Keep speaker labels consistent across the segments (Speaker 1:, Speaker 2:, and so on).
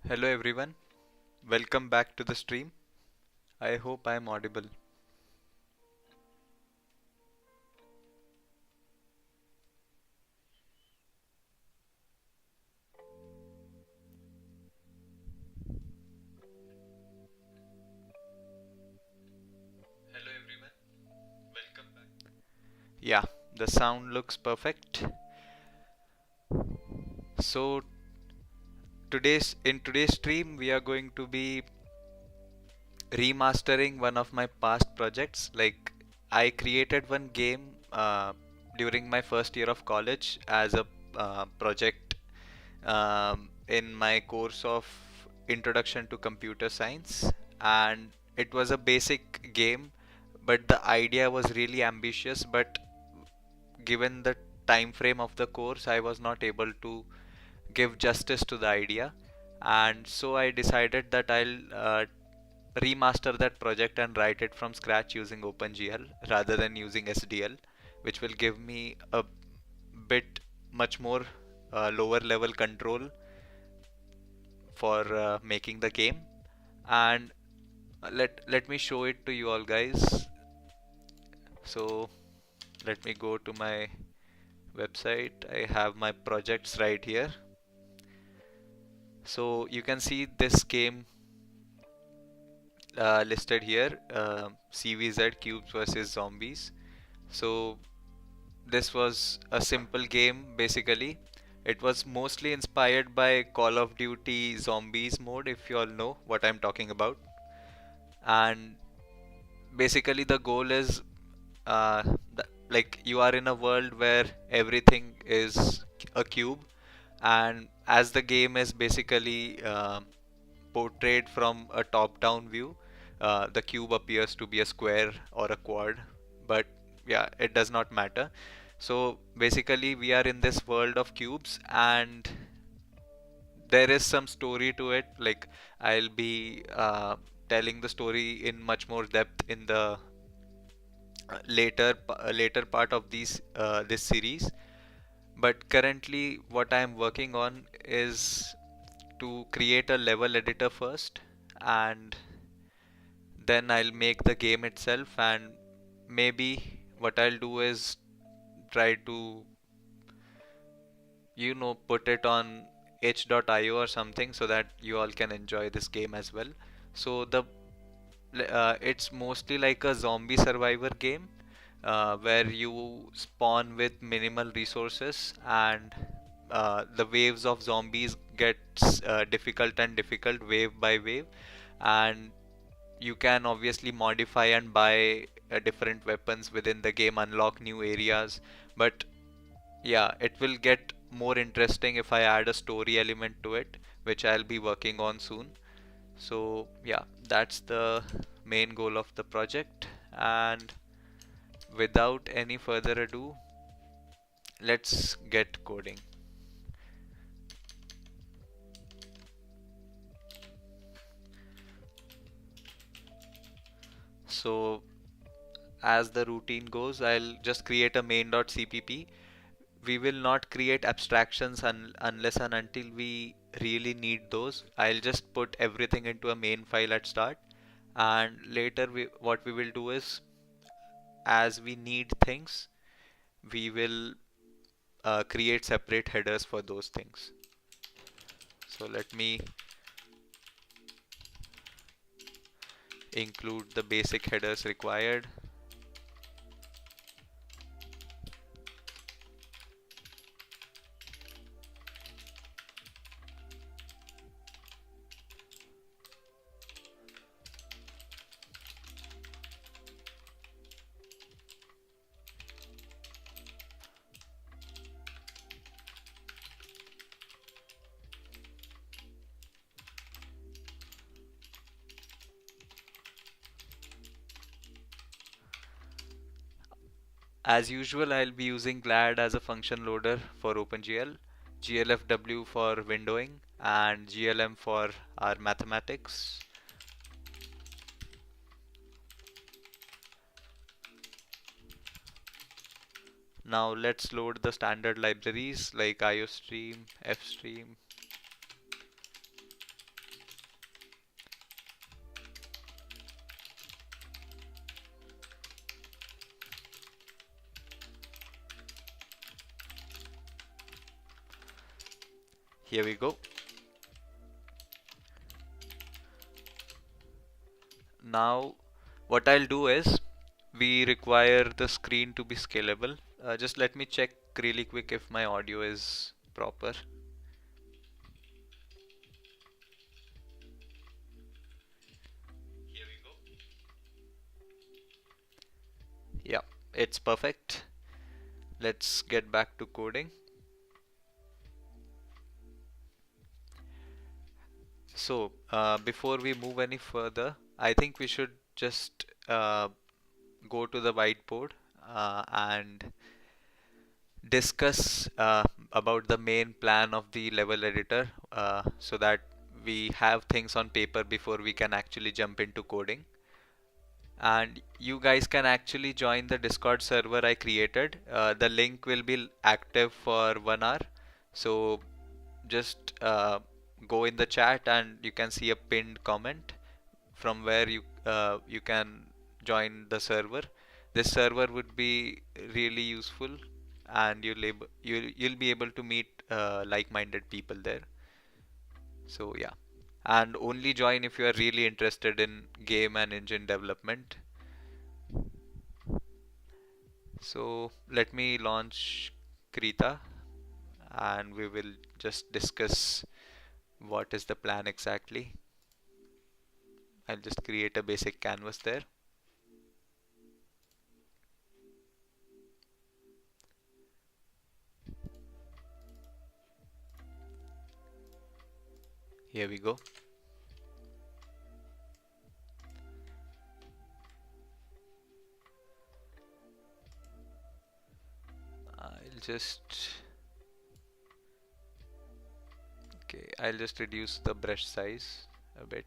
Speaker 1: Hello everyone, welcome back to the stream. I hope I am audible. Hello everyone, welcome back. Yeah, the sound looks perfect. So today's stream we are going to be remastering one of my past projects. Like I created one game during my first year of college as a project in my course of Introduction to Computer Science, and it was a basic game, but the idea was really ambitious. But given the time frame of the course, I was not able to give justice to the idea, and so I decided that I'll remaster that project and write it from scratch using OpenGL rather than using SDL, which will give me a bit much more lower level control for making the game. And let me show it to you all, guys. So let me go to my website. I have my projects right here. So you can see this game listed here, CVZ cubes versus zombies. So this was a simple game basically. It was mostly inspired by Call of Duty Zombies mode, if you all know what I'm talking about. And basically the goal is uh, like you are in a world where everything is a cube, and as the game is basically portrayed from a top down view, the cube appears to be a square or a quad, but yeah, it does not matter. So basically we are in this world of cubes, and there is some story to it. Like I'll be telling the story in much more depth in the later part of this series. But currently what I am working on is to create a level editor first, and then I'll make the game itself, and maybe what I'll do is try to put it on h.io or something so that you all can enjoy this game as well. So it's mostly like a zombie survivor game, where you spawn with minimal resources, and the waves of zombies gets difficult and difficult wave by wave, and you can obviously modify and buy different weapons within the game, unlock new areas. But yeah, it will get more interesting if I add a story element to it, which I'll be working on soon. So yeah, that's the main goal of the project. And without any further ado, let's get coding. So as the routine goes, I'll just create a main.cpp. We will not create abstractions unless and until we really need those. I'll just put everything into a main file at start, and later what we will do is, as we need things, we will create separate headers for those things. So let me include the basic headers required. As usual, I'll be using glad as a function loader for OpenGL, glfw for windowing, and glm for our mathematics. Now let's load the standard libraries like iostream, fstream. Here we go. Now, what I'll do is we require the screen to be scalable. Just let me check really quick if my audio is proper. Here we go. Yeah, it's perfect. Let's get back to coding. So, before we move any further, I think we should just go to the whiteboard and discuss about the main plan of the level editor so that we have things on paper before we can actually jump into coding. And you guys can actually join the Discord server I created. The link will be active for 1 hour. So just go in the chat and you can see a pinned comment from where you can join the server. This server would be really useful, and you'll be able to meet like-minded people there. So yeah, and only join if you are really interested in game and engine development. So let me launch Krita, and we will just discuss what is the plan exactly. I'll just create a basic canvas there. Here we go. I'll just Okay, I'll just reduce the brush size a bit.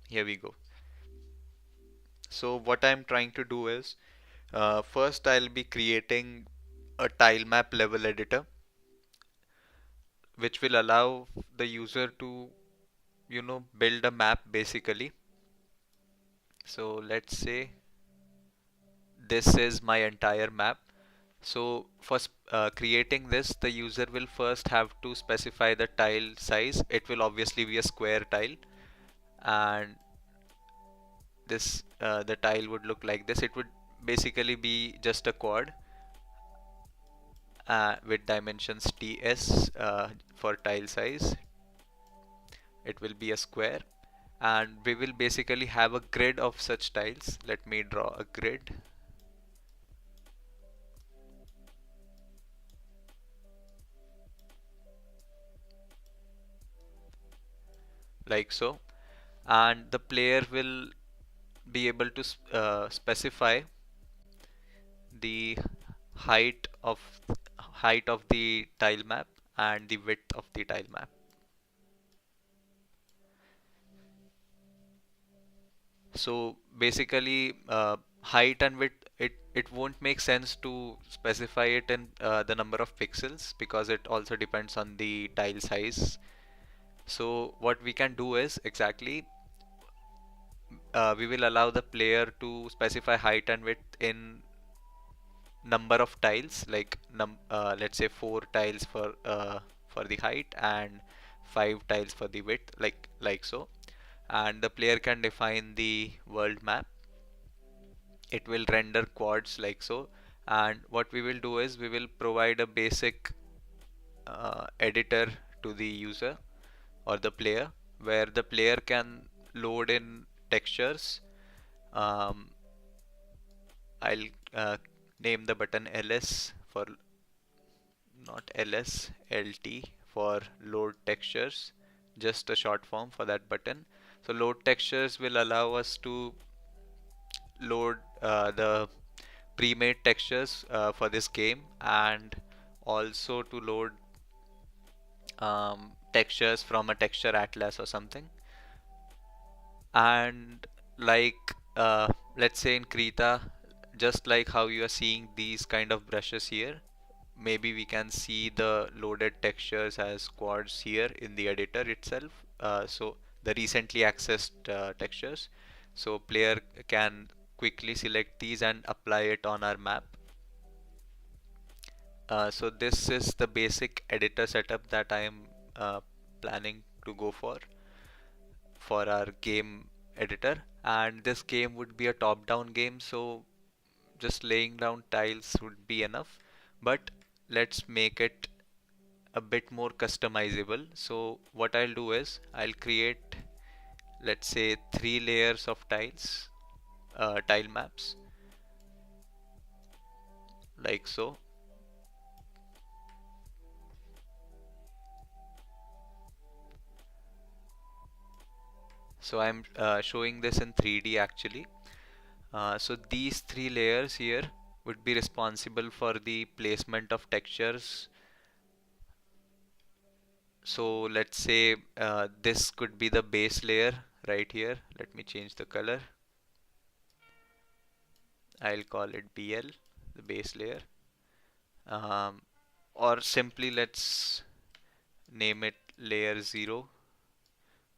Speaker 1: Here we go. So what I'm trying to do is first I'll be creating a tile map level editor which will allow the user to build a map basically. So let's say this is my entire map. So for creating this, the user will first have to specify the tile size. It will obviously be a square tile, and this the tile would look like this. It would basically be just a quad with dimensions ts for tile size. It will be a square, and we will basically have a grid of such tiles. Let me draw a grid like so, and the player will be able to specify the height of height of the tile map and the width of the tile map. So basically, height and width, it won't make sense to specify it in the number of pixels because it also depends on the tile size. So what we can do is exactly we will allow the player to specify height and width in number of tiles, like let's say 4 tiles for the height and 5 tiles for the width, like so. And the player can define the world map. It will render quads like so. And what we will do is we will provide a basic editor to the user or the player, where the player can load in textures. um, I'll name the button ls for not ls, lt for load textures, just a short form for that button. So load textures will allow us to load the pre-made textures for this game, and also to load textures from a texture atlas or something. And like let's say in Krita, just like how you are seeing these kind of brushes here, maybe we can see the loaded textures as quads here in the editor itself. So the recently accessed textures. So player can quickly select these and apply it on our map. So this is the basic editor setup that I am planning to go for our game editor. And this game would be a top-down game, so just laying down tiles would be enough. But let's make it a bit more customizable. So what I'll do is I'll create, let's say, 3 layers of tiles, tile maps, like so. So I'm showing this in 3D actually. So these 3 layers here would be responsible for the placement of textures. So let's say this could be the base layer right here. Let me change the color. I'll call it BL, the base layer. Um, or simply let's name it layer 0.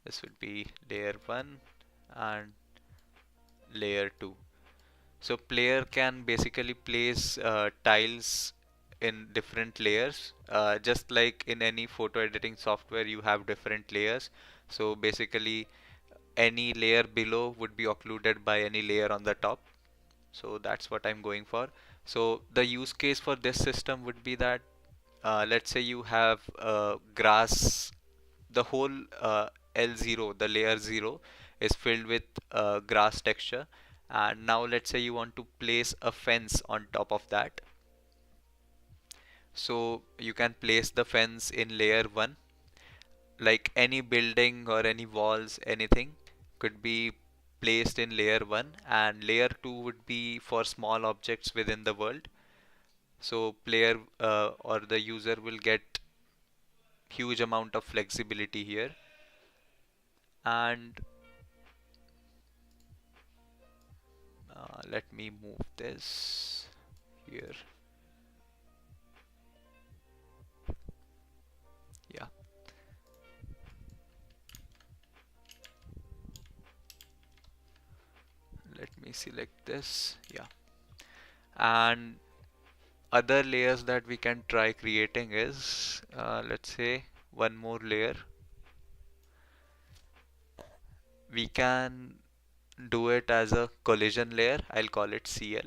Speaker 1: This would be layer 1 and layer 2. So player can basically place tiles in different layers. Just like in any photo editing software, you have different layers. So basically, any layer below would be occluded by any layer on the top. So that's what I'm going for. So the use case for this system would be that let's say you have grass, the whole L0, the layer 0 is filled with grass texture, and now let's say you want to place a fence on top of that. So you can place the fence in layer 1, like any building or any walls, anything could be placed in layer 1, and layer 2 would be for small objects within the world. So player or the user will get huge amount of flexibility here. And let me move this here. Yeah, let me select this. Yeah, and other layers that we can try creating is let's say one more layer. We can do it as a collision layer. I'll call it CL.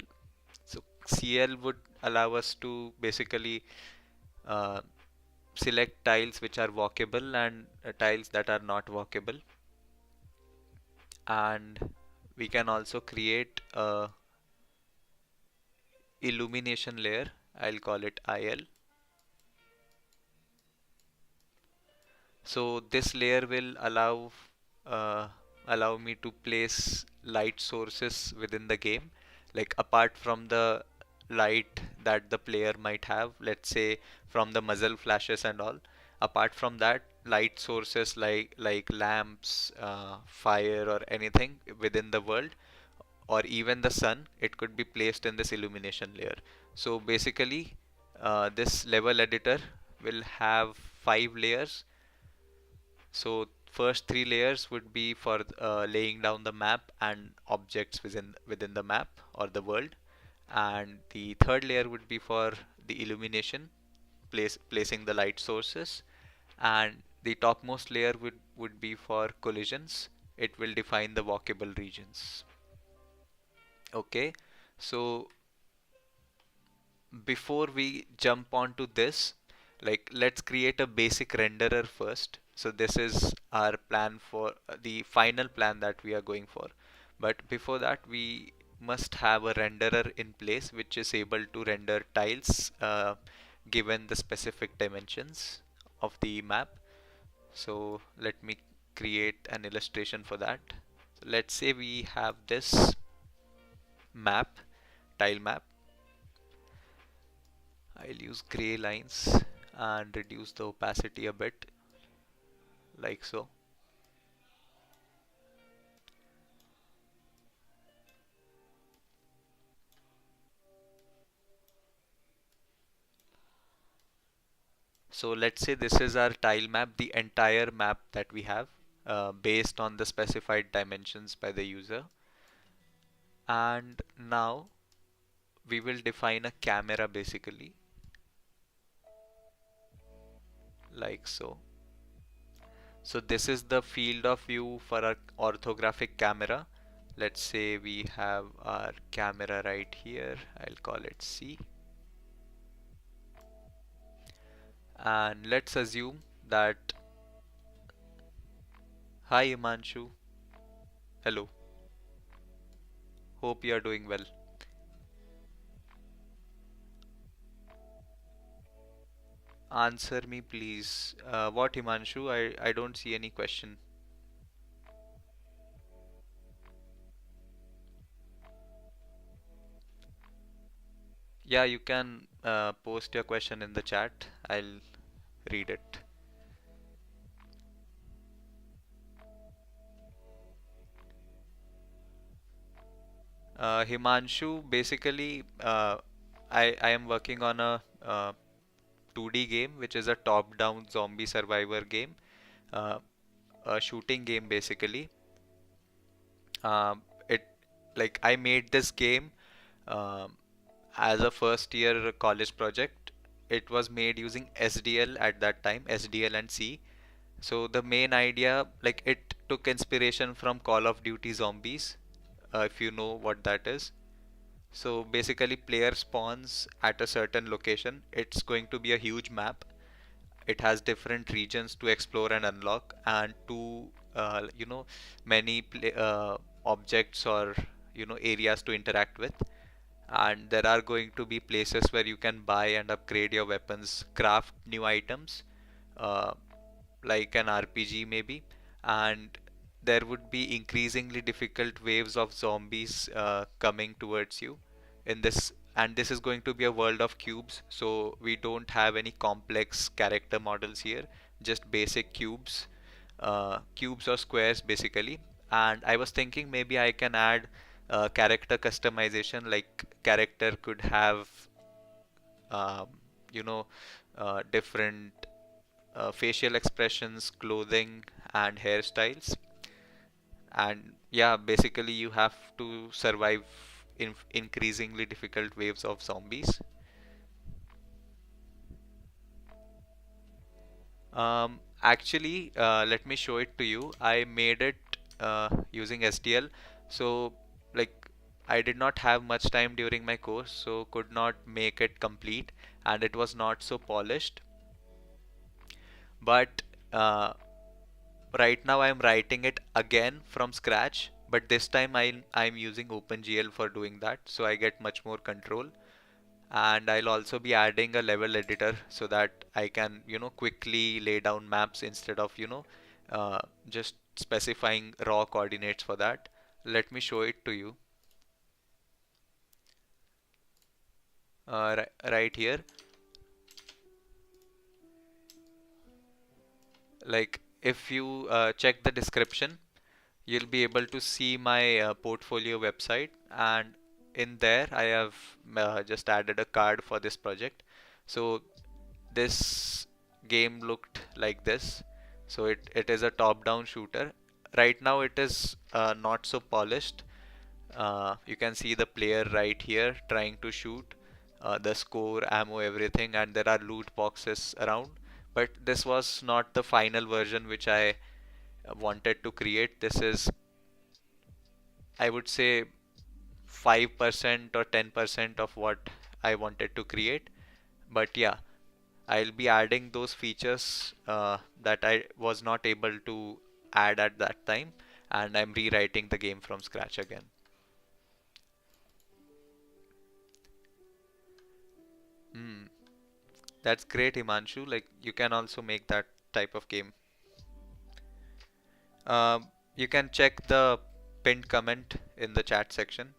Speaker 1: So CL would allow us to basically uh, select tiles which are walkable and tiles that are not walkable. And we can also create a illumination layer. I'll call it IL. So this layer will uh, allow me to place light sources within the game, like apart from the light that the player might have, let's say from the muzzle flashes and all. Apart from that, light sources like lamps, fire, or anything within the world, or even the sun, it could be placed in this illumination layer. So basically, this level editor will have 5 layers. So first 3 layers would be for laying down the map and objects within the map or the world, and the third layer would be for the illumination, placing the light sources, and the topmost layer would be for collisions. It will define the walkable regions. Okay, so before we jump onto this, like let's create a basic renderer first. So this is our plan for the final plan that we are going for. But before that, we must have a renderer in place which is able to render tiles given the specific dimensions of the map. So let me create an illustration for that. So let's say we have this map, tile map. I'll use gray lines and reduce the opacity a bit, like so. So let's say this is our tile map, the entire map that we have based on the specified dimensions by the user. And now we will define a camera basically. like so. So this is the field of view for our orthographic camera. Let's say we have our camera right here. I'll call it C. And let's assume that, hi Imanshu, hello, hope you are doing well. Answer me please. What Himanshu? I don't see any question. Yeah, you can post your question in the chat. I'll read it. Himanshu, basically, I am working on a 2D game, which is a top-down zombie survivor game, uh, a shooting game basically. It like I made this game um, as a first year college project. It was made using SDL at that time, SDL and C. So the main idea, like it took inspiration from Call of Duty Zombies, if you know what that is. So basically, player spawns at a certain location. It's going to be a huge map. It has different regions to explore and unlock, and many objects or areas to interact with. And there are going to be places where you can buy and upgrade your weapons, craft new items, uh, like an RPG maybe, and there would be increasingly difficult waves of zombies coming towards you in this, and this is going to be a world of cubes, so we don't have any complex character models here, just basic cubes, cubes or squares basically. And I was thinking maybe I can add character customization, like character could have um, you know different facial expressions, clothing, and hairstyles. And yeah, basically you have to survive in increasingly difficult waves of zombies. Actually, let me show it to you. I made it using SDL. So, like, I did not have much time during my course, so could not make it complete, and it was not so polished. But right now I'm writing it again from scratch, but this time I'm using OpenGL for doing that, so I get much more control. And I'll also be adding a level editor so that I can, quickly lay down maps instead of, just specifying raw coordinates for that. Let me show it to you. Right here, like if you check the description, you'll be able to see my portfolio website, and in there I have just added a card for this project. So this game looked like this. So it is a top-down shooter. Right now it is not so polished. You can see the player right here trying to shoot, the score, ammo, everything, and there are loot boxes around. But this was not the final version which I wanted to create. This is, I would say, 5% or 10% of what I wanted to create. But yeah, I'll be adding those features that I was not able to add at that time, and I'm rewriting the game from scratch again. Hmm, that's great, Himanshu. Like you can also make that type of game. You can check the pinned comment in the chat section.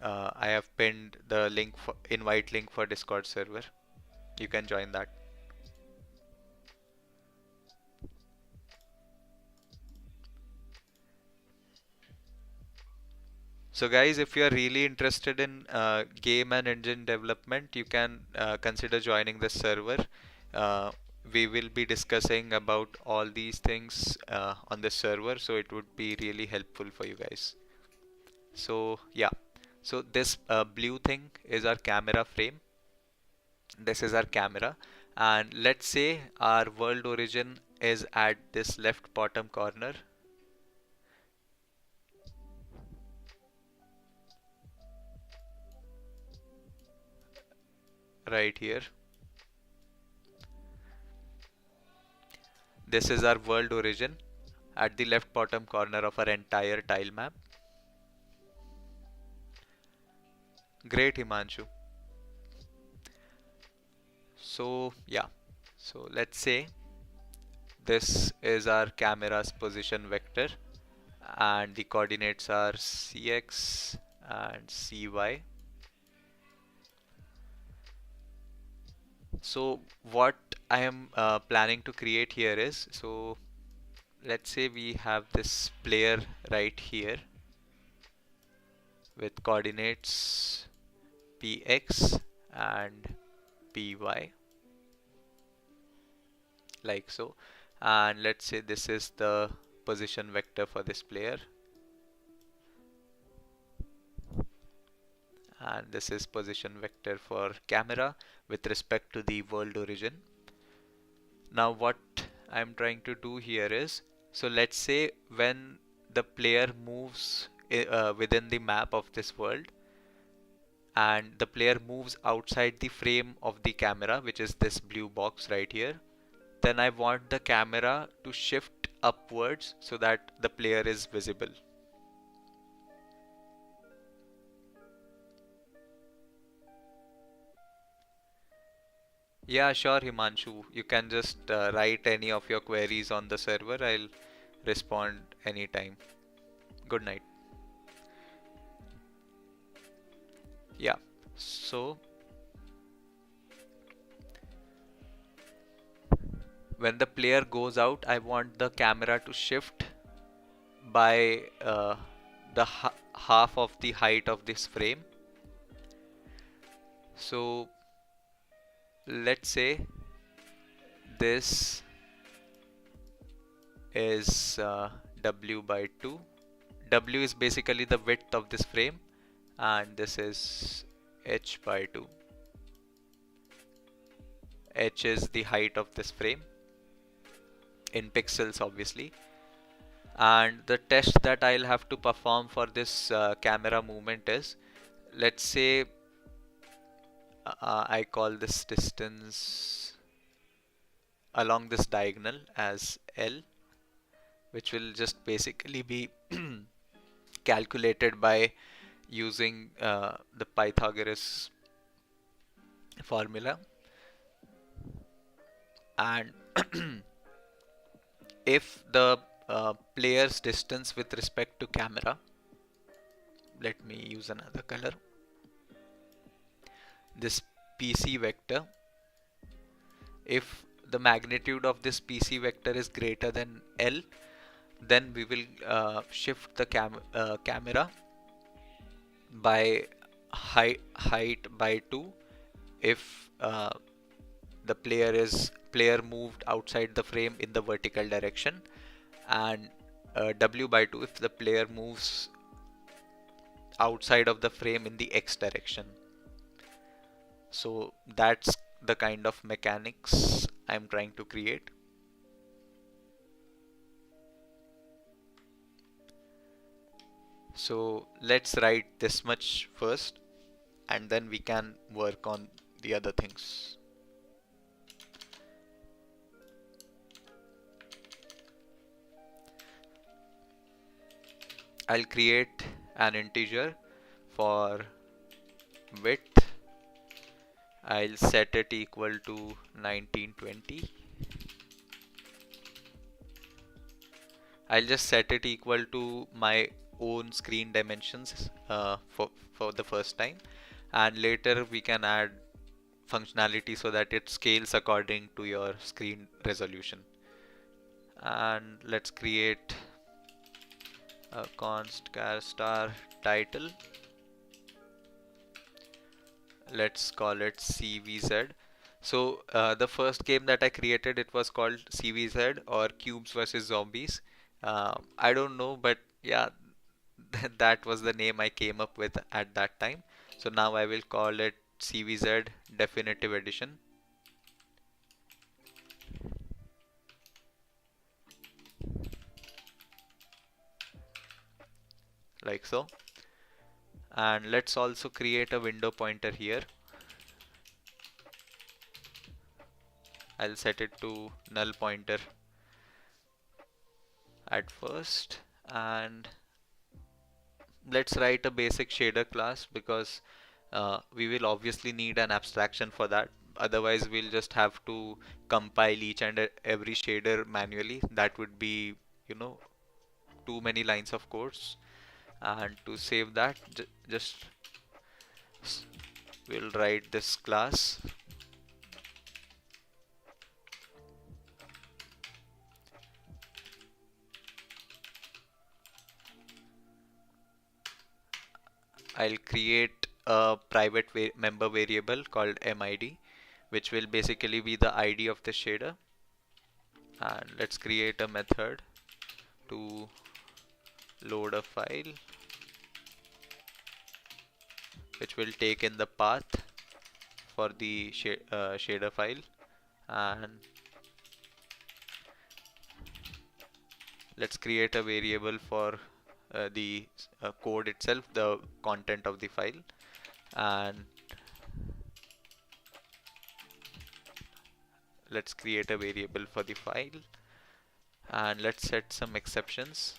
Speaker 1: I have pinned the link for invite link for Discord server. You can join that. So guys, if you are really interested in game and engine development, you can consider joining the server. Uh, we will be discussing about all these things on the server, so it would be really helpful for you guys. So yeah, so this blue thing is our camera frame. This is our camera, And let's say our world origin is at this left bottom corner right here. This is our world origin at the left bottom corner of our entire tile map. Great, Himanshu. So yeah, so let's say this is our camera's position vector and the coordinates are cx and cy. So what I am planning to create here is, so let's say we have this player right here with coordinates px and py, like so, and let's say this is the position vector for this player and this is position vector for camera with respect to the world origin. Now what I'm trying to do here is, so let's say when the player moves within the map of this world and the player moves outside the frame of the camera, which is this blue box right here, then I want the camera to shift upwards so that the player is visible. Yeah, sure, Himanshu. You can just write any of your queries on the server. I'll respond anytime. Good night. Yeah. So when the player goes out, I want the camera to shift by the half of the height of this frame. So let's say this is W by 2. W is basically the width of this frame and this is H by 2. H is the height of this frame in pixels obviously. And the test that I'll have to perform for this camera movement is, let's say I call this distance along this diagonal as L, which will just basically be calculated by using the Pythagoras formula. And if the player's distance with respect to camera, let me use another color, this PC vector, if the magnitude of this PC vector is greater than L, then we will shift the camera by height by 2 if the player moved outside the frame in the vertical direction, and W by 2 if the player moves outside of the frame in the X direction. So that's the kind of mechanics I'm trying to create. So let's write this much first and then we can work on the other things. I'll create an integer for width. I'll set it equal to 1920. I'll just set it equal to my own screen dimensions for the first time, and later we can add functionality so that it scales according to your screen resolution. And let's create a const char star title. Let's call it CVZ. So the first game that I created, it was called CVZ or Cubes versus Zombies. I don't know, but yeah, that was the name I came up with at that time. So now I will call it CVZ Definitive Edition. like so. And let's also create a window pointer here. I'll set it to null pointer at first, and let's write a basic shader class because we will obviously need an abstraction for that. Otherwise, we'll just have to compile each and every shader manually. That would be, you know, too many lines of codes. And to save that, just we'll write this class. I'll create a private member variable called MID, which will basically be the ID of the shader. And let's create a method to load a file, which will take in the path for the shader file. And let's create a variable for the code itself, the content of the file. And let's create a variable for the file, and let's set some exceptions.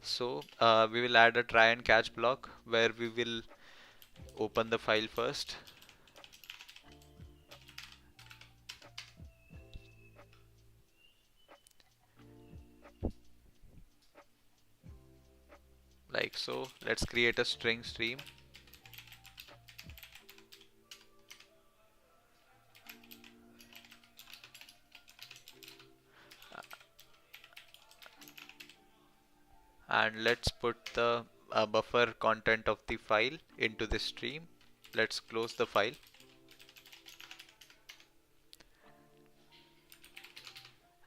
Speaker 1: So we will add a try and catch block where we will open the file first, like so. Let's create a string stream. And let's put the buffer content of the file into this stream. Let's close the file,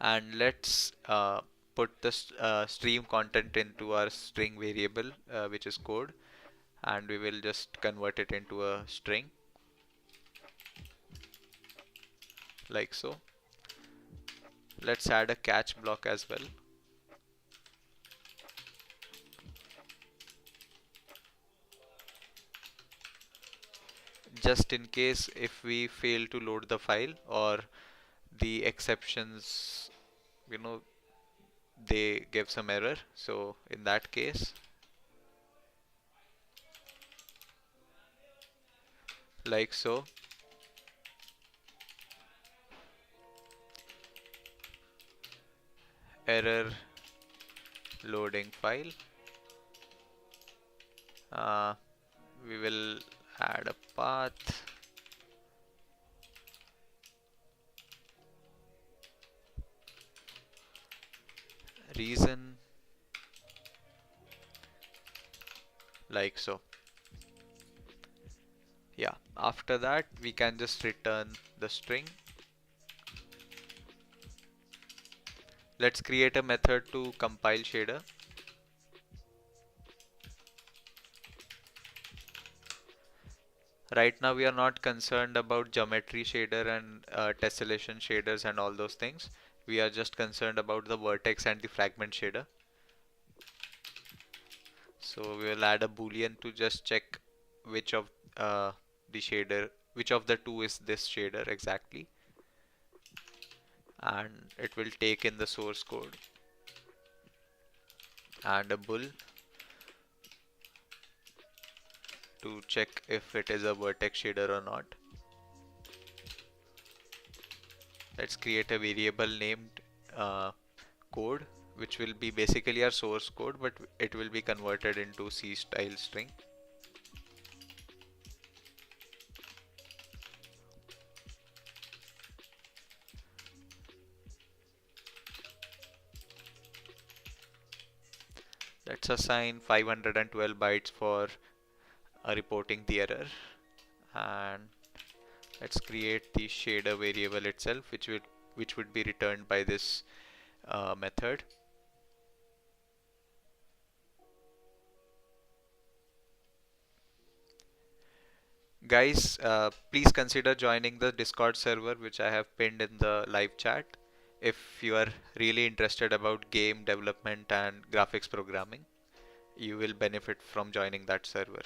Speaker 1: and let's put the stream content into our string variable, which is code, and we will just convert it into a string, like so. Let's add a catch block as well. Just in case if we fail to load the file, or the exceptions, you know, they give some error. So in that case, like so, error loading file. Uh, we will add a path, reason, like so. Yeah, after that we can just return the string. Let's create a method to compile shader. Right now we are not concerned about geometry shader and tessellation shaders and all those things. We are just concerned about the vertex and the fragment shader. So we will add a boolean to just check which of the shader, which of the two is this shader exactly, and it will take in the source code, and a bool to check if it is a vertex shader or not. Let's create a variable named code, which will be basically our source code, but it will be converted into C style string. Let's assign 512 bytes for reporting the error, and let's create the shader variable itself, which would be returned by this method. Guys, please consider joining the Discord server, which I have pinned in the live chat. If you are really interested about game development and graphics programming, you will benefit from joining that server.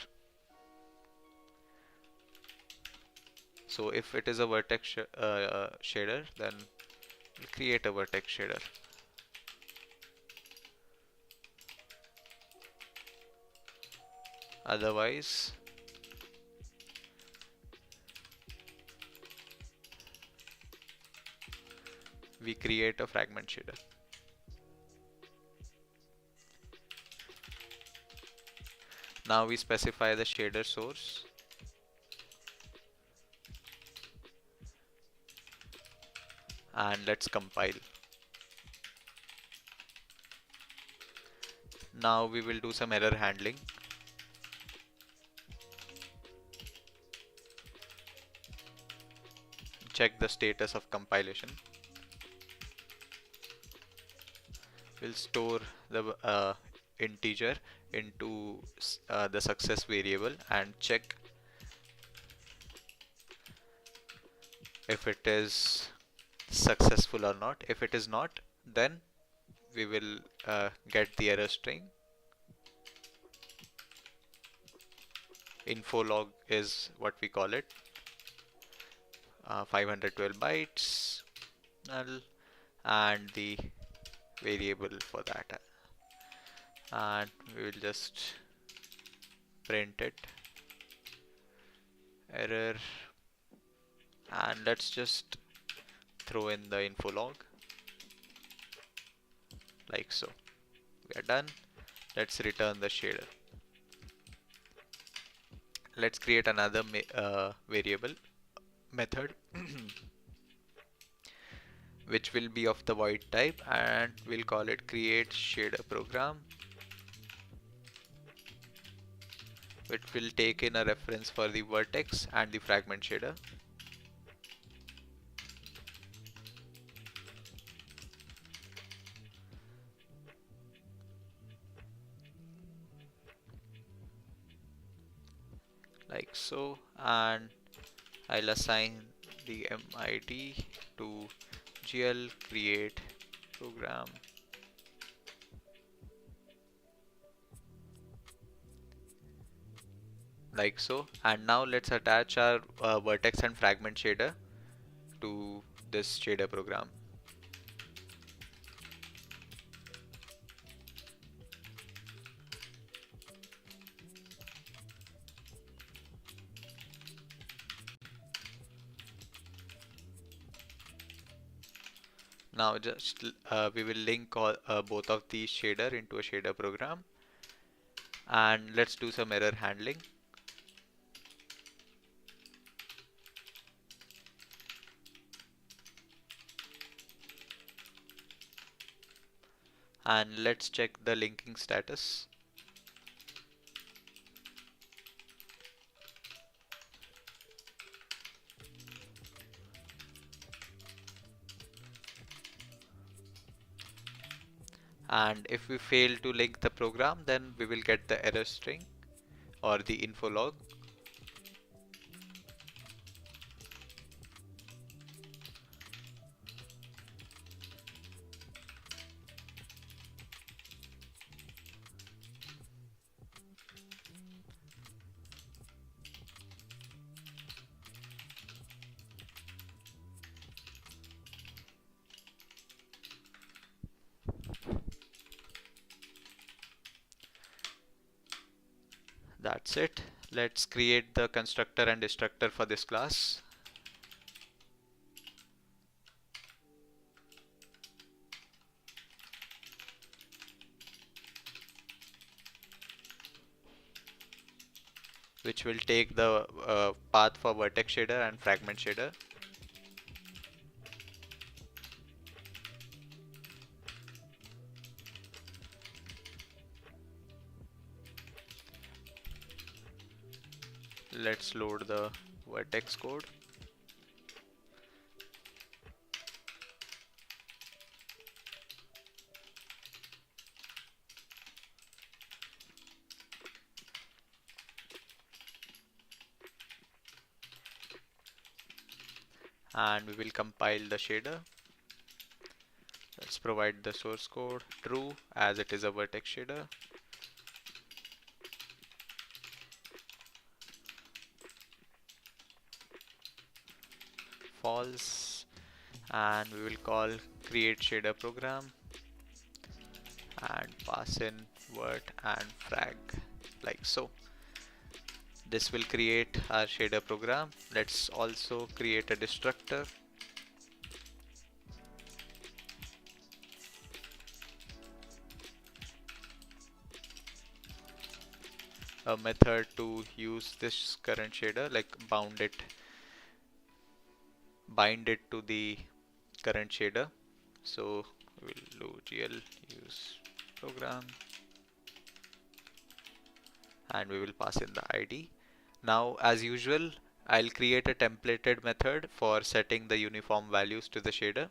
Speaker 1: So if it is a vertex shader, then we'll create a vertex shader. Otherwise, we create a fragment shader. Now we specify the shader source. And let's compile. Now we will do some error handling. Check the status of compilation. We'll store the integer into the success variable and check if it is successful or not. If it is not, then we will get the error string. Info log is what we call it. 512 bytes null, and the variable for that, and we will just print it error, and let's just throw in the info log like so. We are done. Let's return the shader. Let's create another variable method which will be of the void type, and we'll call it create shader program, which will take in a reference for the vertex and the fragment shader. Like so, and I'll assign the MID to GL create program. Like so, and now let's attach our vertex and fragment shader to this shader program. Now just we will link all, both of these shader into a shader program, and let's do some error handling. And let's check the linking status. And if we fail to link the program, then we will get the error string or the info log. That's it. Let's create the constructor and destructor for this class. Which will take the path for vertex shader and fragment shader. Let's load the vertex code. and we will compile the shader. Let's provide the source code true as it is a vertex shader. False, and we will call create shader program and pass in vert and frag like so. This will create our shader program. Let's also create a destructor. A method to use this current shader, like bind it to the current shader. So we'll do gl use program and we will pass in the ID. Now, as usual, I'll create a templated method for setting the uniform values to the shader.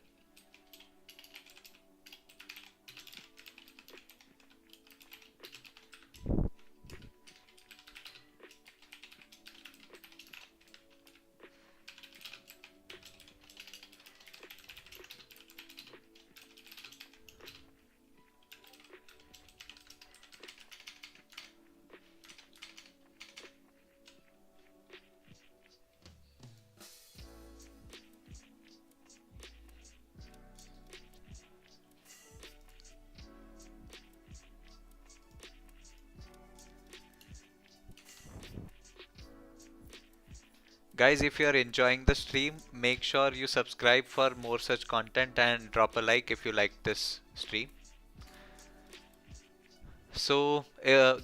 Speaker 1: Guys, if you are enjoying the stream, make sure you subscribe for more such content and drop a like if you like this stream. So,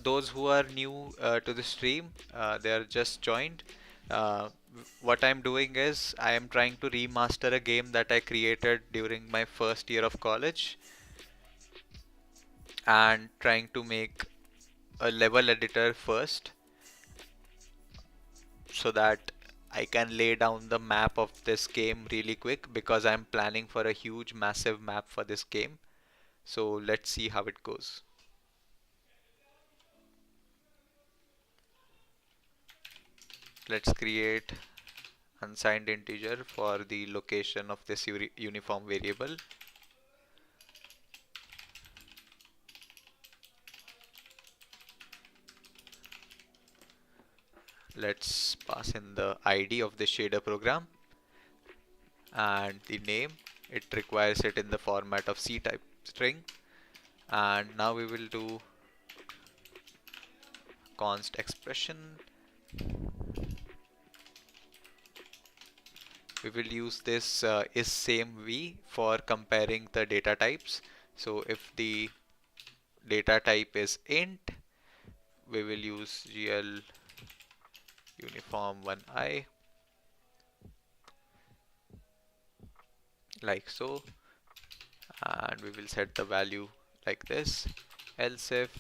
Speaker 1: those who are new to the stream, they are just joined. What I'm doing is I am trying to remaster a game that I created during my first year of college and trying to make a level editor first so that I can lay down the map of this game really quick because I'm planning for a huge massive map for this game. So let's see how it goes. Let's create unsigned integer for the location of this uniform variable. Let's pass in the ID of the shader program and the name. It requires it in the format of C type string. And now we will do const expression. We will use this is same v for comparing the data types. So if the data type is int, we will use gl uniform 1I like so, and we will set the value like this. Else if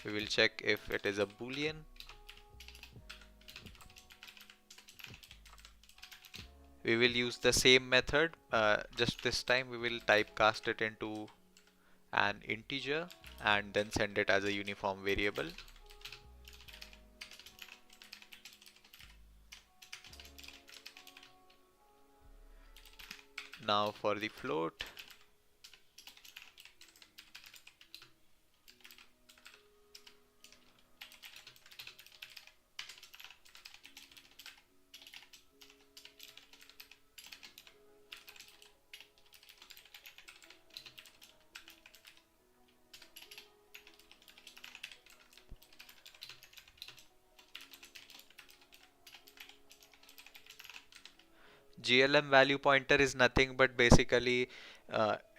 Speaker 1: we will check if it is a boolean. We will use the same method, just this time we will typecast it into an integer and then send it as a uniform variable. Now for the float, GLM value pointer is nothing but basically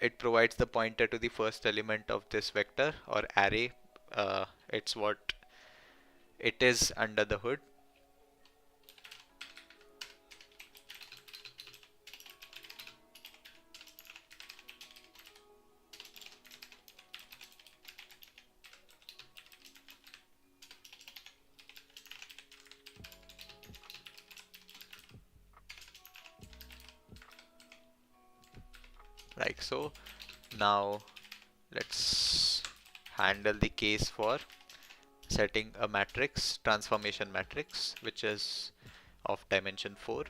Speaker 1: it provides the pointer to the first element of this vector or array. It's what it is under the hood. Like so. Now let's handle the case for setting a matrix, transformation matrix, which is of dimension 4.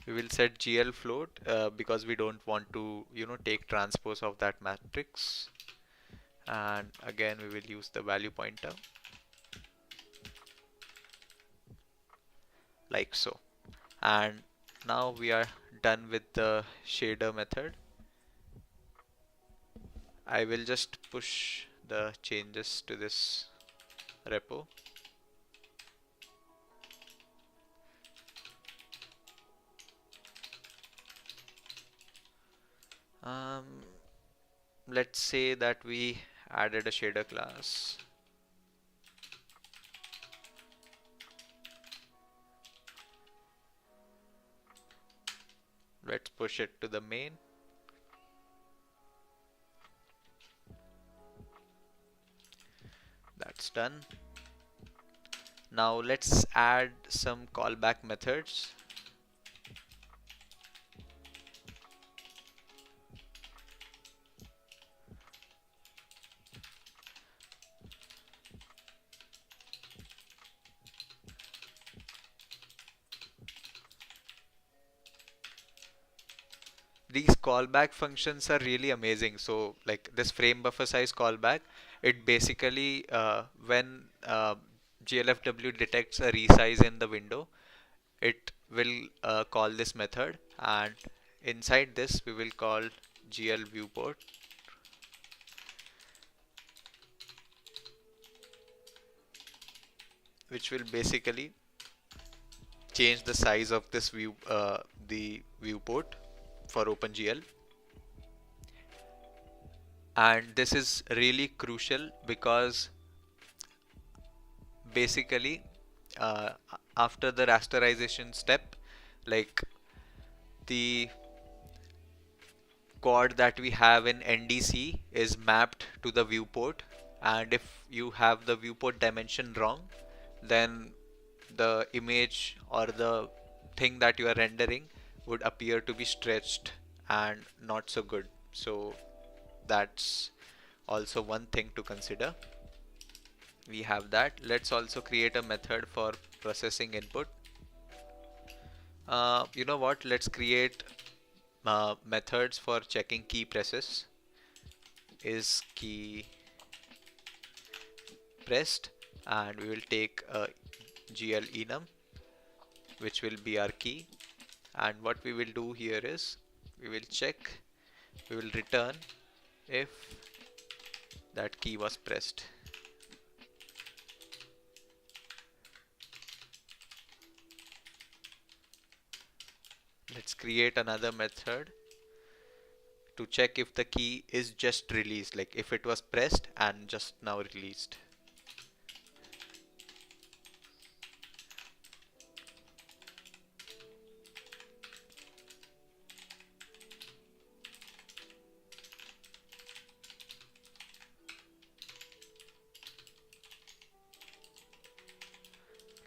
Speaker 1: We will set GL float because we don't want to, take transpose of that matrix. And again, we will use the value pointer like so. And now we are done with the shader method. I will just push the changes to this repo. Um, let's say that we added a shader class. Let's push it to the main. That's done. Now let's add some callback methods. These callback functions are really amazing. So like this frame buffer size callback, it basically when GLFW detects a resize in the window, it will call this method, and inside this we will call GL viewport, which will basically change the size of this the viewport for OpenGL. And this is really crucial because basically after the rasterization step, like the code that we have in NDC is mapped to the viewport, and if you have the viewport dimension wrong, then the image or the thing that you are rendering would appear to be stretched and not so good. So that's also one thing to consider. We have that. Let's also create a method for processing input. You know what? Let's create methods for checking key presses. Is key pressed? And we will take a GL enum, which will be our key. And what we will do here is we will check, we will return if that key was pressed. Let's create another method to check if the key is just released, like if it was pressed and just now released.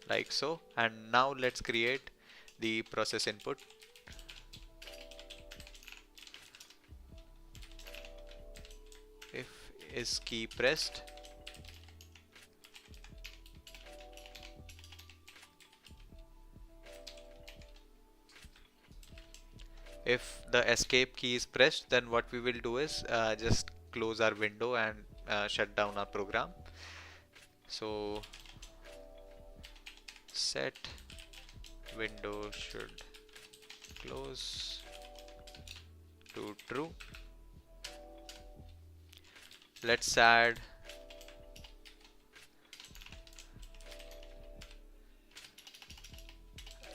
Speaker 1: Like so. And now let's create the process input. If is key pressed, if the escape key is pressed, then what we will do is just close our window and shut down our program. So set window should close to true. Let's add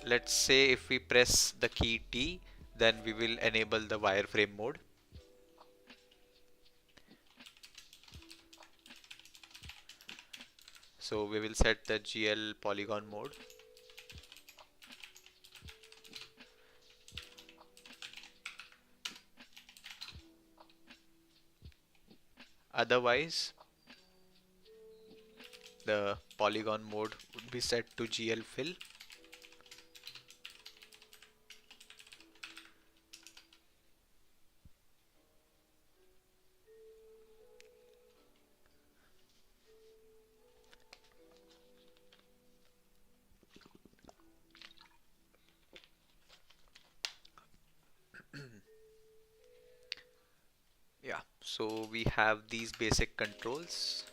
Speaker 1: let's say if we press the key T, then we will enable the wireframe mode. So we will set the GL polygon mode. Otherwise, the polygon mode would be set to GL fill. Yeah, so we have these basic controls.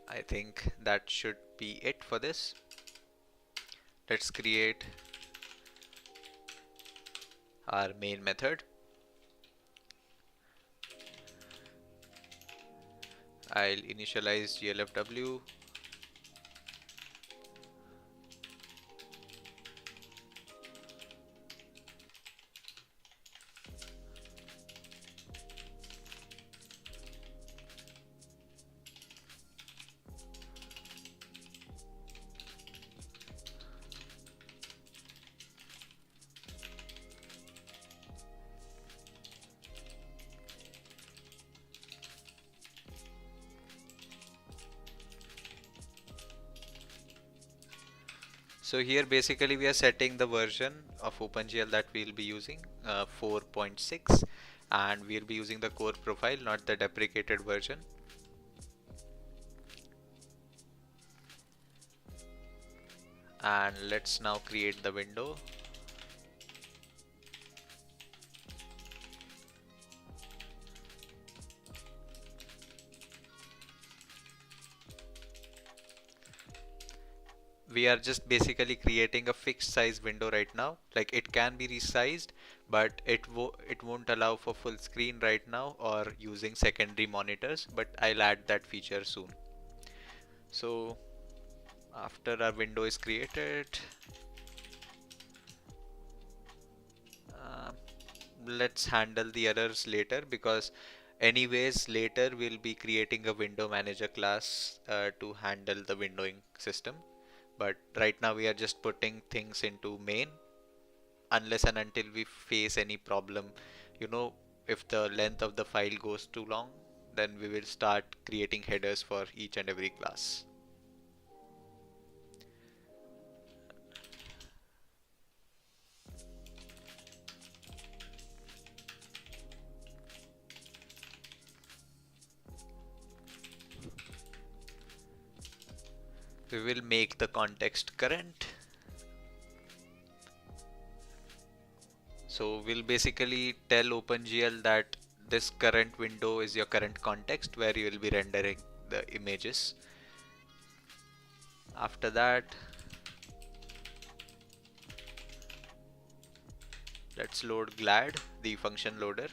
Speaker 1: I think that should be it for this. Let's create our main method. I'll initialize glfw. So here basically we are setting the version of OpenGL that we'll be using, 4.6, and we'll be using the core profile, not the deprecated version. And let's now create the window. We are just basically creating a fixed size window right now. Like, it can be resized, but it won't allow for full screen right now or using secondary monitors, but I'll add that feature soon. So after our window is created, uh, let's handle the others later, because anyways later we'll be creating a window manager class to handle the windowing system. But right now we are just putting things into main, unless and until we face any problem. You know, if the length of the file goes too long, then we will start creating headers for each and every class. We will make the context current. So we'll basically tell OpenGL that this current window is your current context where you will be rendering the images. After that, let's load glad, the function loader.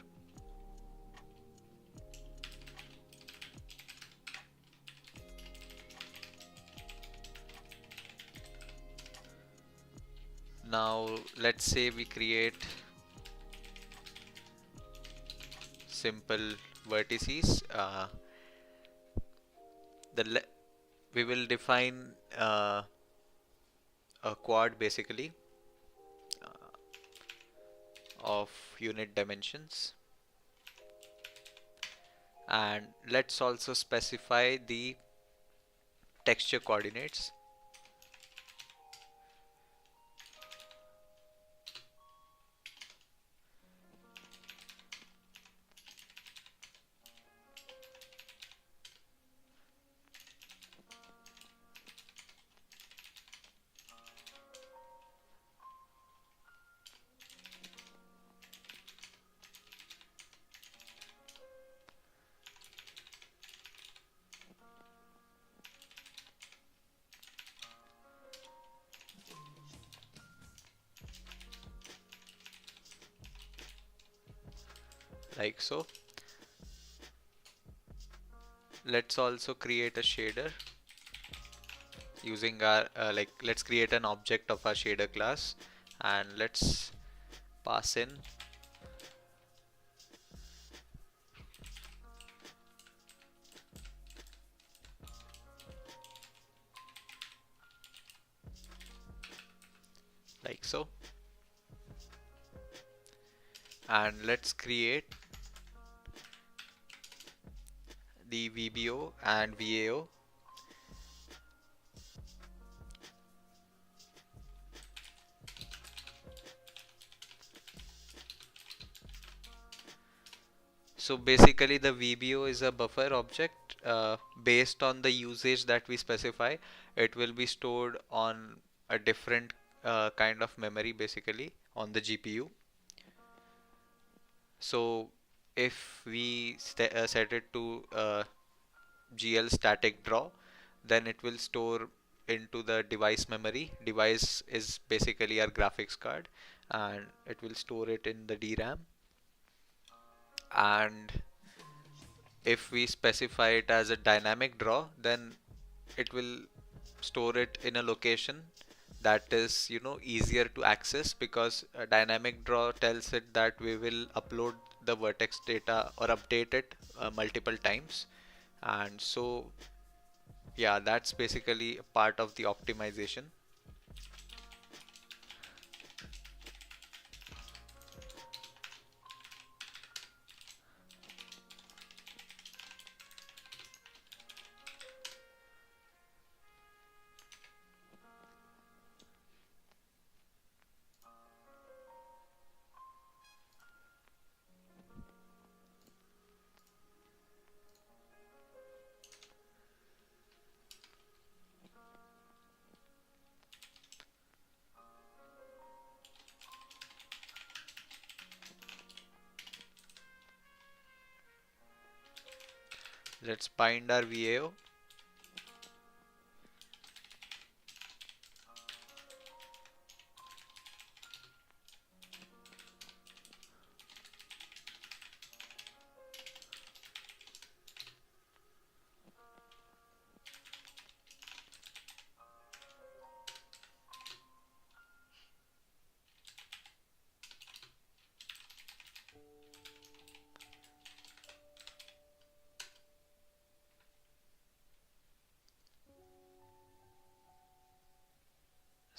Speaker 1: Now let's say we create simple vertices. We will define a quad basically of unit dimensions, and let's also specify the texture coordinates. Like so. Let's also create a shader using our let's create an object of our shader class, and let's pass in like so, and let's create the VBO and VAO. So basically the VBO is a buffer object. Based on the usage that we specify, it will be stored on a different kind of memory, basically on the GPU. So if we set it to GL static draw, then it will store into the device memory. Device is basically our graphics card, and it will store it in the DRAM. And if we specify it as a dynamic draw, then it will store it in a location that is, easier to access, because a dynamic draw tells it that we will upload the vertex data or update it multiple times. And so yeah, that's basically a part of the optimization. Let's bind our VAO.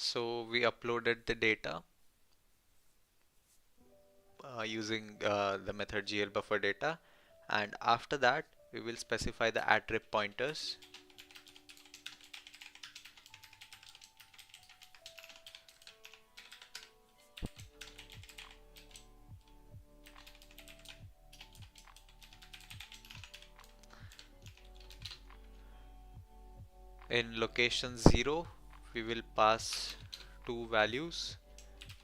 Speaker 1: So we uploaded the data using the method GL buffer data, and after that we will specify the attrib pointers. In location 0 we will pass two values,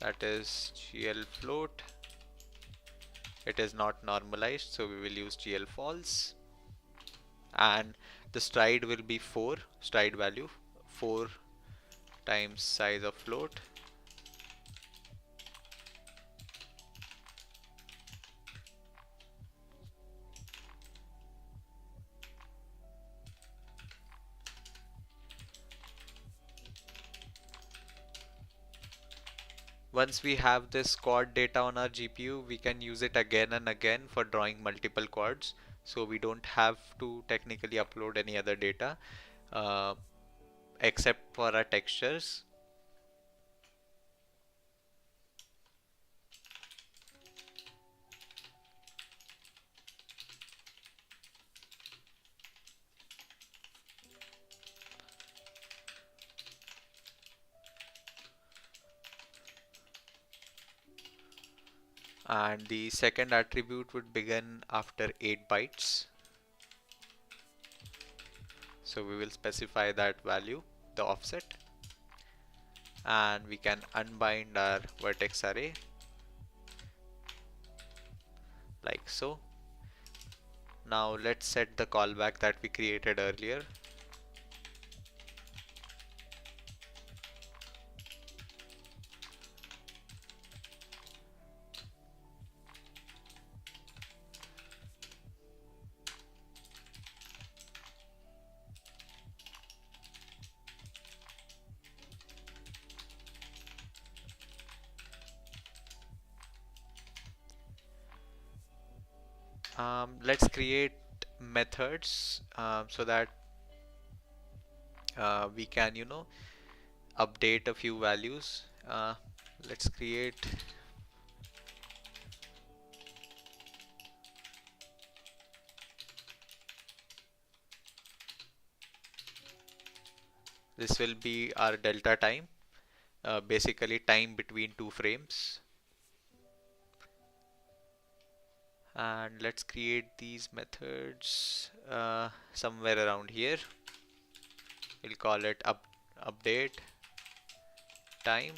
Speaker 1: that is GL float. It is not normalized, so we will use GL false, and the stride will be 4, stride value 4 times size of float. Once we have this quad data on our GPU, we can use it again and again for drawing multiple quads. So we don't have to technically upload any other data uh, except for our textures. And the second attribute would begin after 8 bytes. So we will specify that value, the offset, and we can unbind our vertex array like so. Now let's set the callback that we created earlier. Let's create methods so that we can, update a few values. Let's create this will be our delta time, basically time between two frames. And let's create these methods somewhere around here. We'll call it update time.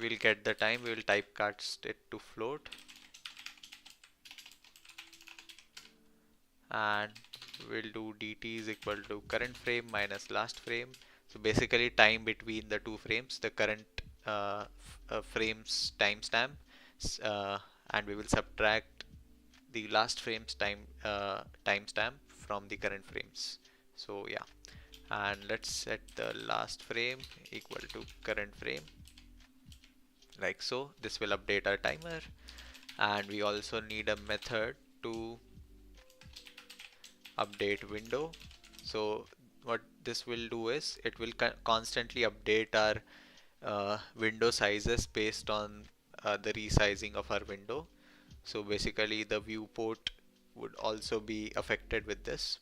Speaker 1: we'll get the time, we will typecast it to float, and we'll do dt is equal to current frame minus last frame. So basically time between the two frames, the current frames timestamp, uh, and we will subtract the last frame's timestamp from the current frames. So yeah, and let's set the last frame equal to current frame, like so. This will update our timer, and we also need a method to update window. So what this will do is it will constantly update our window sizes based on the resizing of our window. So basically the viewport would also be affected with this.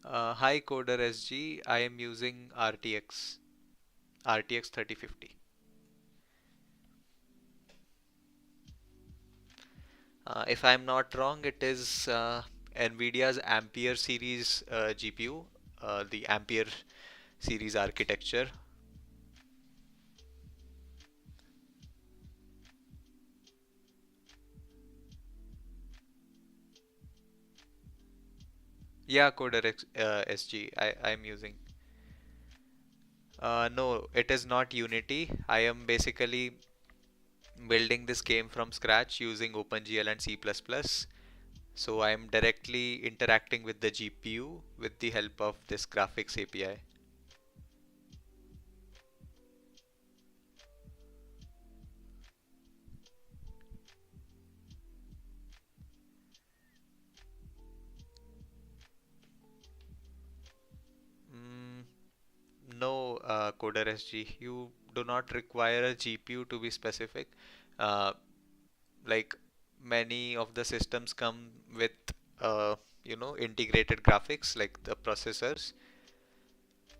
Speaker 1: Hi Coder SG, I am using RTX 3050. If I'm not wrong, it is NVIDIA's Ampere series GPU, the Ampere series architecture. Yeah, Coder SG, I'm using. No, it is not Unity. I am basically building this game from scratch using OpenGL and C++. So I'm directly interacting with the GPU with the help of this graphics API. Mm, no, Coder SG, you do not require a GPU to be specific. Uh, like many of the systems come with uh, integrated graphics like the processors,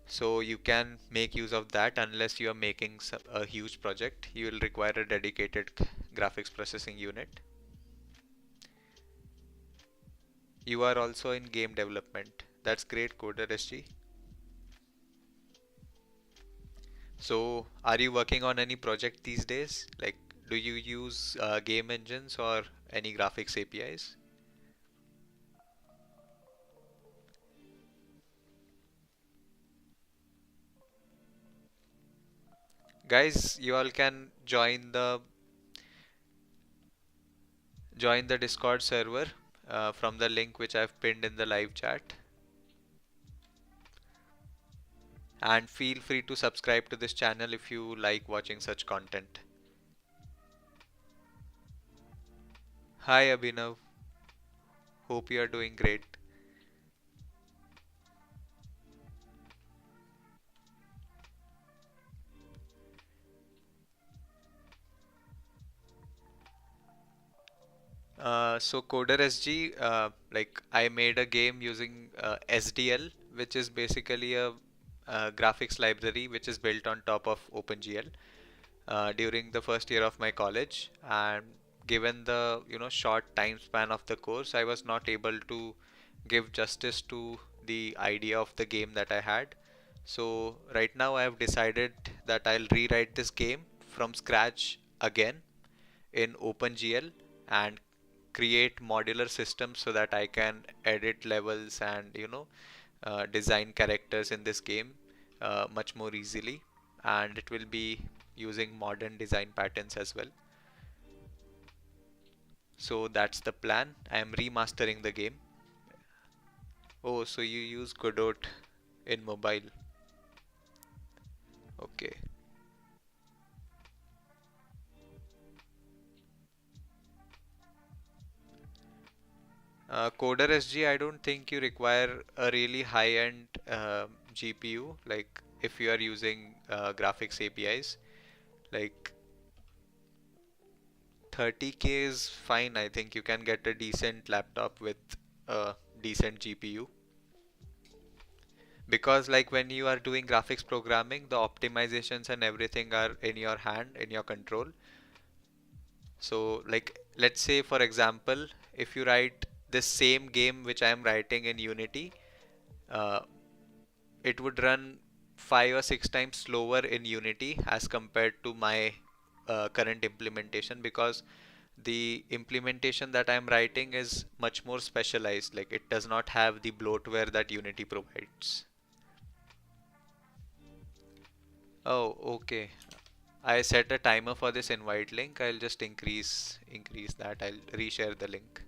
Speaker 1: so you can make use of that. Unless you are making a huge project, you will require a dedicated graphics processing unit. You are also in game development. That's great, Coder SG. So are you working on any project these days? Like, do you use game engines or any graphics APIs? Guys, you all can join the Discord server from the link which I've pinned in the live chat. And feel free to subscribe to this channel if you like watching such content. Hi Abhinav, hope you are doing great. So Coder SG, like I made a game using SDL, which is basically a graphics library which is built on top of OpenGL during the first year of my college. And given the short time span of the course, I was not able to give justice to the idea of the game that I had. So right now I have decided that I'll rewrite this game from scratch again in OpenGL and create modular systems so that I can edit levels and design characters in this game much more easily, and it will be using modern design patterns as well. So that's the plan. I am remastering the game. Oh, so you use Godot in mobile. Okay. Coder SG, I don't think you require a really high-end GPU. Like if you are using graphics APIs, like 30K is fine. I think you can get a decent laptop with a decent GPU. Because like when you are doing graphics programming, the optimizations and everything are in your hand, in your control. So like let's say for example, if you write this same game which I am writing in Unity, uh, it would run 5 or 6 times slower in Unity as compared to my current implementation, because the implementation that I'm writing is much more specialized. Like it does not have the bloatware that Unity provides. Oh, okay. I set a timer for this invite link. I'll just increase that. I'll reshare the link.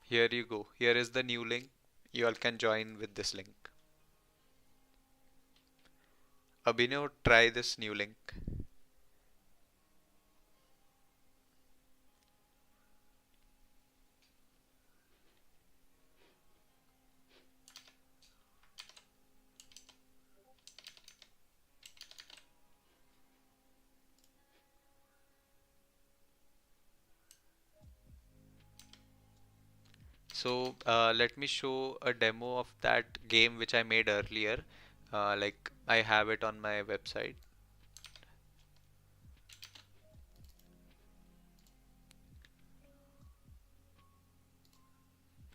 Speaker 1: Here you go. Here is the new link. You all can join with this link. Abhinav, try this new link. So let me show a demo of that game which I made earlier. Like I have it on my website.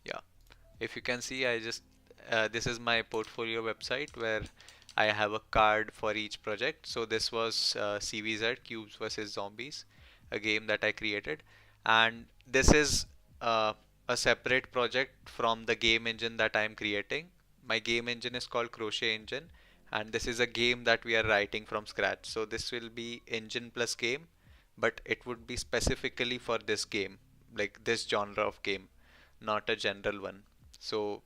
Speaker 1: Yeah. If you can see, I just this is my portfolio website where I have a card for each project. So this was CVZ, Cubes versus Zombies, a game that I created, and this is uh, a separate project from the game engine that I am creating. My game engine is called Crochet Engine, and this is a game that we are writing from scratch. So this will be engine plus game, but it would be specifically for this game, like this genre of game, not a general one. So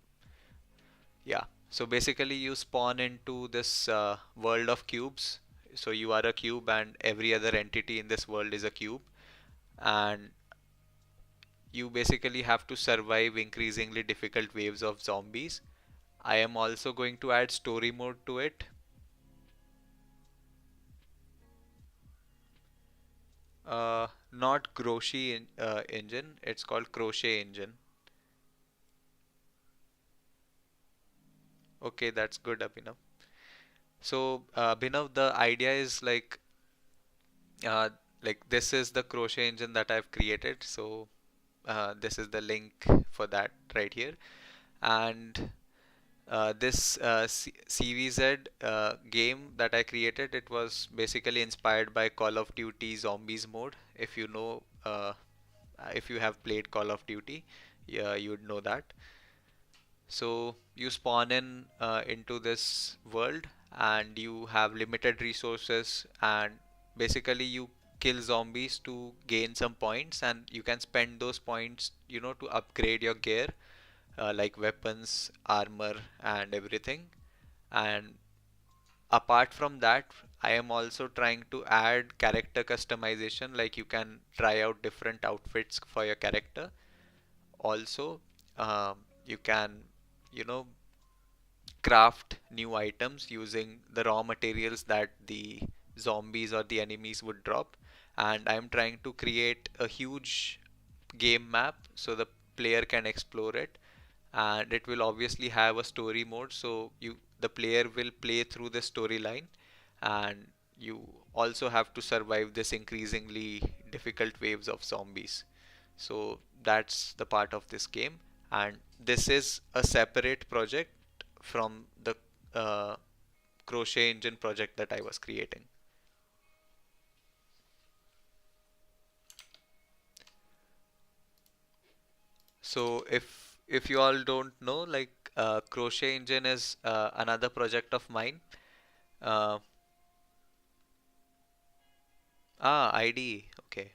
Speaker 1: yeah, so basically you spawn into this world of cubes. So you are a cube and every other entity in this world is a cube, and you basically have to survive increasingly difficult waves of zombies. I am also going to add story mode to it. Not engine, it's called Crochet Engine. Okay, that's good, Abhinav. So, Abhinav, the idea is uh, like this is the crochet engine that I've created. So this is the link for that right here. And this CVZ game that I created, it was basically inspired by Call of Duty Zombies mode. If you know, if you have played Call of Duty, yeah, you would know that. So you spawn in into this world and you have limited resources, and basically you kill zombies to gain some points, and you can spend those points, to upgrade your gear, like weapons, armor, and everything. And apart from that, I am also trying to add character customization, like you can try out different outfits for your character. Also, you can, you know, craft new items using the raw materials that the zombies or the enemies would drop. And I'm trying to create a huge game map so the player can explore it, and it will obviously have a story mode, so the player will play through the storyline, and you also have to survive this increasingly difficult waves of zombies. So that's the part of this game, and this is a separate project from the uh, crochet engine project that I was creating. So if you all don't know, like crochet engine is another project of mine. uh, IDE, okay.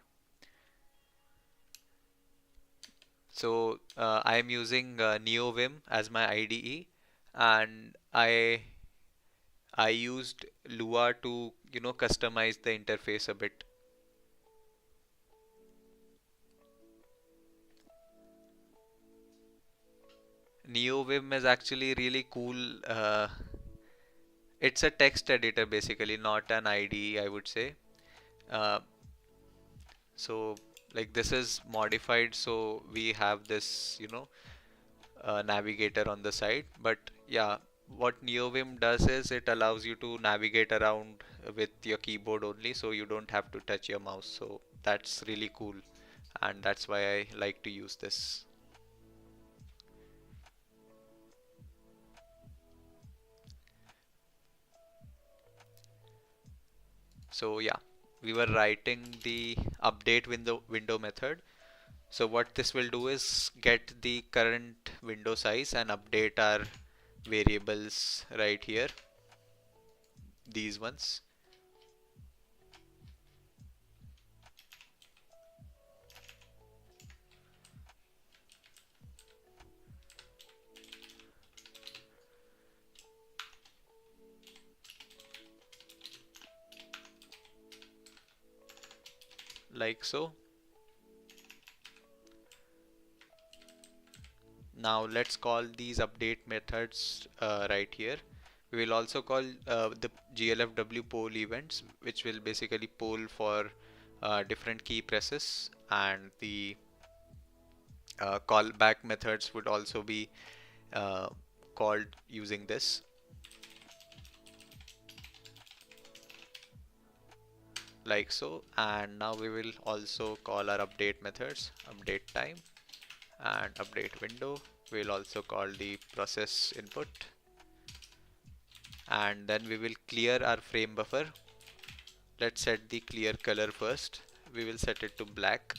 Speaker 1: So I am using NeoVim as my IDE, and I used Lua to customize the interface a bit. NeoVim is actually really cool. It's a text editor basically, not an IDE, I would say. Uh, so like this is modified, so we have this, navigator on the side. But yeah, what NeoVim does is it allows you to navigate around with your keyboard only, so you don't have to touch your mouse. So that's really cool, and that's why I like to use this. So yeah, we were writing the update window method. So what this will do is get the current window size and update our variables right here, these ones. Like so. Now let's call these update methods right here. We will also call the glfw poll events, which will basically poll for different key presses, and the callback methods would also be uh, called using this, like so. And now we will also call our update methods, update time and update window. We'll also call the process input, and then we will clear our frame buffer. Let's set the clear color first. We will set it to black.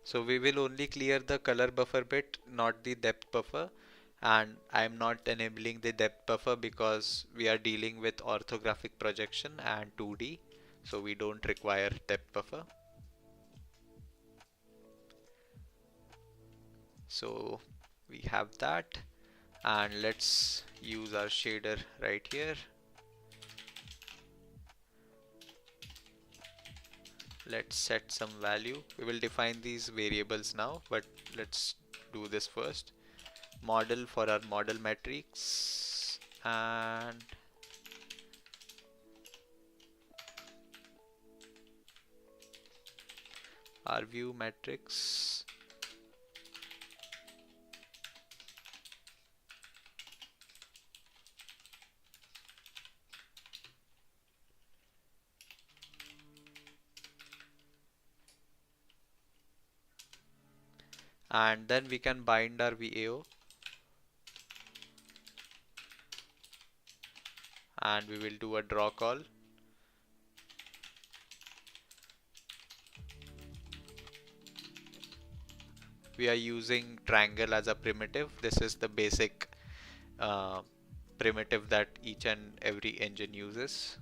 Speaker 1: So we will only clear the color buffer bit, not the depth buffer. And I'm not enabling the depth buffer because we are dealing with orthographic projection and 2D. So we don't require depth buffer. So we have that, and let's use our shader right here. Let's set some value. We will define these variables now, but let's do this first. Model for our model matrix, and our view matrix. And then we can bind our VAO, and we will do a draw call. We are using triangle as a primitive. This is the basic uh, primitive that each and every engine uses.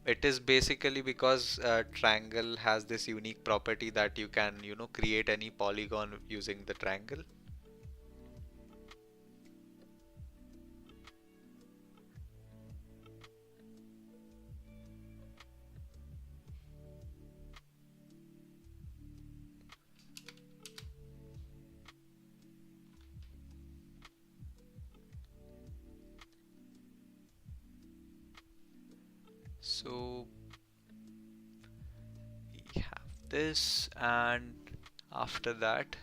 Speaker 1: It is basically because triangle has this unique property that you can, create any polygon using the triangle. So we have this, and after that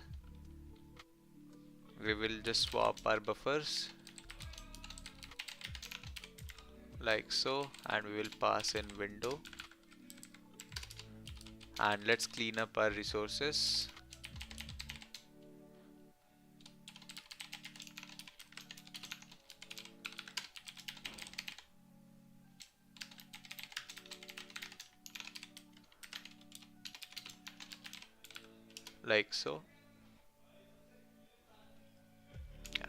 Speaker 1: we will just swap our buffers like so, and we will pass in window, and let's clean up our resources. Like so,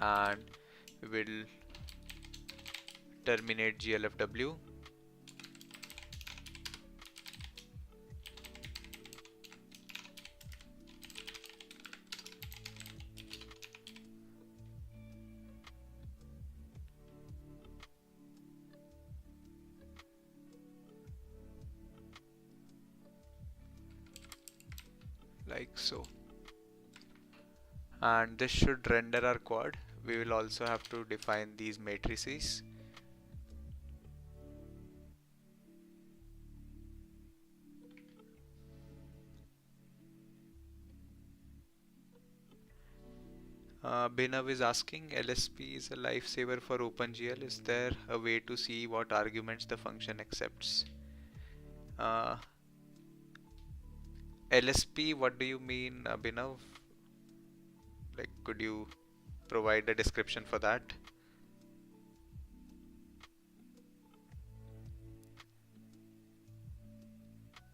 Speaker 1: and we will terminate glfw. Like so. And this should render our quad. We will also have to define these matrices. Binav is asking, LSP is a lifesaver for OpenGL. Is there a way to see what arguments the function accepts? Uh, LSP, what do you mean, Binav? Like, could you provide a description for that?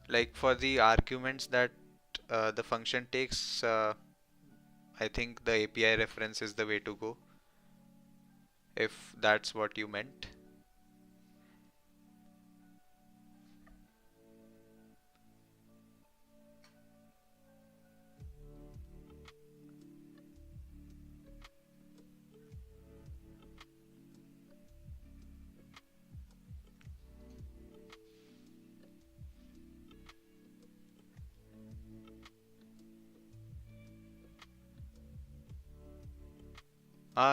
Speaker 1: Like for the arguments that the function takes, I think the API reference is the way to go, if that's what you meant.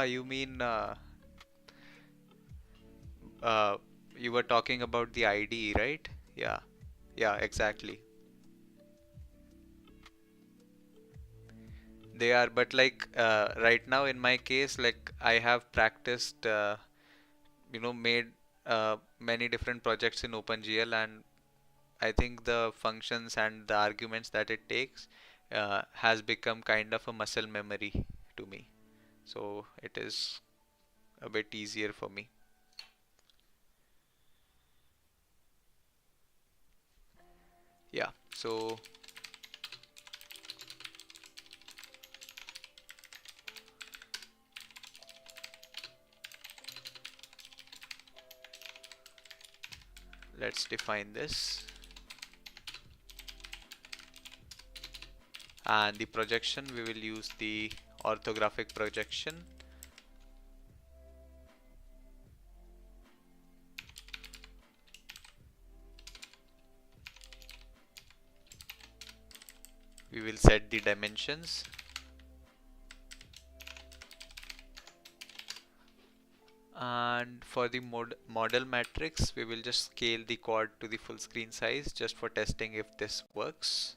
Speaker 1: You mean uh, you were talking about the IDE, right? Yeah, yeah, exactly. They are, but like right now in my case, like I have practiced, made many different projects in OpenGL, and I think the functions and the arguments that it takes has become kind of a muscle memory to me. So it is a bit easier for me. Yeah, so let's define this. And the projection, we will use the orthographic projection. We will set the dimensions. And for the model matrix, we will just scale the quad to the full screen size just for testing if this works.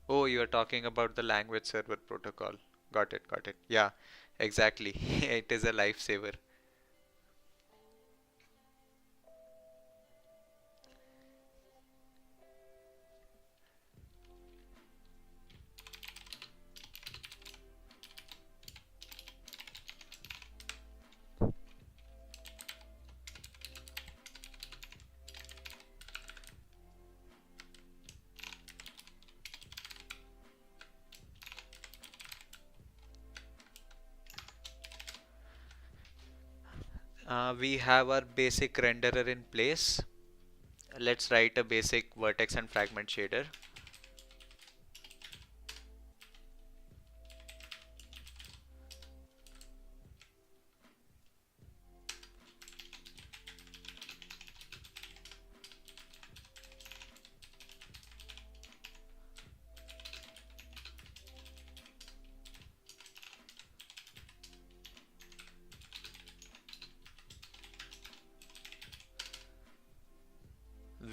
Speaker 1: Oh, you are talking about the language server protocol. Got it, got it. Yeah, exactly. It is a lifesaver. We have our basic renderer in place. Let's write a basic vertex and fragment shader.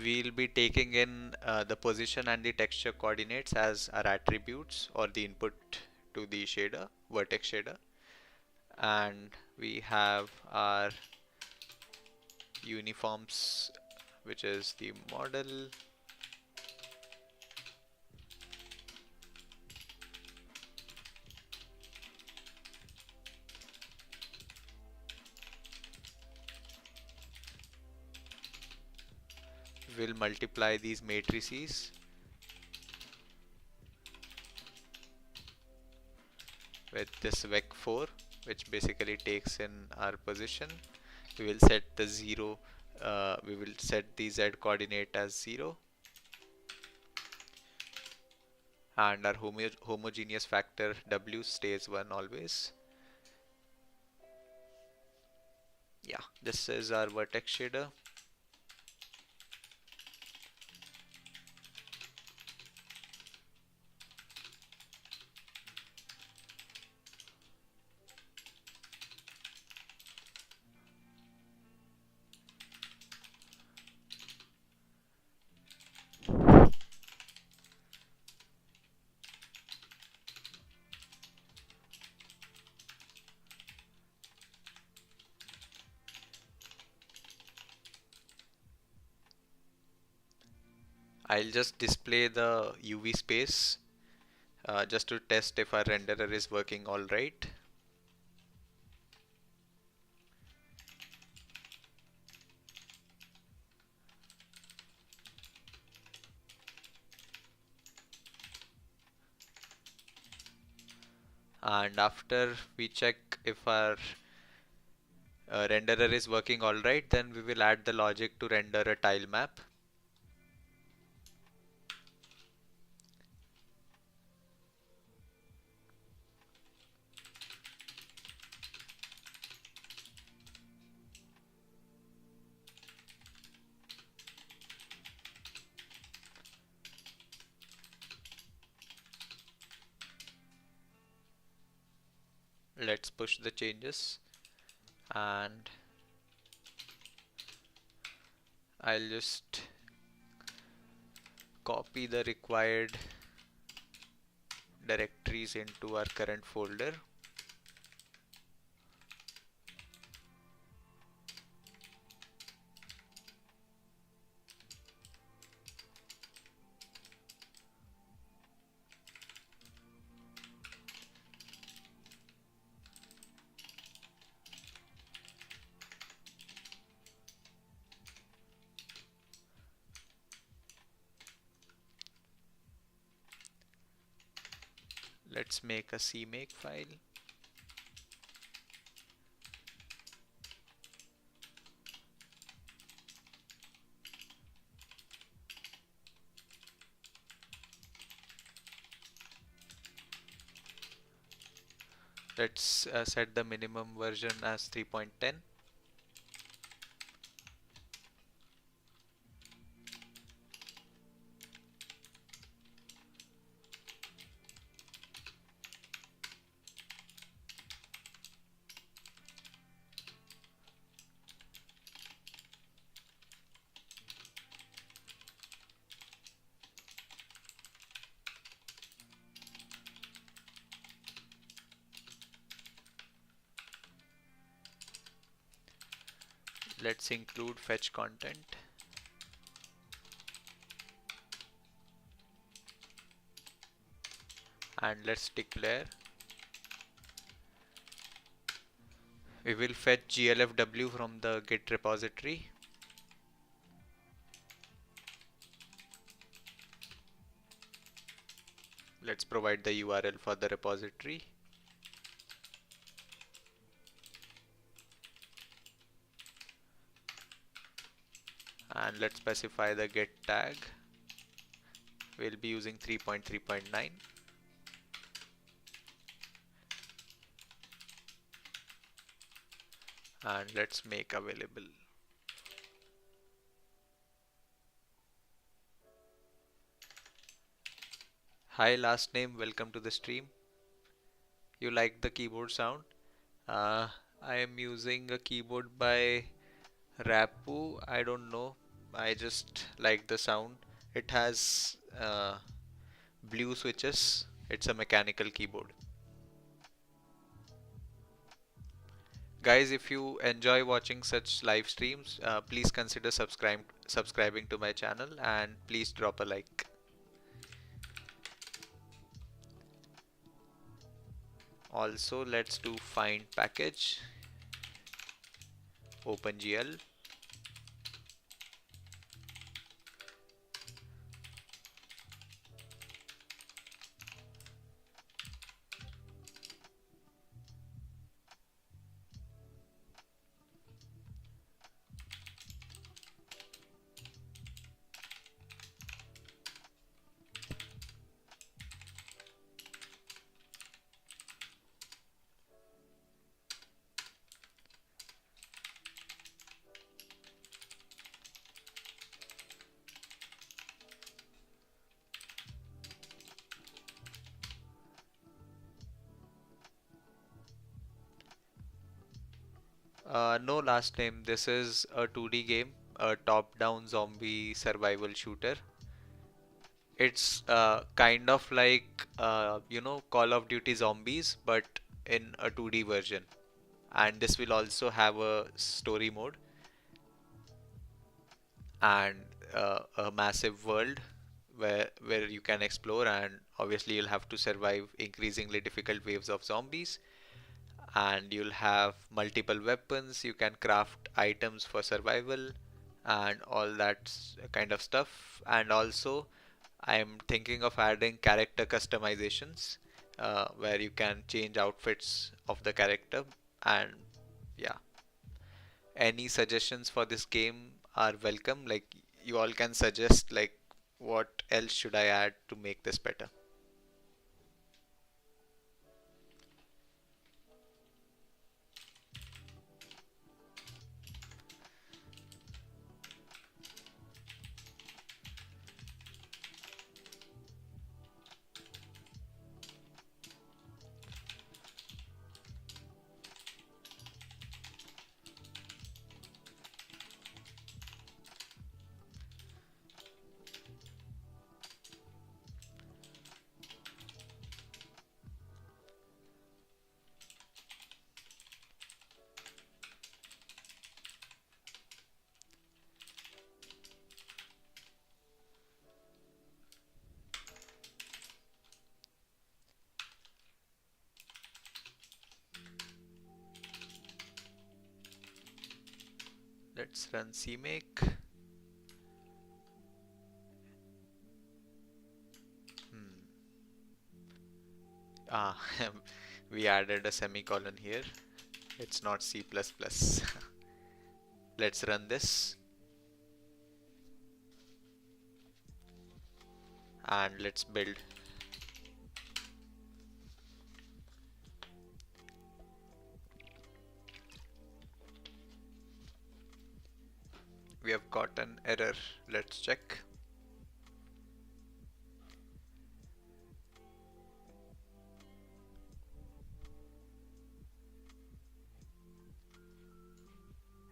Speaker 1: We'll be taking in the position and the texture coordinates as our attributes or the input to the shader, vertex shader. And we have our uniforms, which is the model will multiply these matrices with this vec4, which basically takes in our position. We will set the 0, we will set the z coordinate as 0, and our homogeneous factor w stays 1 always. Yeah, this is our vertex shader. I'll just display the UV space just to test if our renderer is working all right. And after we check if our renderer is working all right, then we will add the logic to render a tile map. Let's push the changes, and I'll just copy the required directories into our current folder. Let's make a CMake file. Let's set the minimum version as 3.10. Let's include fetch content. And let's declare. We will fetch glfw from the Git repository. Let's provide the URL for the repository. And let's specify the get tag. We'll be using 3.3.9. And let's make available. Hi, last name, welcome to the stream. You like the keyboard sound? I am using a keyboard by Rapu. I don't know. I just like the sound. It has blue switches. It's a mechanical keyboard. Guys, if you enjoy watching such live streams, please consider subscribing to my channel, and please drop a like. Also, let's do find package, OpenGL, No last name. This is a 2D game, a top-down zombie survival shooter. It's kind of like Call of Duty Zombies, but in a 2D version. And this will also have a story mode and a massive world where you can explore, and obviously you'll have to survive increasingly difficult waves of zombies, and you'll have multiple weapons. You can craft items for survival and all that kind of stuff. And also I'm thinking of adding character customizations, where you can change outfits of the character. And yeah, any suggestions for this game are welcome. Like, you all can suggest like what else should I add to make this better. Let's run CMake. Hmm. Ah, we added a semicolon here. It's not C++. Let's run this and let's build. We have got an error. Let's check.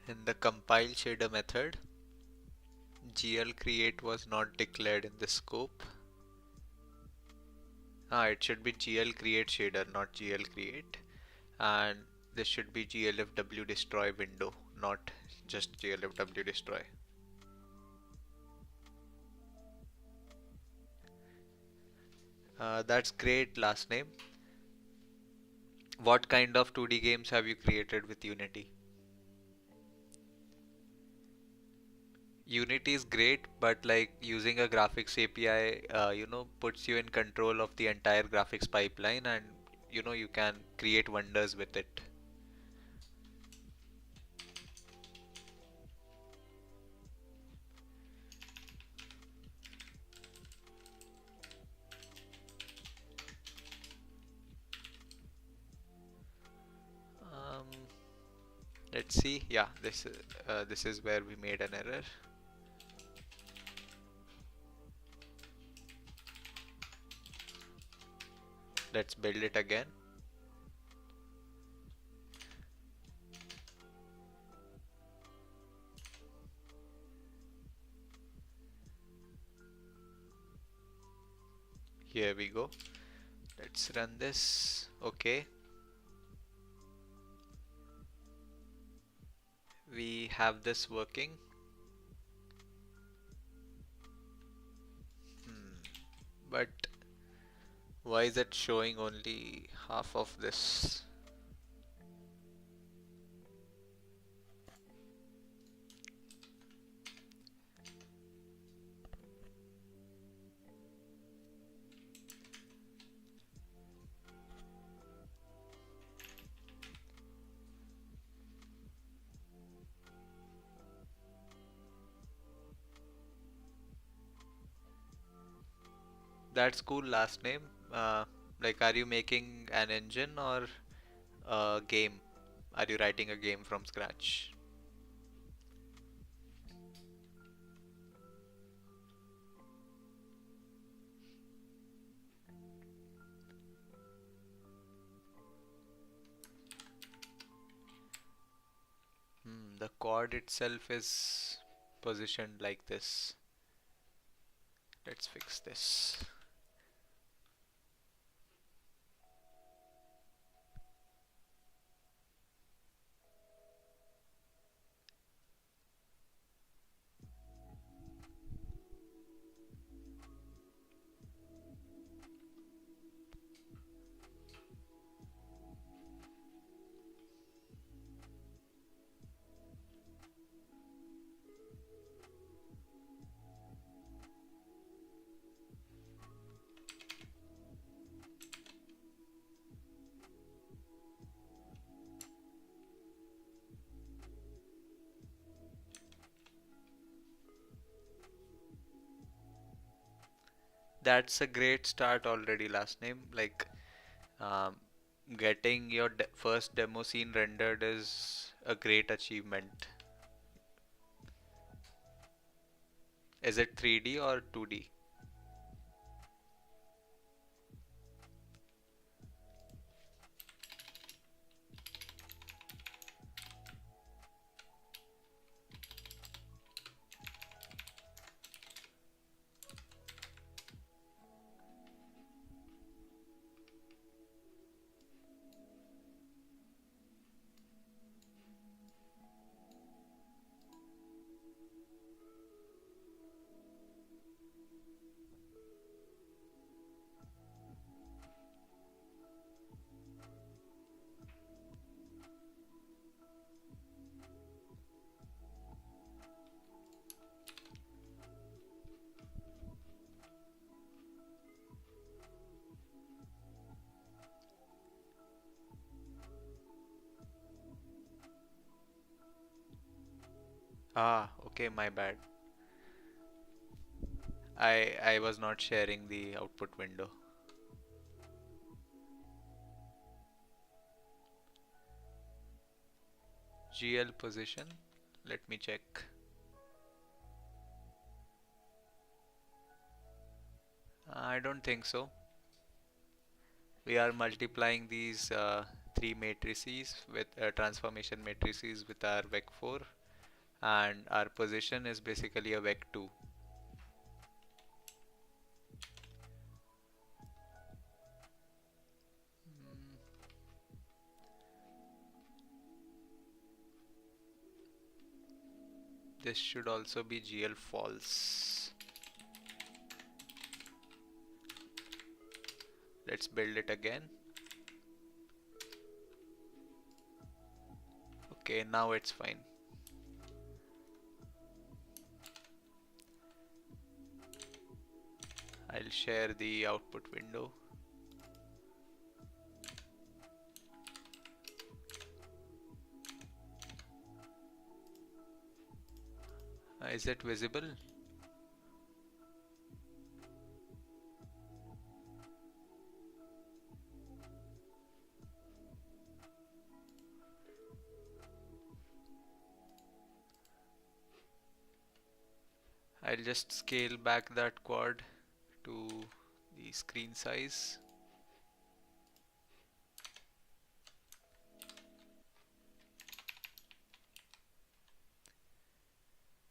Speaker 1: In the compile shader method, GL create was not declared in the scope. It should be GL create shader, not GL create. And this should be glfw destroy window, not just glfw destroy. That's great last name. What kind of 2D games have you created with Unity? Unity is great, but like using a graphics API, puts you in control of the entire graphics pipeline, and you can create wonders with it. Um, let's see. Yeah, this is where we made an error. Let's build it again. Here we go. Let's run this. Okay, we have this working. Hmm. But why is it showing only half of this? That's cool last name. Like, are you making an engine or a game? Are you writing a game from scratch? quad itself is positioned like this. Let's fix this. That's a great start already, last name. Like, um, getting your first demo scene rendered is a great achievement. Is it 3D or 2D? Ah, okay, my bad. I was not sharing the output window. GL position. Let me check. I don't think so. We are multiplying these three matrices with transformation matrices with our vec4, and our position is basically a vec2. This should also be GL false. Let's build it again. Okay, now it's fine. I'll share the output window. Is it visible? I'll just scale back that quad to the screen size.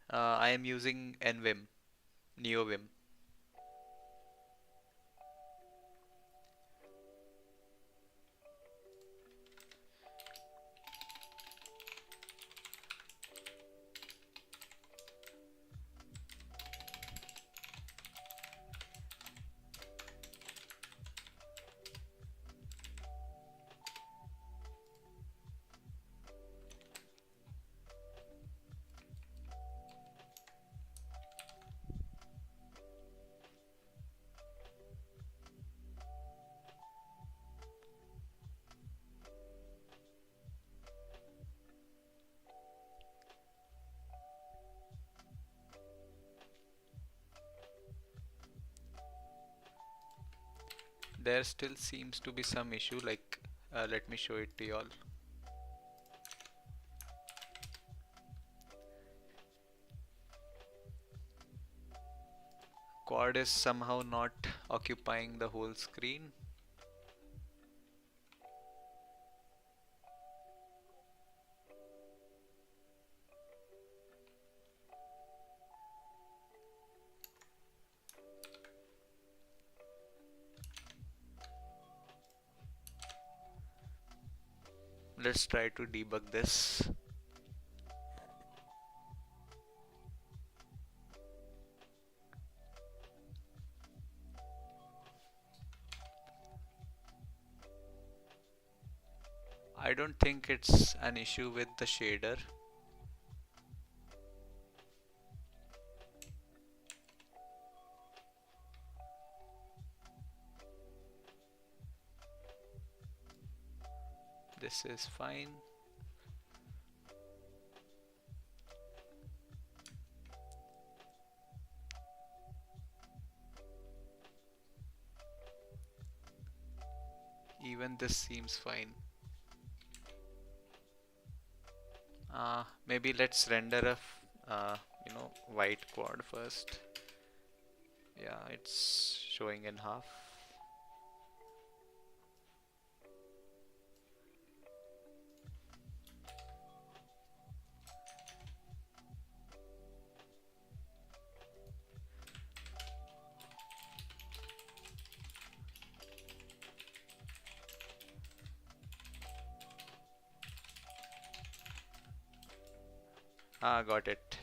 Speaker 1: I am using NVim, NeoVim. There still seems to be some issue, like let me show it to you all. Quad is somehow not occupying the whole screen. let's try to debug this. I don't think it's an issue with the shader. This is fine. Even this seems fine. Maybe let's render a white quad first. Yeah, it's showing in half. Got it.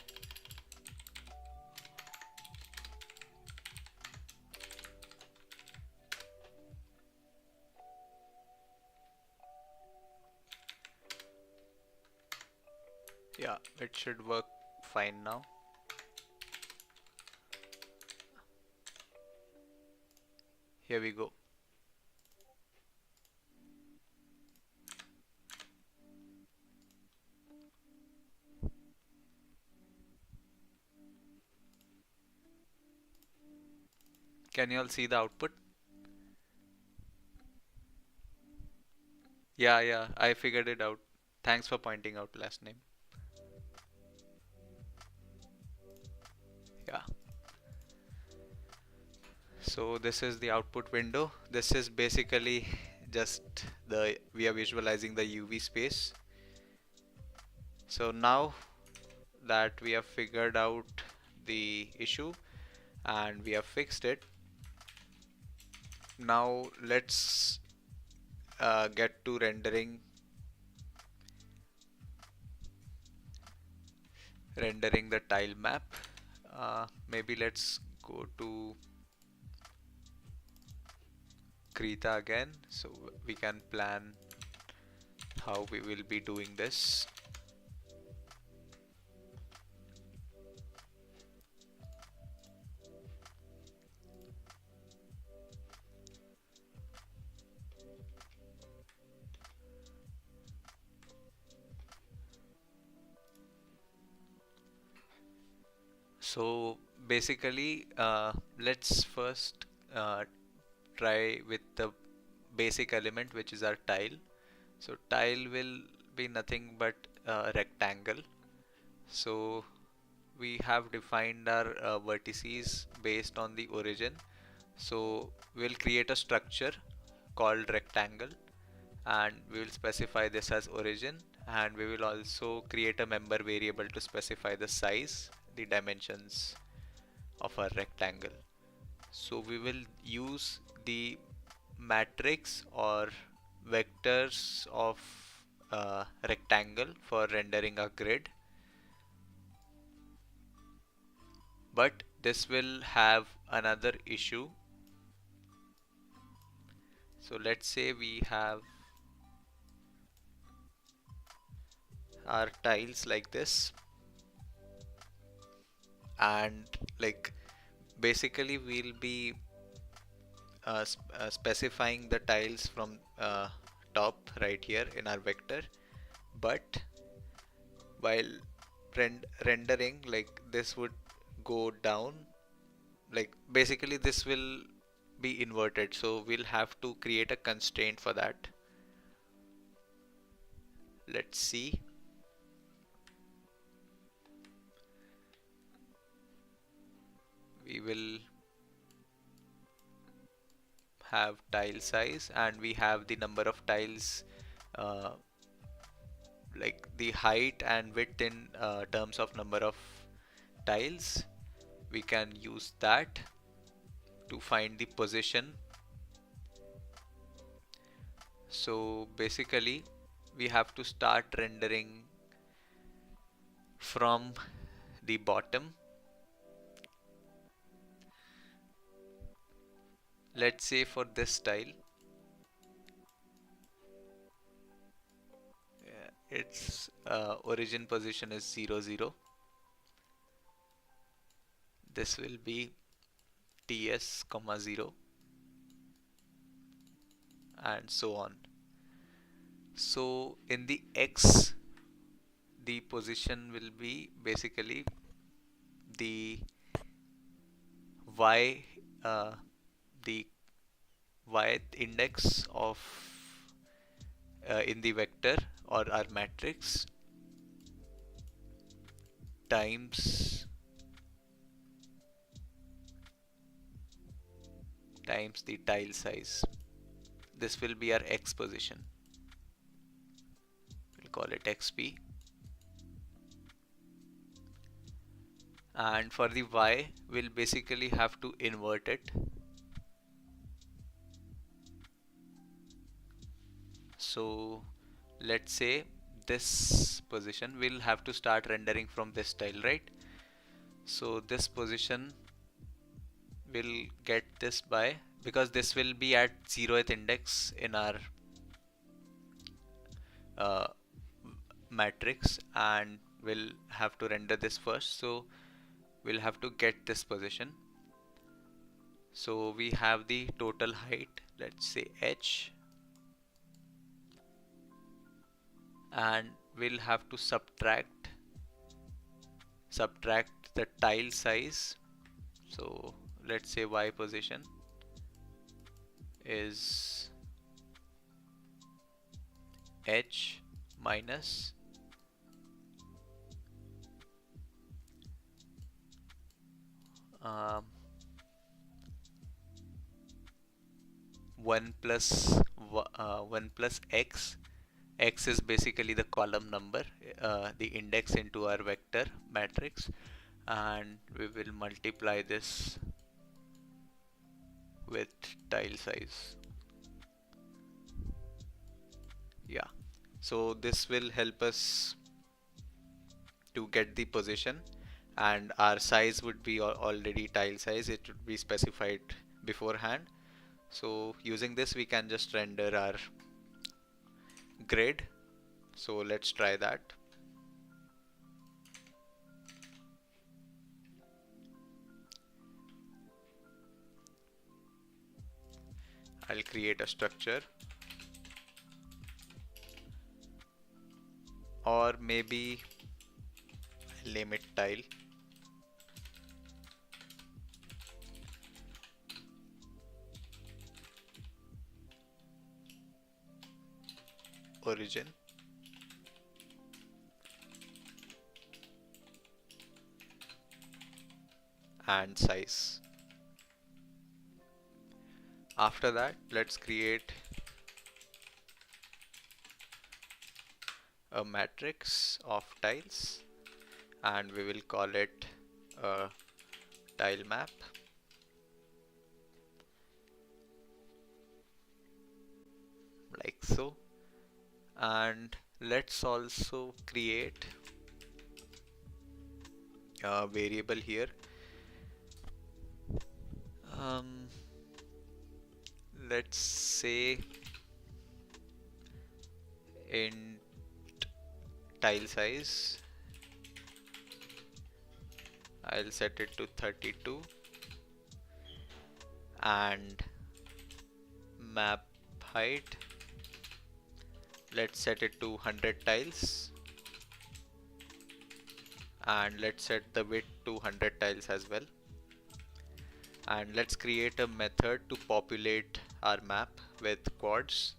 Speaker 1: Yeah, it should work fine now. Here we go. Can you all see the output? Yeah, yeah, I figured it out. Thanks for pointing out last name. Yeah. So this is the output window. This is basically just we are visualizing the UV space. So now that we have figured out the issue and we have fixed it, now let's get to rendering the tile map. Maybe let's go to Krita again so we can plan how we will be doing this. So basically, let's first try with the basic element, which is our tile. So tile will be nothing but a rectangle. So we have defined our vertices based on the origin. So we'll create a structure called rectangle and we will specify this as origin, and we will also create a member variable to specify the size, the dimensions of our rectangle. So we will use the matrix or vectors of rectangle for rendering a grid, but this will have another issue. So let's say we have our tiles like this, and like basically we'll be specifying the tiles from top right here in our vector, but while rendering, like this would go down, like basically this will be inverted, so we'll have to create a constraint for that. Let's see. We will have tile size and we have the number of tiles, uh, like the height and width in terms of number of tiles. We can use that to find the position. So basically we have to start rendering from the bottom. Let's say for this style, its origin position is 0 0. This will be ts comma 0 and so on. So in the x, the position will be basically the y, the yth index of in the vector or our matrix times the tile size. This will be our x position. We'll call it xp. And for the y, we'll basically have to invert it. So let's say this position will have to start rendering from this tile, right? So this position will get this by, because this will be at 0th index in our uh, matrix, and we'll have to render this first. So we'll have to get this position. So we have the total height, let's say h, and we'll have to subtract the tile size. So let's say y position is h minus 1 plus 1 plus x. X is basically the column number, the index into our vector matrix, and we will multiply this with tile size. Yeah, so this will help us to get the position, and our size would be already tile size. It would be specified beforehand. So using this we can just render our grid. So let's try that. I'll create a structure, or maybe I'll name it tile. Origin and size. After that, let's create a matrix of tiles, and we will call it a tile map. Like so. And let's also create a variable here. Let's say int tile size. I'll set it to 32, and map height, let's set it to 100 tiles, and let's set the width to 100 tiles as well. And let's create a method to populate our map with quads.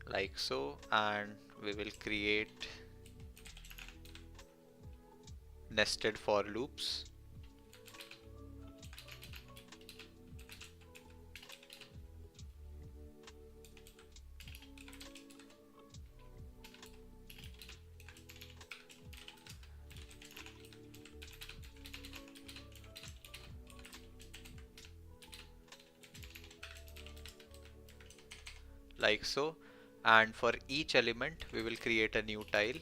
Speaker 1: Like so, and we will create nested for loops. like so. And for each element we will create a new tile.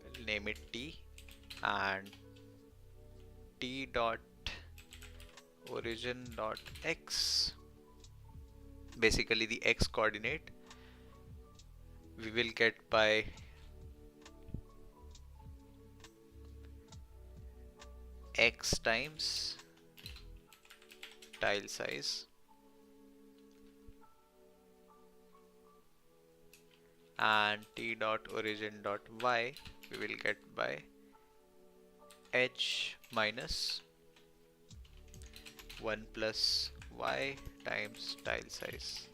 Speaker 1: We'll name it T, and T dot origin dot X, basically the X coordinate, we will get by X times tile size, and T dot origin dot Y we will get by H minus 1 plus Y times tile size,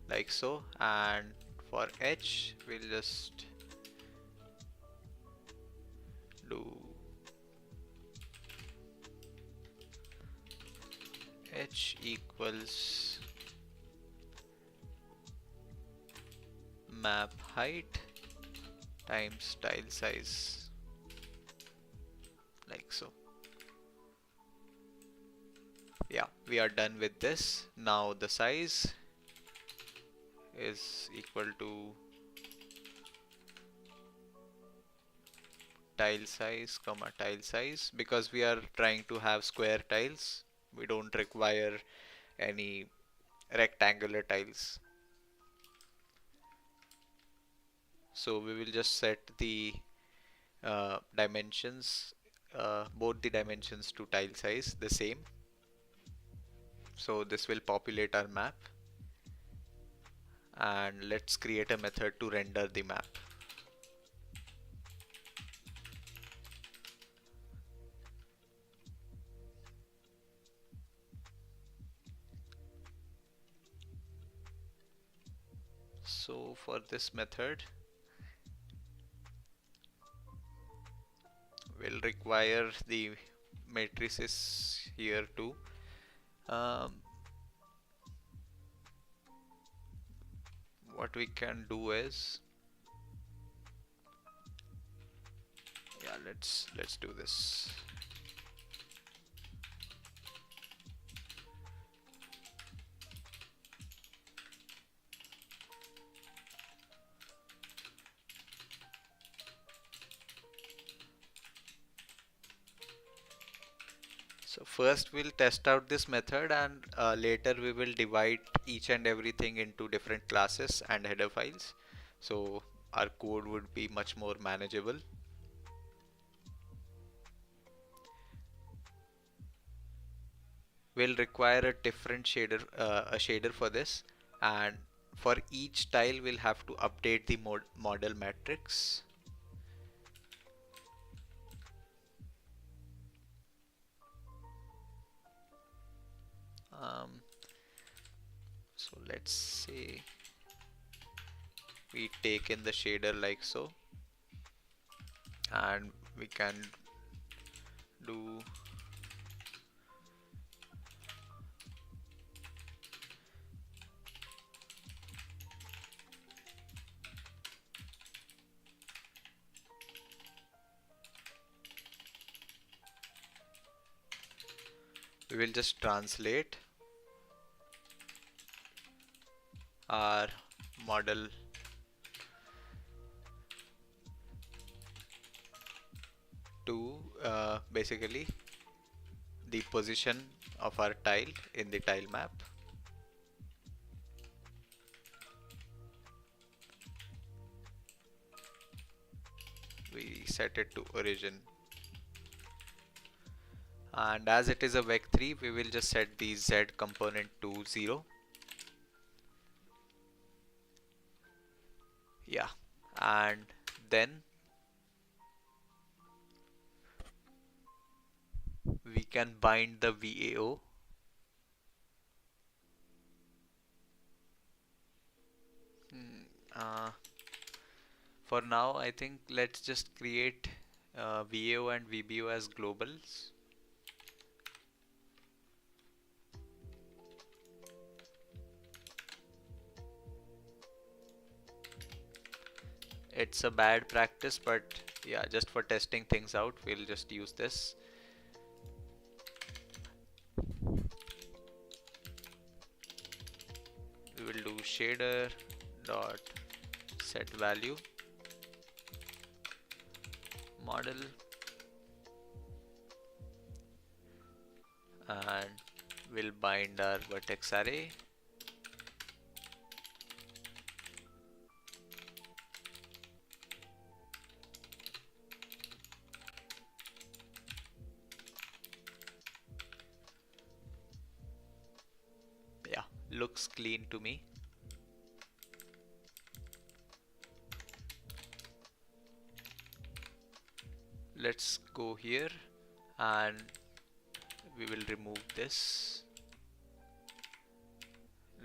Speaker 1: like so. And for H we'll just do H equals map height times tile size, like so. Yeah, we are done with this. Now the size is equal to tile size comma tile size, because we are trying to have square tiles. We don't require any rectangular tiles. So we will just set the dimensions, both the dimensions to tile size the same. So this will populate our map, and let's create a method to render the map. So for this method we'll require the matrices here too. Um, what we can do is, yeah, let's do this. So first we'll test out this method, and later we will divide each and everything into different classes and header files, so our code would be much more manageable. We'll require a different shader, a shader for this, and for each tile we'll have to update the model matrix. So let's say we take in the shader like so, and we can do we will just translate our model to basically the position of our tile in the tile map. We set it to origin, and as it is a vec3 we will just set the z component to 0. Yeah, and then we can bind the VAO. Uh, for now I think let's just create VAO and VBO as globals. It's a bad practice, but yeah, just for testing things out we'll just use this. shader dot set value model, and we'll bind our vertex array. Yeah, looks clean to me. Let's go here and we will remove this.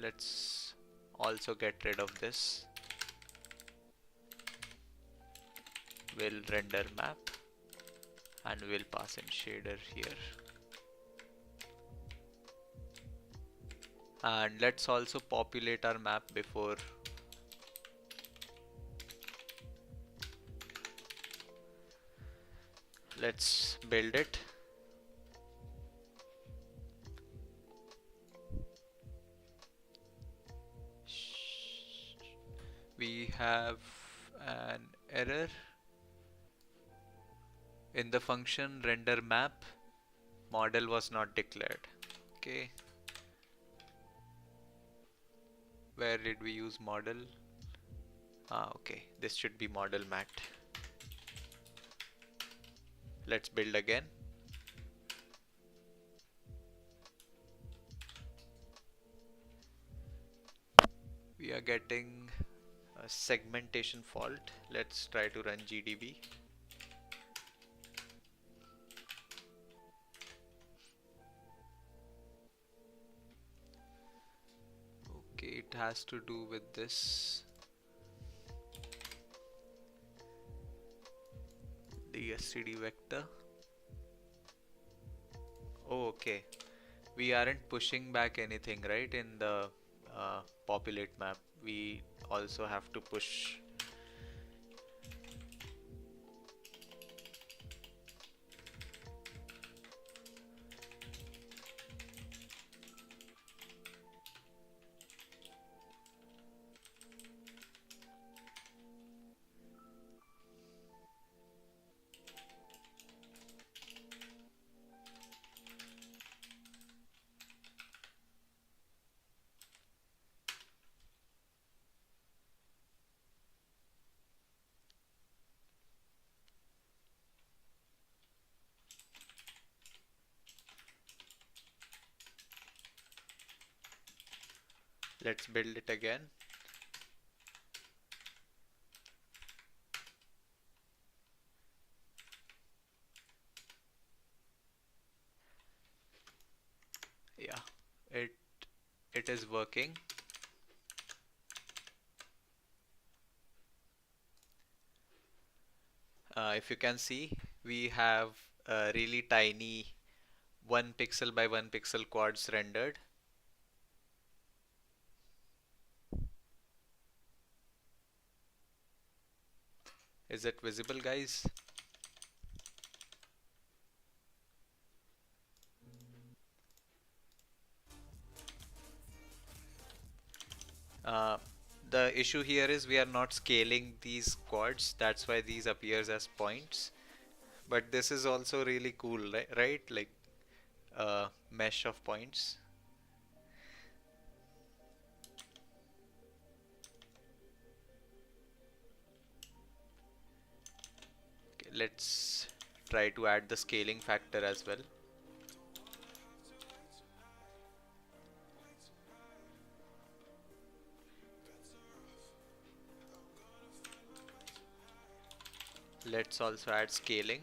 Speaker 1: Let's also get rid of this. We'll render map and we'll pass in shader here. And let's also populate our map before let's build it. We have an error in the function render map. Model was not declared. Okay, where did we use model? Okay, this should be model mat. Let's build again. We are getting a segmentation fault. Let's try to run GDB. Okay, it has to do with this. The std vector. Oh, okay. We aren't pushing back anything, right? In the populate map, we also have to push. Let's build it again. Yeah, it is working. If you can see, we have a really tiny 1 pixel by 1 pixel quads rendered. Is it visible, guys? Uh, the issue here is we are not scaling these quads. That's why these appears as points. But this is also really cool, right? Like a mesh of points. Okay, let's try to add the scaling factor as well. Let's also add scaling.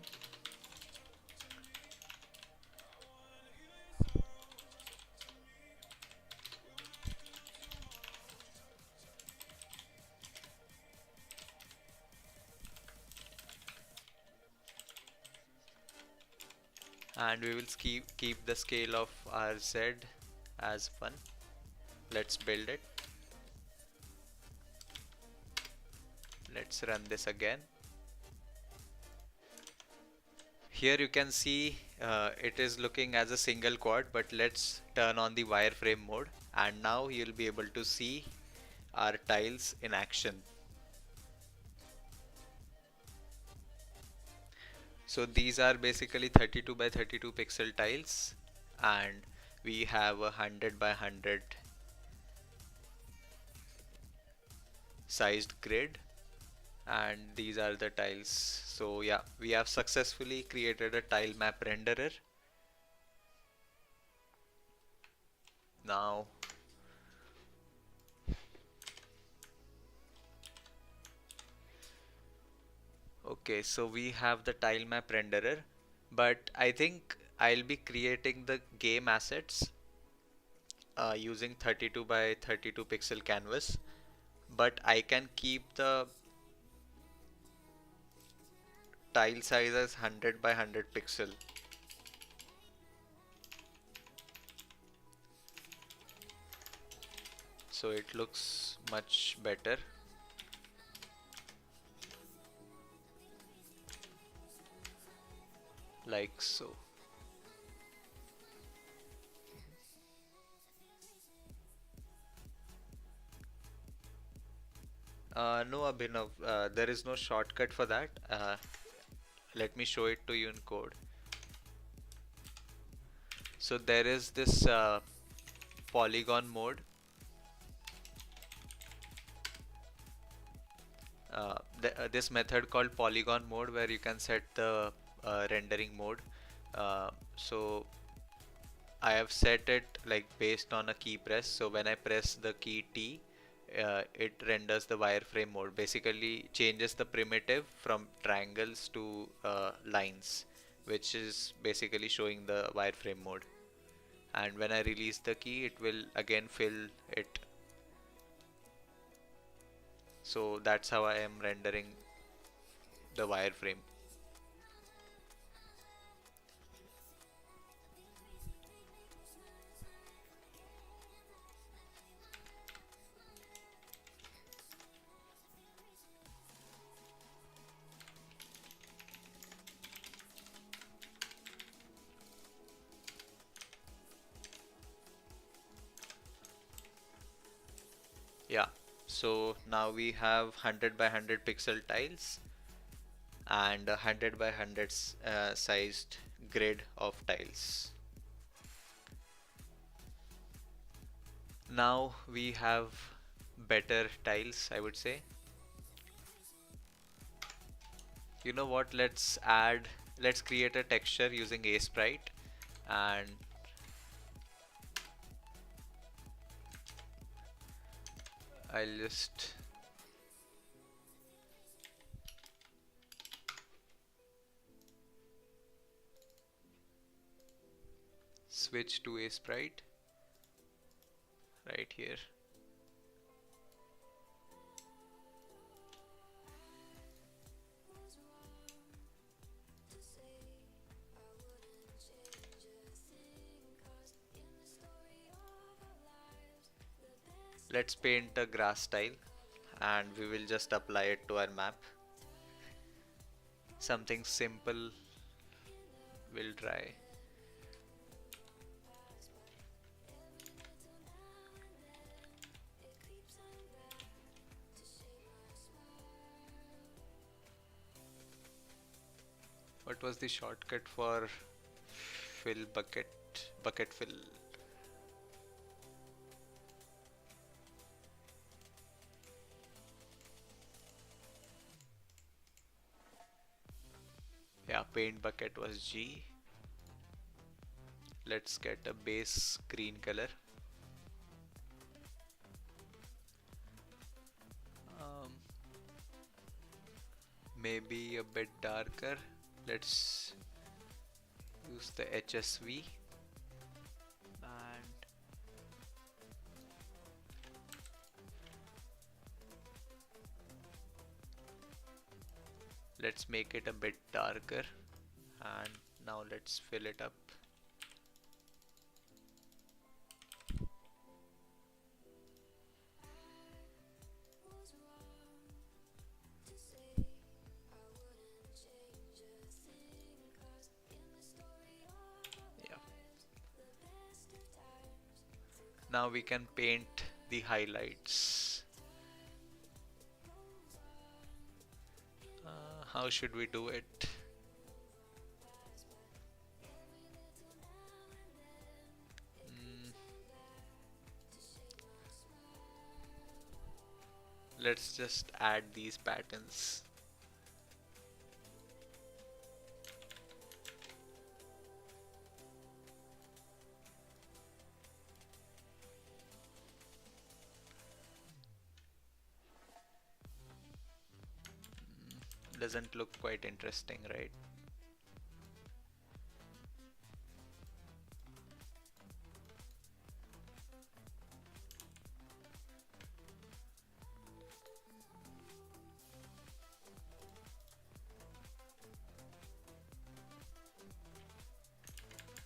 Speaker 1: And we will keep the scale of our Z as 1. Let's build it. Let's run this again. Here you can see it is looking as a single quad, but let's turn on the wireframe mode and now you'll be able to see our tiles in action. So these are basically 32 by 32 pixel tiles, and we have a 100 by 100 sized grid, and these are the tiles. So yeah, we have successfully created a tile map renderer. Now, okay, so we have the tile map renderer, but I think I'll be creating the game assets using 32 by 32 pixel canvas, but I can keep the tile size as 100 by 100 pixel. So it looks much better, like so. No, Abhinav, there is no shortcut for that. Let me show it to you in code. So there is this polygon mode. This method called polygon mode, where you can set the rendering mode. So I have set it like based on a key press. So when I press the key T, it renders the wireframe mode. Basically changes the primitive from triangles to lines, which is basically showing the wireframe mode. And when I release the key, it will again fill it. So that's how I am rendering the wireframe. Yeah, so now we have 100 by 100 pixel tiles and a 100 by 100 sized grid of tiles. Now we have better tiles, I would say. You know what? Let's create a texture using a sprite, and I'll just switch to a sprite right here. Let's paint a grass tile, and we will just apply it to our map. Something simple will try. What was the shortcut for fill bucket fill? Yeah, paint bucket was G. Let's get a base green color. Um, Maybe a bit darker. Let's use the HSV, and let's make it a bit darker, and now let's fill it up. Yeah. Now we can paint the highlights. How should we do it? Mm, let's just add these patterns. Doesn't look quite interesting, right?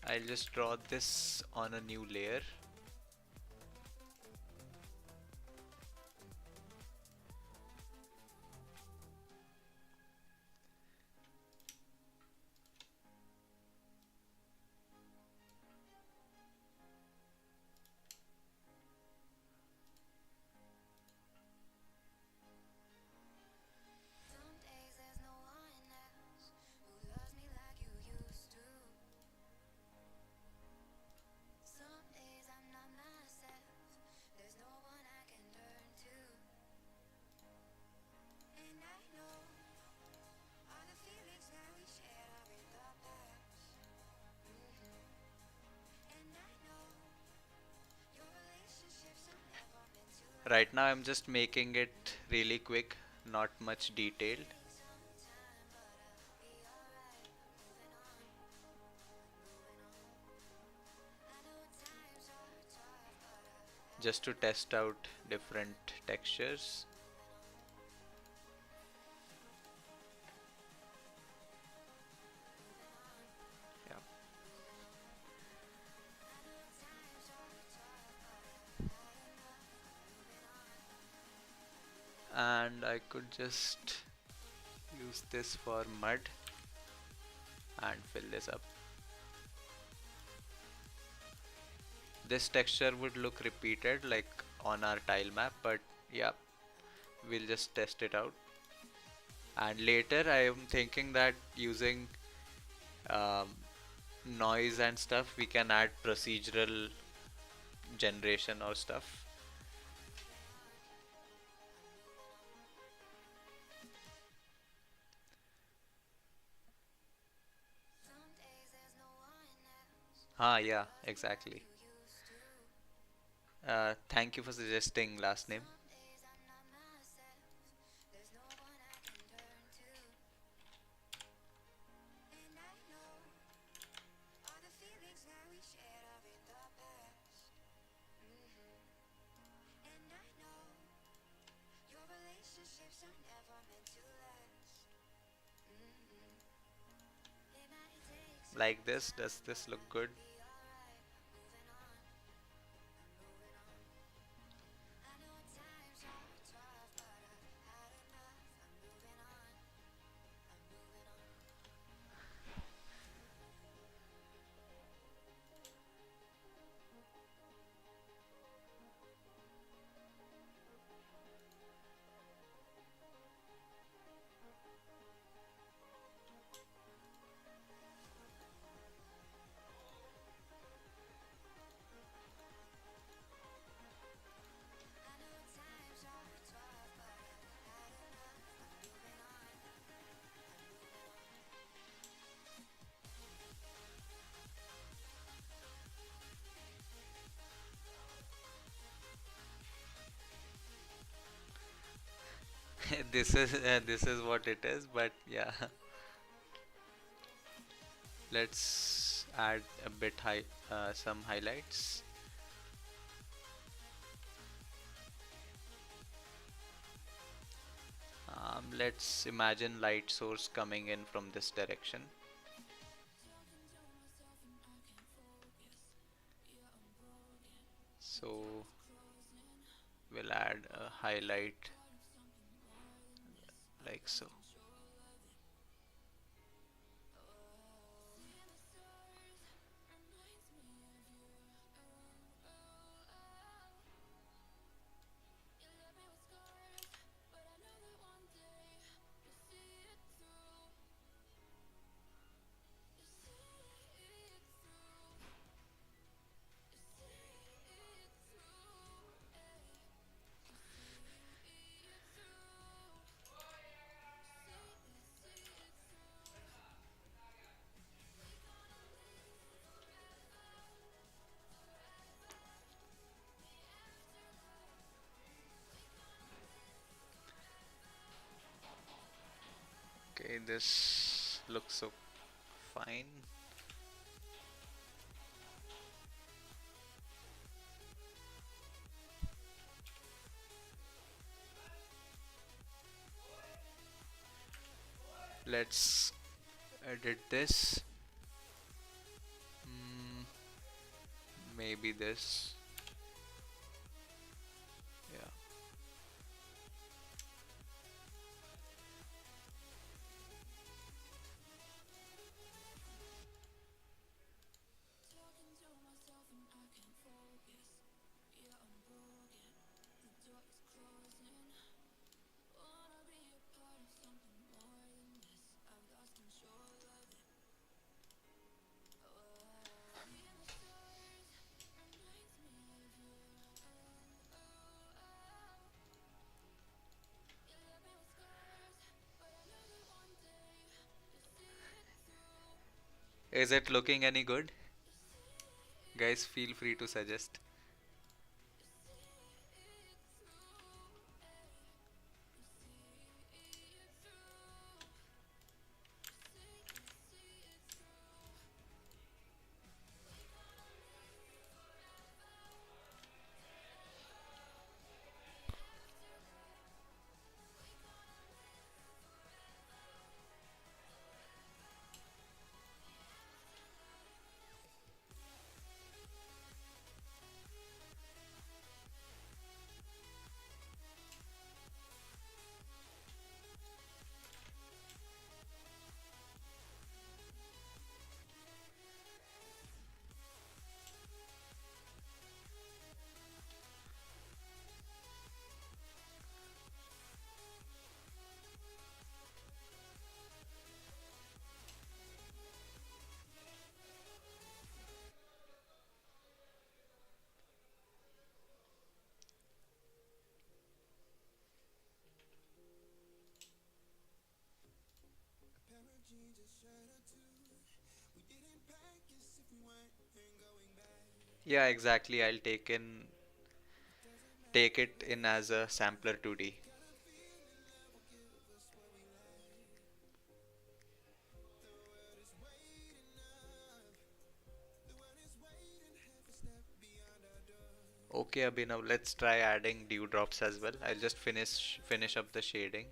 Speaker 1: I'll just draw this on a new layer. Right now I'm just making it really quick, not much detailed, just to test out different textures. Yeah. And I could just use this for mud and fill this up. This texture would look repeated like on our tile map, but yeah, we'll just test it out. And later I am thinking that using um, noise and stuff, we can add procedural generation or stuff. Ah, yeah, exactly. Thank you for suggesting last name. Like this, does this look good? This is what it is, but yeah. Let's add a bit some highlights. Let's imagine light source coming in from this direction. So we'll add a highlight like so. This looks so fine. Let's edit this. Mm, maybe this. Yeah. Is it looking any good? Guys, feel free to suggest. Yeah, exactly. I'll take it in as a sampler 2D. Okay, Abhinav, let's try adding dewdrops as well. I'll just finish up the shading.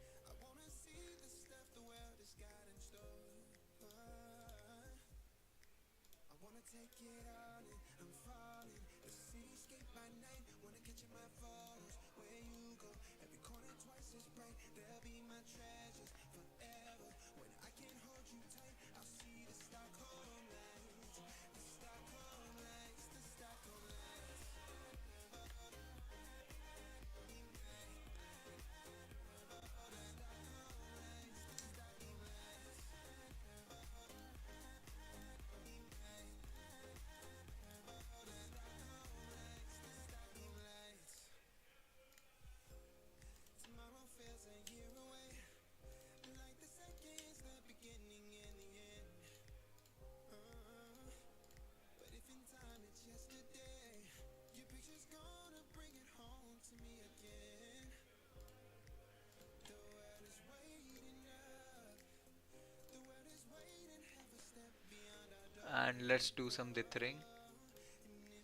Speaker 1: And let's do some dithering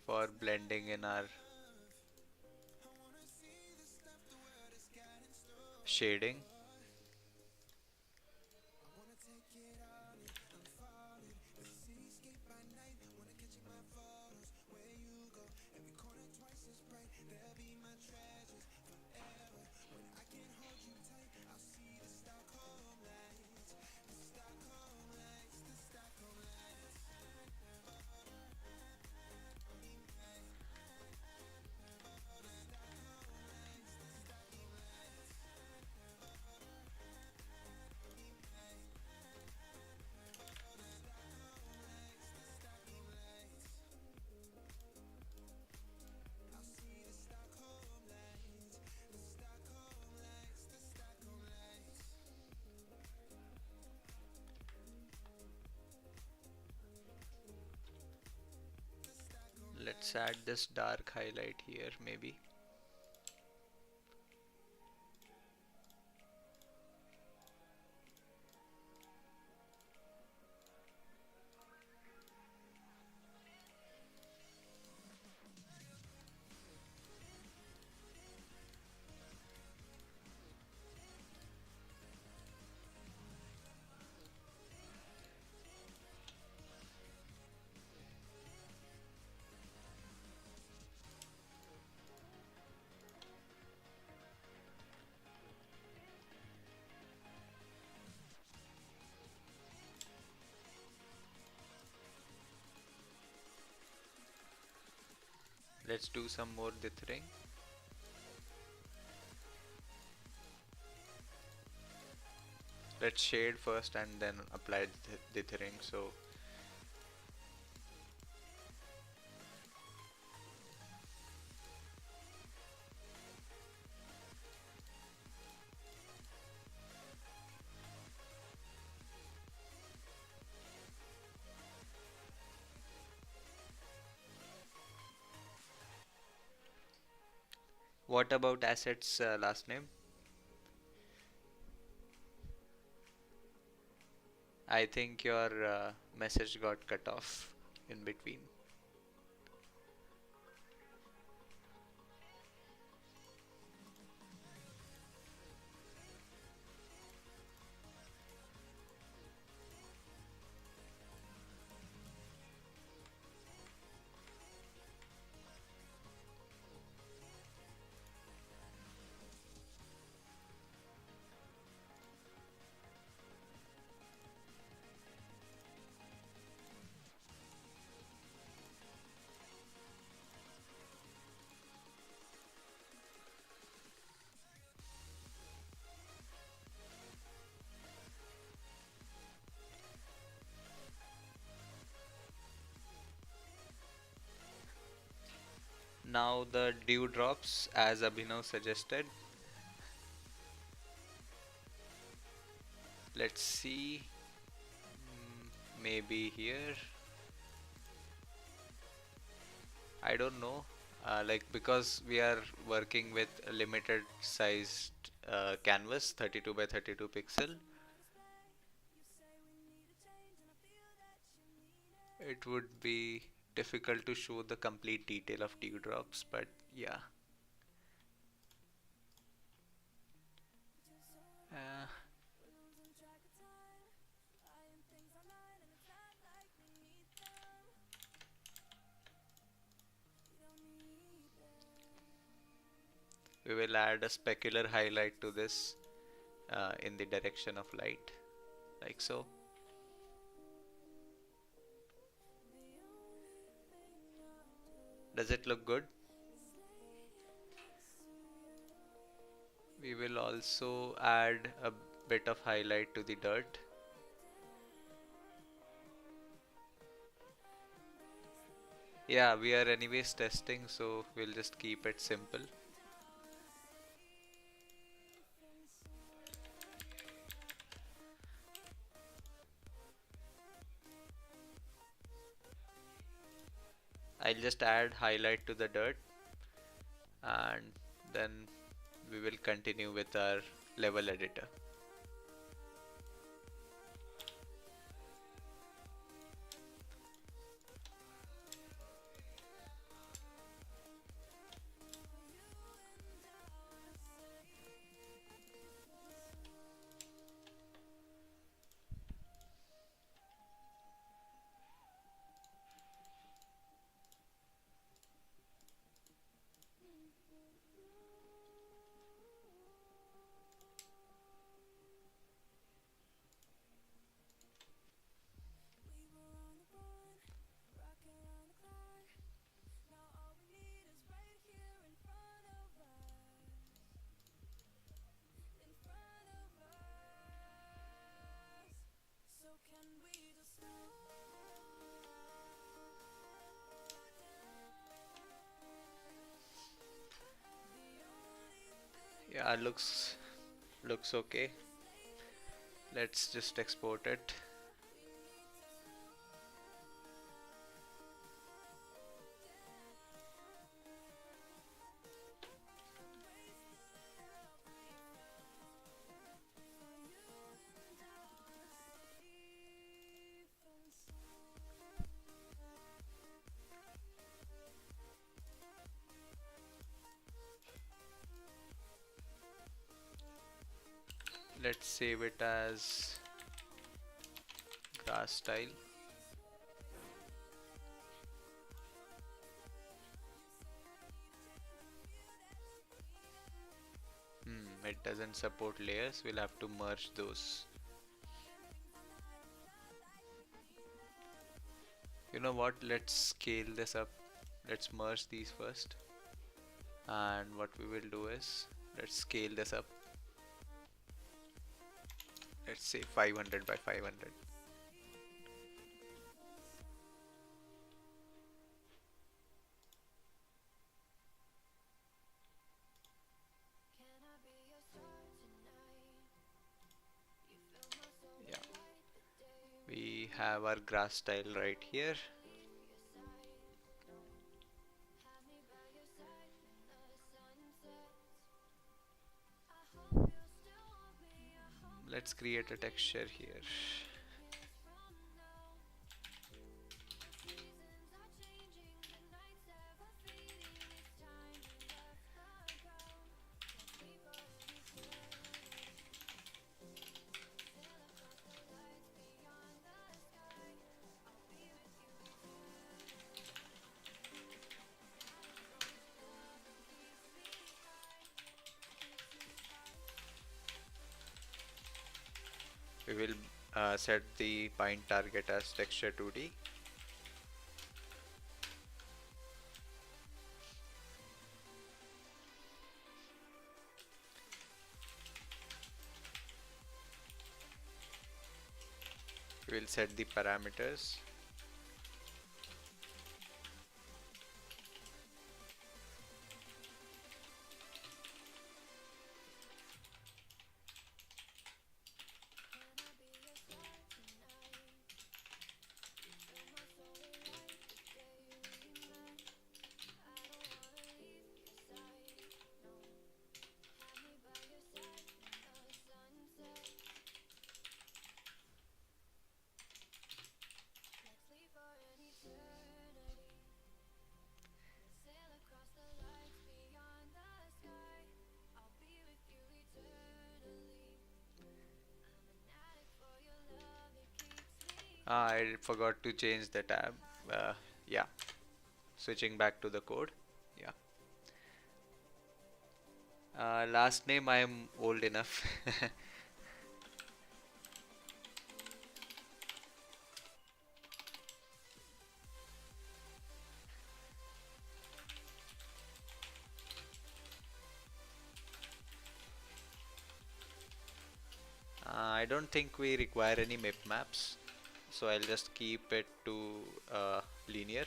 Speaker 1: for blending in our shading. Let's add this dark highlight here, maybe. Let's do some more dithering. Let's shade first and then apply dithering. So what about assets last name? I think your message got cut off in between. Now the dewdrops, as Abhinav suggested. Let's see. Maybe here. I don't know. Like because we are working with a limited sized canvas, 32 by 32 pixel, it would be difficult to show the complete detail of dewdrops, but yeah. Uh, we will add a specular highlight to this in the direction of light, like so. Does it look good? We will also add a bit of highlight to the dirt. Yeah, we are anyways testing, so we'll just keep it simple. I'll just add highlight to the dirt and then we will continue with our level editor. Yeah, looks okay. Let's just export it. Let's save it as grass style. It doesn't support layers. We'll have to merge those. You know what? Let's scale this up let's merge these first. And what we will do is, let's scale this up. Let's say 500 by 500. Yeah, we have our grass style right here. Let's create a texture here. We will set the bind target as texture 2D. We will set the parameters. I forgot to change the tab. Yeah, switching back to the code. Yeah. Last name I am old enough. I don't think we require any map maps, so I'll just keep it to linear.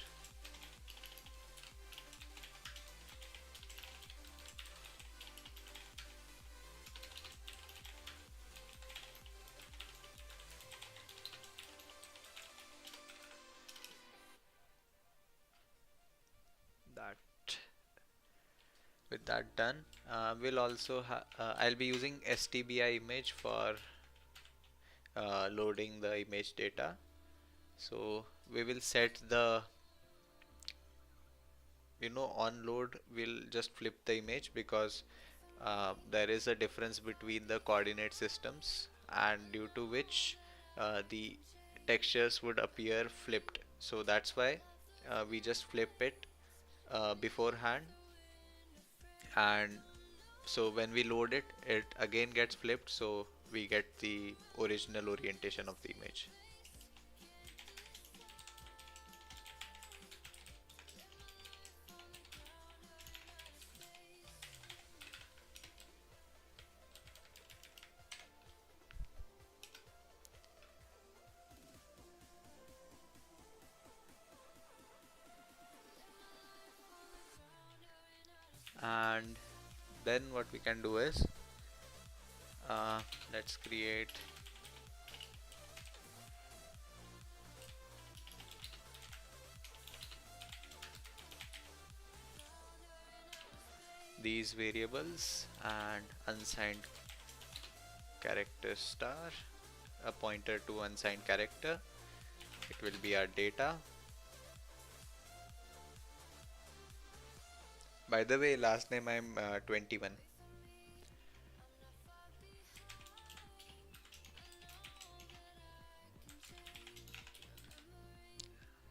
Speaker 1: That With that done, we'll also I'll be using STBI image for loading the image data. So we will set the, on load we'll just flip the image because there is a difference between the coordinate systems, and due to which the textures would appear flipped. So that's why we just flip it beforehand, and so when we load it, it again gets flipped, so we get the original orientation of the image. And then what we can do is, let's create these variables and unsigned character star, a pointer to unsigned character. It will be our data. By the way, last name I'm 21.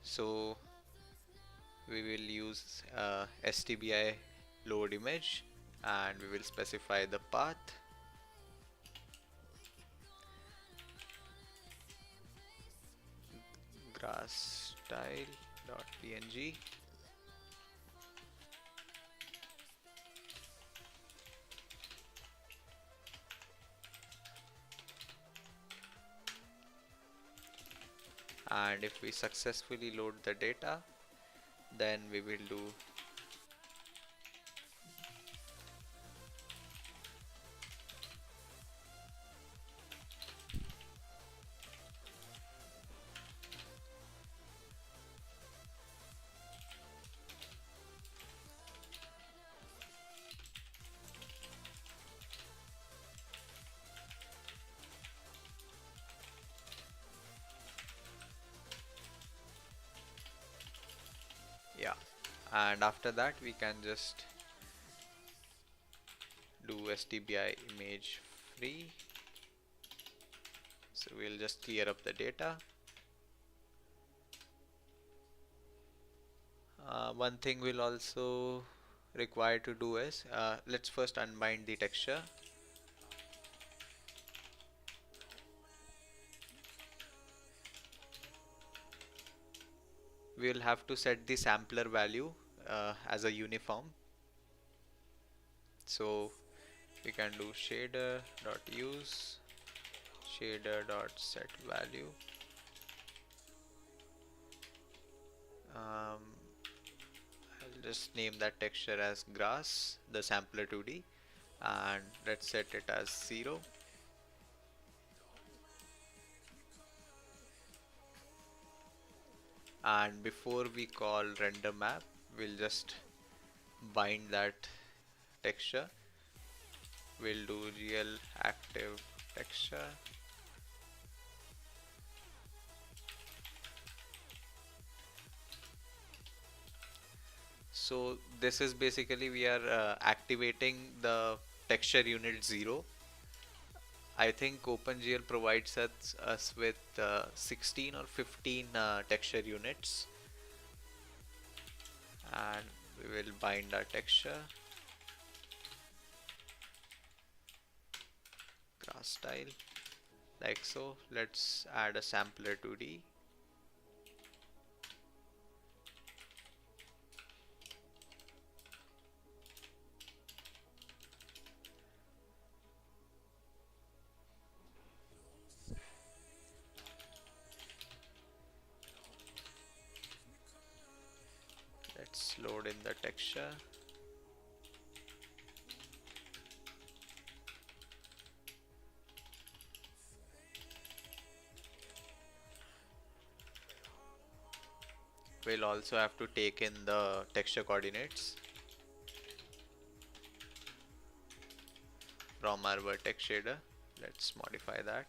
Speaker 1: So we will use stbi load image, and we will specify the path. Grass style.png. And if we successfully load the data, then we will do, yeah. And after that we can just do stbi image free. So we'll just clear up the data. One thing we'll also require to do is, let's first unbind the texture. We'll have to set the sampler value as a uniform. So we can do shader dot use shader dot set value. um, I'll just name that texture as grass, the sampler 2D, and let's set it as 0. And before we call render map, we'll just bind that texture. We'll do real active texture. So this is basically we are activating the texture unit 0. I think OpenGL provides us with 16 or 15 texture units, and we will bind our texture grass style like so. Let's add a sampler 2D. Let's load in the texture. We'll also have to take in the texture coordinates from our vertex shader. Let's modify that.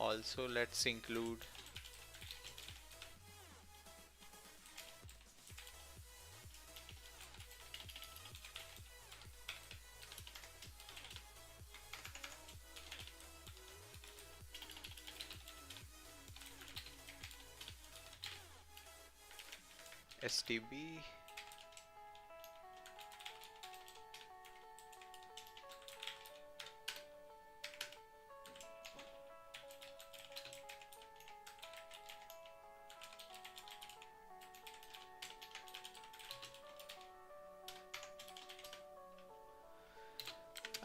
Speaker 1: Also, let's include stb.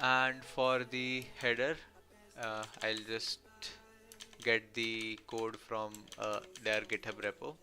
Speaker 1: And for the header, I'll just get the code from their GitHub repo.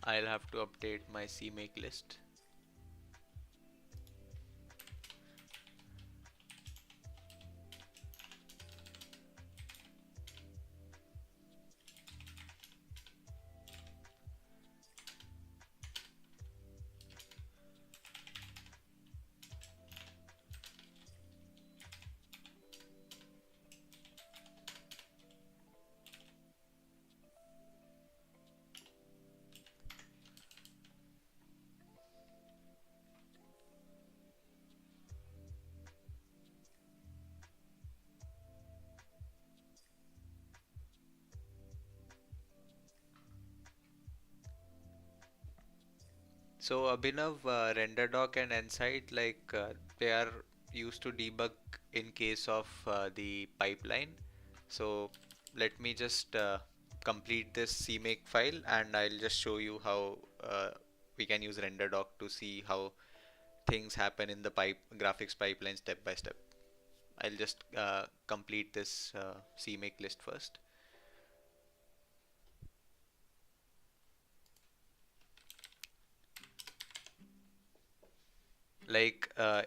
Speaker 1: I'll have to update my CMake list. So Abhinav, RenderDoc and Nsight, they are used to debug in case of the pipeline. So let me just complete this CMake file and I'll just show you how we can use RenderDoc to see how things happen in the graphics pipeline step by step. I'll just complete this CMake list first.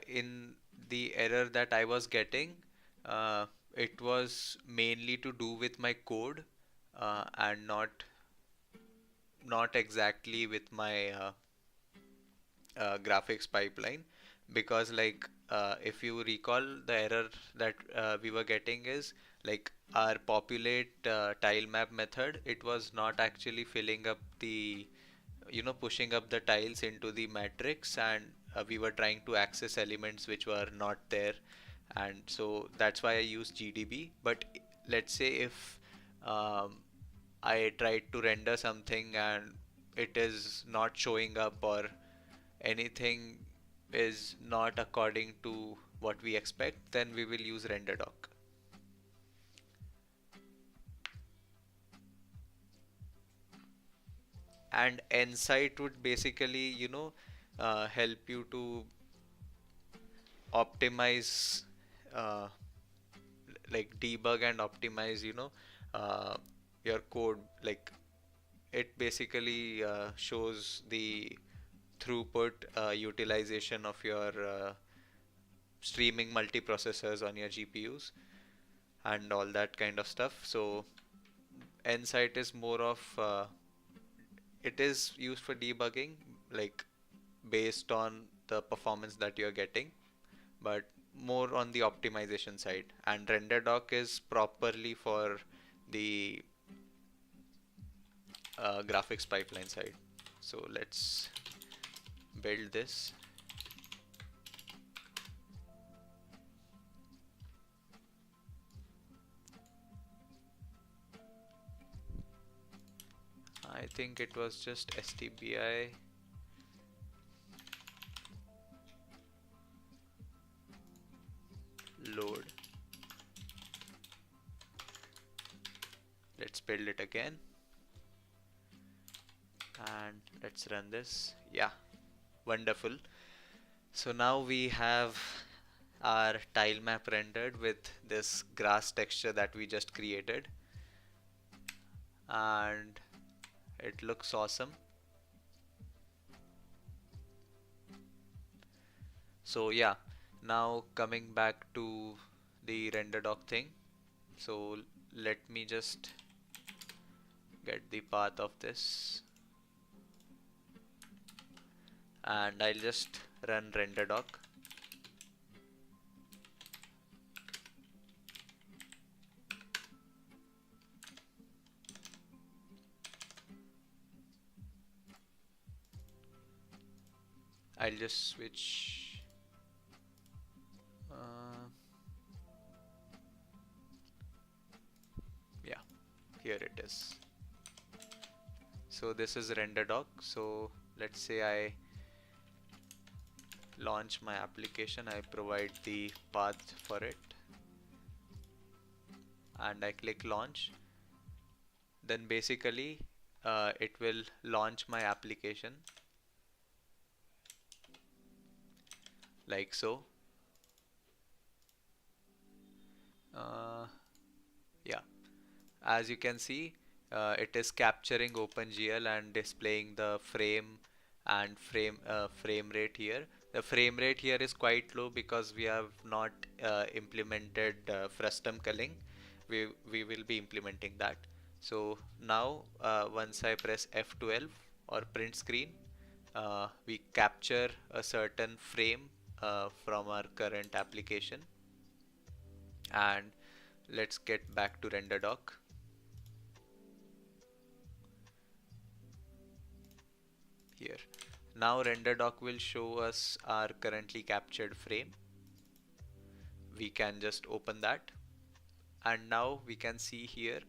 Speaker 1: In the error that I was getting, uh, it was mainly to do with my code and not exactly with my graphics pipeline, because if you recall, the error that we were getting is our populate tile map method, it was not actually filling up the, pushing up the tiles into the matrix, and we were trying to access elements which were not there, and so that's why I use GDB. But let's say if um, I tried to render something and it is not showing up, or anything is not according to what we expect, then we will use RenderDoc. And Nsight would basically, help you to optimize, uh, debug and optimize, uh, your code. Like it basically shows the throughput utilization of your streaming multiprocessors on your GPUs and all that kind of stuff. So Nsight is more of it is used for debugging, like based on the performance that you're getting, but more on the optimization side. And RenderDoc is properly for the graphics pipeline side. So let's build this. I think it was just stbi load. Let's build it again and let's run this. Yeah, wonderful. So now we have our tile map rendered with this grass texture that we just created, and it looks awesome. So yeah, now coming back to the render doc thing. So let me just get the path of this and I'll just run render doc. I'll just switch. Uh, yeah, here it is. So this is render doc. So let's say I launch my application, I provide the path for it, and I click launch. Then basically it will launch my application like so. Uh, yeah, as you can see, it is capturing OpenGL and displaying the frame rate here. The frame rate here is quite low because we have not implemented frustum culling. We will be implementing that. So now once I press F12 or print screen, we capture a certain frame from our current application, and let's get back to render doc. Here now render doc will show us our currently captured frame. We can just open that, and now we can see here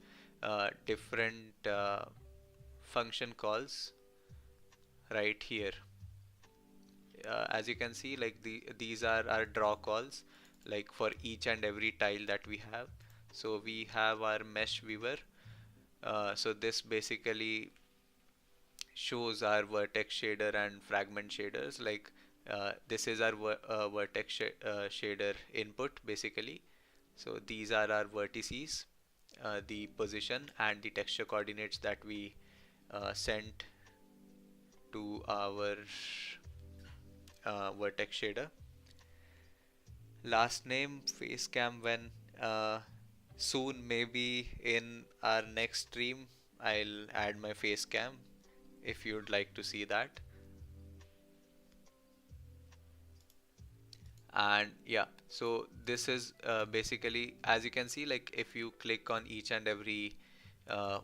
Speaker 1: different function calls right here. as you can see, like these are our draw calls, like for each and every tile that we have. So we have our mesh viewer. So this basically shows our vertex shader and fragment shaders. Like this is our vertex shader input basically. So these are our vertices, the position and the texture coordinates that we sent to our vertex shader. Last name face cam, when soon, maybe in our next stream, I'll add my face cam if you'd like to see that. And yeah, so this is basically, as you can see, like if you click on each and every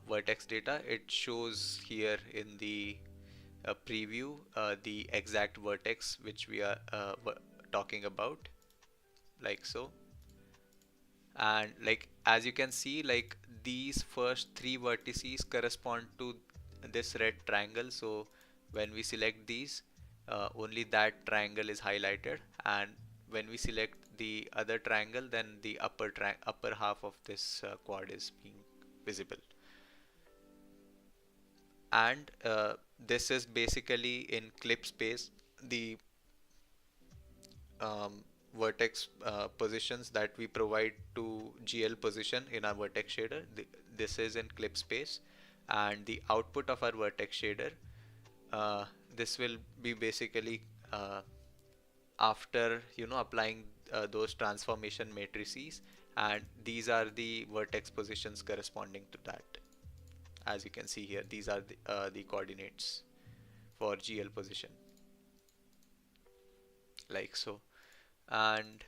Speaker 1: vertex data, it shows here in the preview the exact vertex which we are talking about, like so. And like as you can see, like these first three vertices correspond to this red triangle. So when we select these, only that triangle is highlighted, and when we select the other triangle, then the upper half of this quad is being visible. And this is basically in clip space, the um, vertex positions that we provide to GL position in our vertex shader. This is in clip space, and the output of our vertex shader, uh, this will be basically after applying those transformation matrices, and these are the vertex positions corresponding to that. As you can see here, these are the coordinates for GL position, like so. And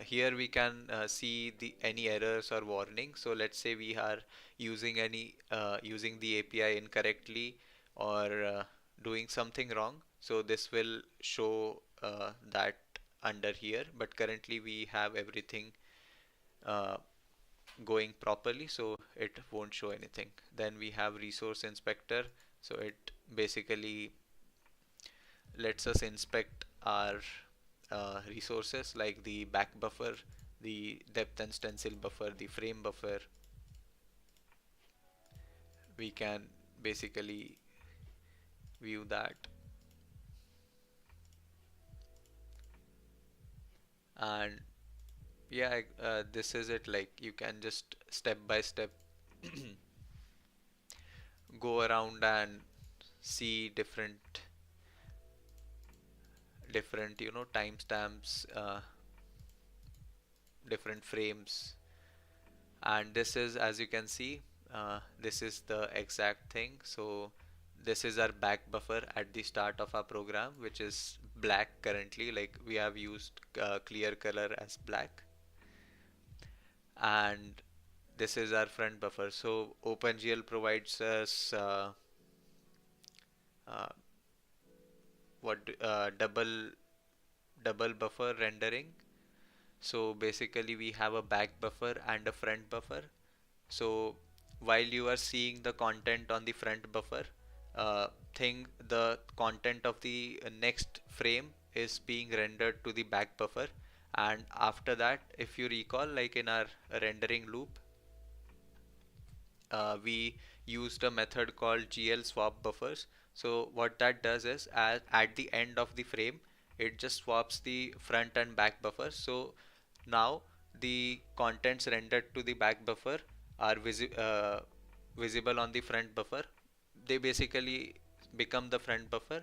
Speaker 1: here we can see the any errors or warning. So let's say we are using the API incorrectly, or doing something wrong. So this will show that under here. But currently we have everything uh, going properly, so it won't show anything. Then we have resource inspector. So it basically lets us inspect our resources, like the back buffer, the depth and stencil buffer, the frame buffer. We can basically view that. And yeah, this is it. Like you can just step by step go around and see different timestamps, different frames. And this is, as you can see, this is the exact thing. So this is our back buffer at the start of our program, which is black currently. Like we have used clear color as black. And this is our front buffer. So OpenGL provides us uh, what double buffer rendering. So basically we have a back buffer and a front buffer. So while you are seeing the content on the front buffer, think the content of the next frame is being rendered to the back buffer. And after that, if you recall, like in our rendering loop, we used a method called GL swap buffers. So what that does is, at the end of the frame, it just swaps the front and back buffer. So now the contents rendered to the back buffer are visible on the front buffer. They basically become the front buffer.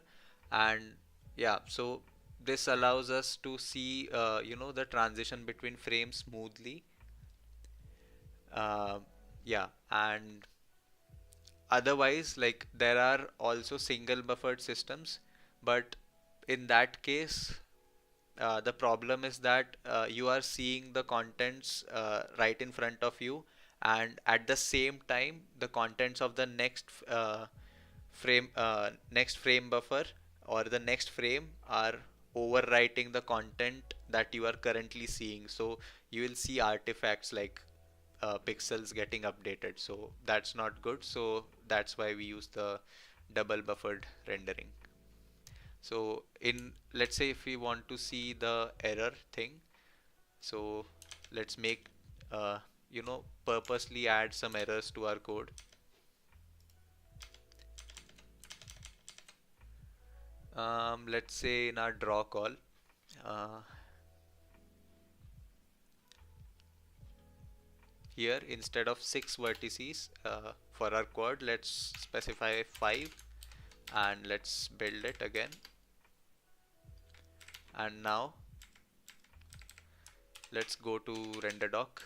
Speaker 1: And yeah, so this allows us to see the transition between frames smoothly. uh, yeah. And otherwise, like there are also single buffered systems, but in that case, the problem is that you are seeing the contents right in front of you, and at the same time, the contents of the next frame buffer or the next frame are overwriting the content that you are currently seeing. So you will see artifacts like pixels getting updated. So that's not good. So that's why we use the double buffered rendering. So in, let's say if we want to see the error thing, so let's make purposely add some errors to our code. Let's say in our draw call, uh, here instead of 6 vertices for our quad, let's specify 5, and let's build it again. And now let's go to render doc.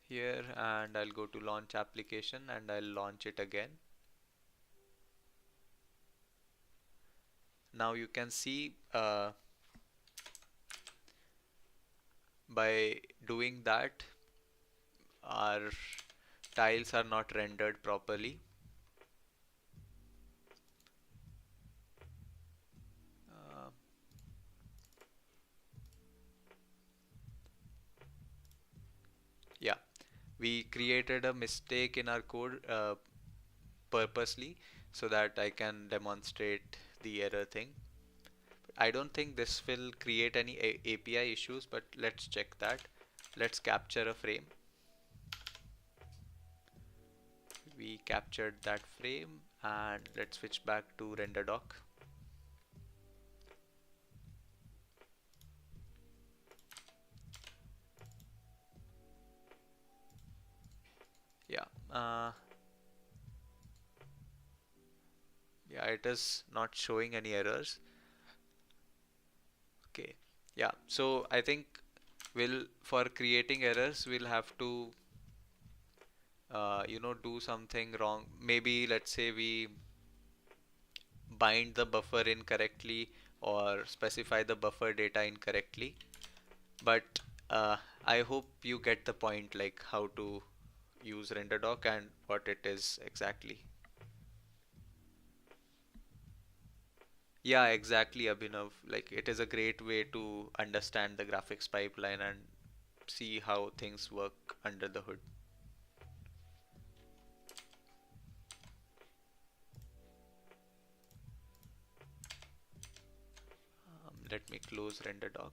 Speaker 1: Here, and I'll go to launch application and I'll launch it again. Now you can see by doing that, our tiles are not rendered properly. Uh, yeah, we created a mistake in our code purposely so that I can demonstrate the error thing. I don't think this will create any API issues, but let's check that. Let's capture a frame. We captured that frame, and let's switch back to render doc. Yeah, yeah, it is not showing any errors. Okay, yeah, so I think we'll, for creating errors, we'll have to do something wrong. Maybe let's say we bind the buffer incorrectly or specify the buffer data incorrectly. But I hope you get the point, like how to use RenderDoc and what it is exactly. Yeah, exactly, Abhinav. Like it is a great way to understand the graphics pipeline and see how things work under the hood. Let me close RenderDoc.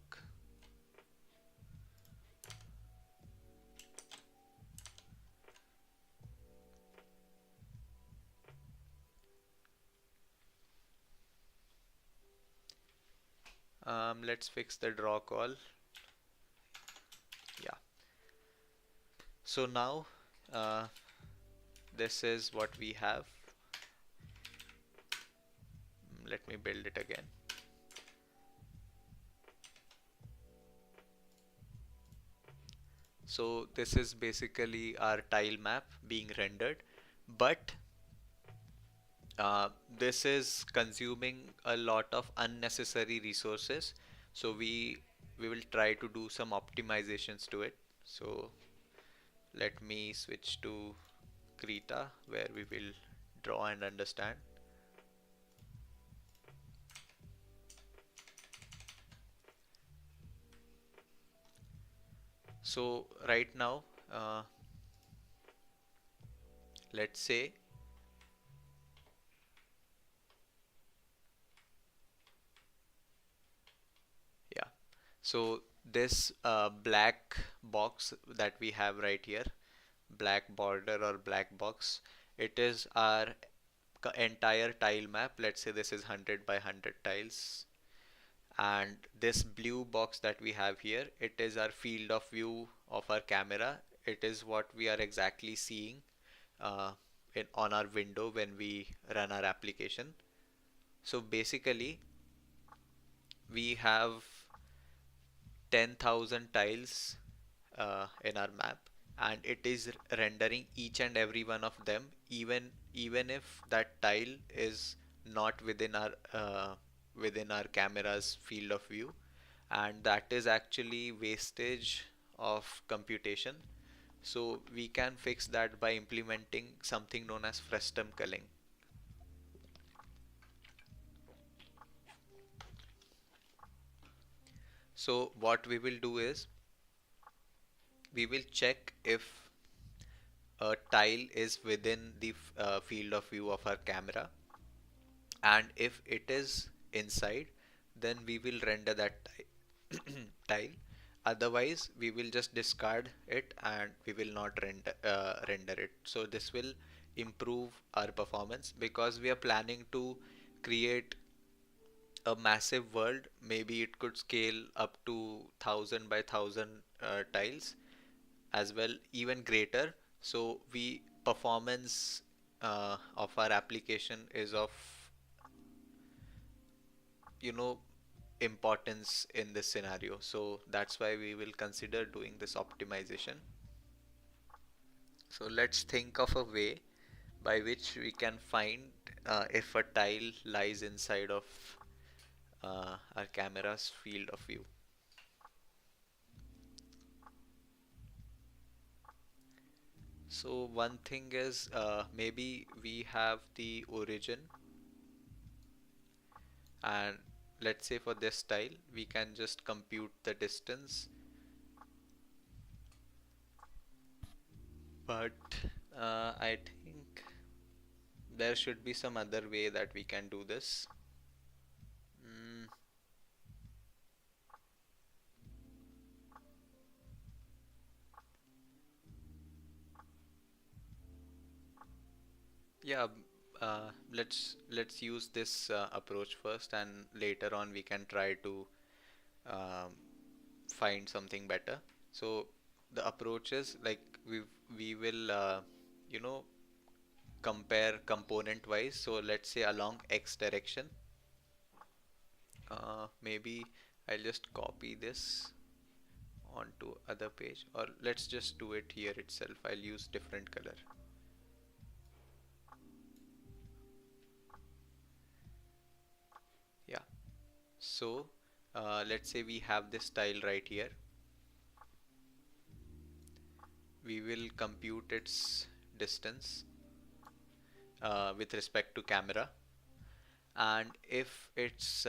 Speaker 1: Let's fix the draw call. Yeah. So now this is what we have. Let me build it again. So this is basically our tile map being rendered, but this is consuming a lot of unnecessary resources. So we will try to do some optimizations to it. So let me switch to Krita where we will draw and understand. So right now, let's say, yeah. So this black box that we have right here, black border or black box, it is our entire tile map. Let's say this is 100 by 100 tiles. And this blue box that we have here, it is our field of view of our camera. It is what we are exactly seeing uh, on our window when we run our application. So basically, we have 10,000 tiles in our map, and it is rendering each and every one of them, even if that tile is not within our camera's field of view, and that is actually wastage of computation. So we can fix that by implementing something known as frustum culling. So what we will do is, we will check if a tile is within the field of view of our camera, and if it is inside, then we will render that tile. Otherwise we will just discard it and we will not render it. So this will improve our performance, because we are planning to create a massive world. Maybe it could scale up to 1000 by 1000 tiles as well, even greater. So we performance of our application is of, you know, importance in this scenario. So that's why we will consider doing this optimization. So let's think of a way by which we can find if a tile lies inside of our camera's field of view. So one thing is, maybe we have the origin, and let's say for this tile we can just compute the distance, but I think there should be some other way that we can do this. Mm, yeah, let's use this approach first, and later on we can try to um, find something better. So the approach is like we will you know, compare component wise. So let's say along x direction, maybe I'll just copy this onto other page, or let's just do it here itself. I'll use different color. Yeah, so let's say we have this tile right here. We will compute its distance with respect to camera, and if its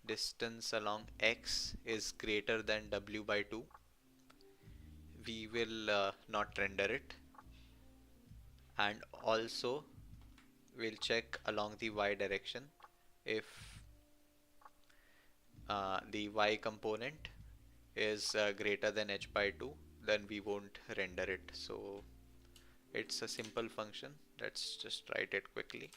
Speaker 1: distance along x is greater than w by 2, we will not render it. And also we'll check along the y direction. If the y component is greater than h by 2, then we won't render it. So it's a simple function. Let's just write it quickly.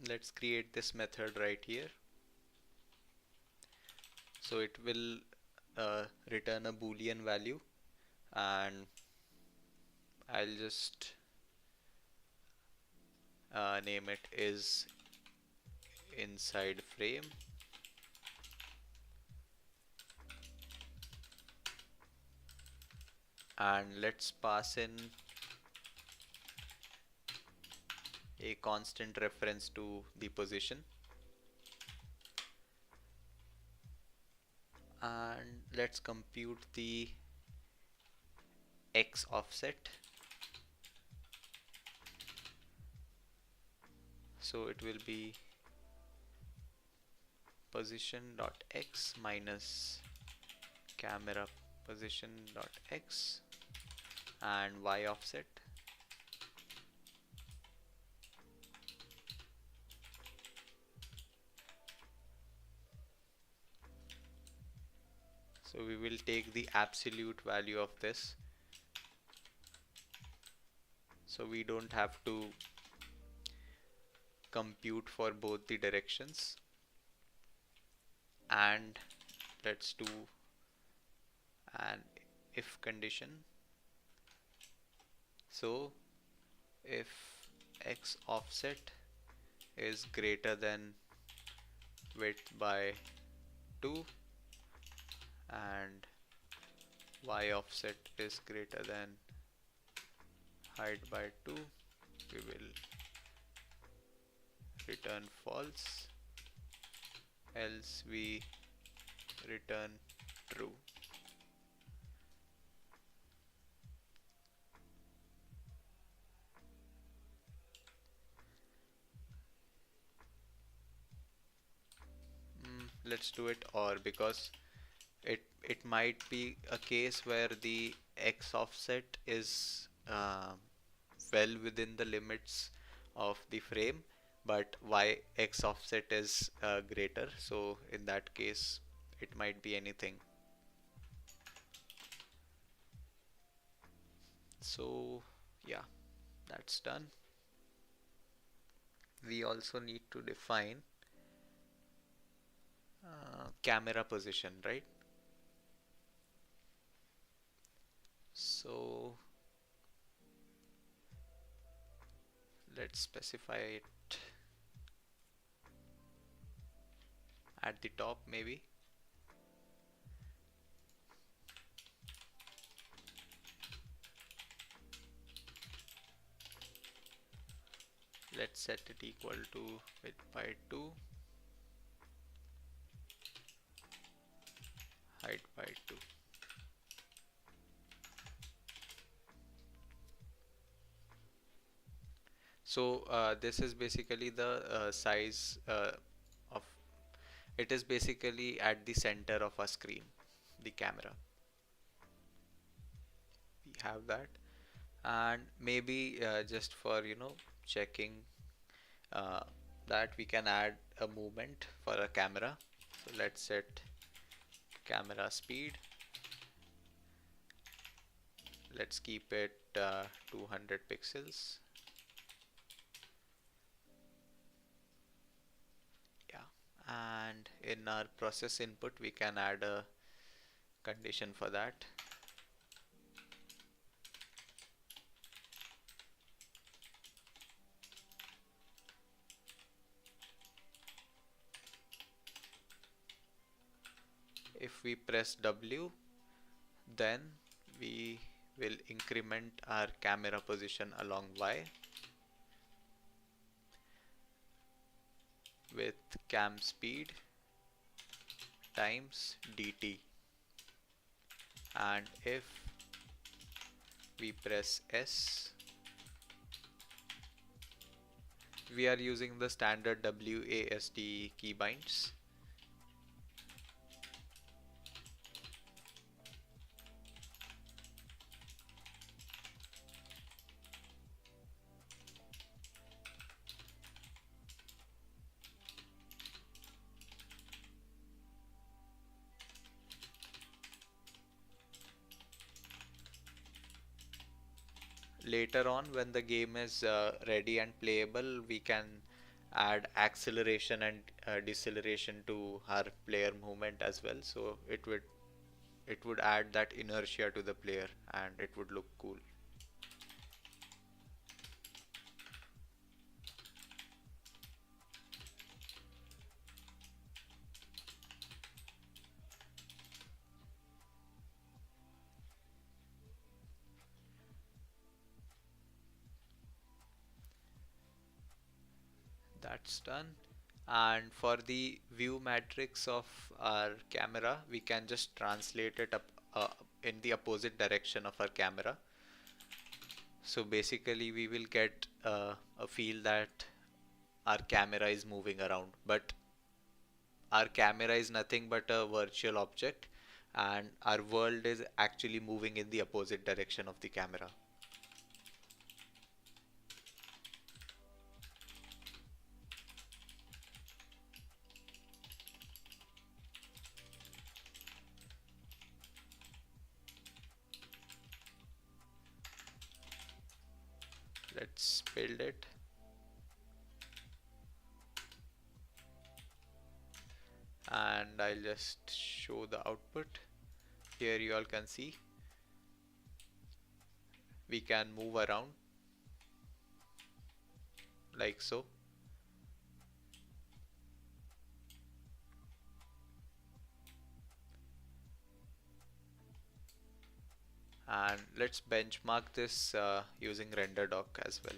Speaker 1: Let's create this method right here. So it will return a boolean value, and I'll just name it is inside frame, and let's pass in a constant reference to the position, and let's compute the x offset. So it will be position dot x minus camera position dot x and y offset. So we will take the absolute value of this, so we don't have to compute for both the directions. And let's do an if condition. So if x offset is greater than width by 2 and y offset is greater than height by 2, we will return false, else we return true. let's do it, or because it might be a case where the x offset is well within the limits of the frame, but y x offset is greater, so in that case it might be anything. So yeah, that's done. We also need to define camera position, right? So let's specify it at the top maybe. Let's set it equal to width by 2, height by 2. So this is basically the size of it is basically at the center of our screen, the camera. We have that, and maybe just for checking uh, that we can add a movement for a camera. So let's set camera speed. Let's keep it 200 pixels. Yeah, and in our process input we can add a condition for that. If we press W, then we will increment our camera position along Y with cam speed times dt, and if we press S, we are using the standard WASD keybinds. Later on, when the game is ready and playable, we can add acceleration and deceleration to our player movement as well, so it would add that inertia to the player and it would look cool. That's done. And for the view matrix of our camera, we can just translate it up in the opposite direction of our camera. So basically we will get a feel that our camera is moving around, but our camera is nothing but a virtual object, and our world is actually moving in the opposite direction of the camera. Let's build it. And I'll just show the output. Here you all can see we can move around like so. And let's benchmark this using RenderDoc as well.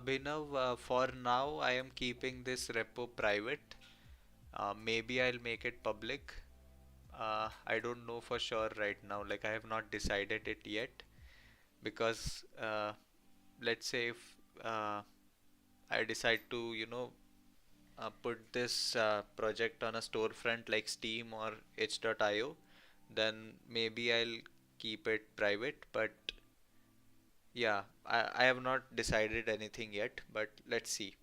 Speaker 1: Abhinav, for now I am keeping this repo private. Maybe I'll make it public. I don't know for sure right now. Like I have not decided it yet because let's say if I decide to, put this project on a storefront like Steam or itch.io, then maybe I'll keep it private. But yeah, I have not decided anything yet, but let's see.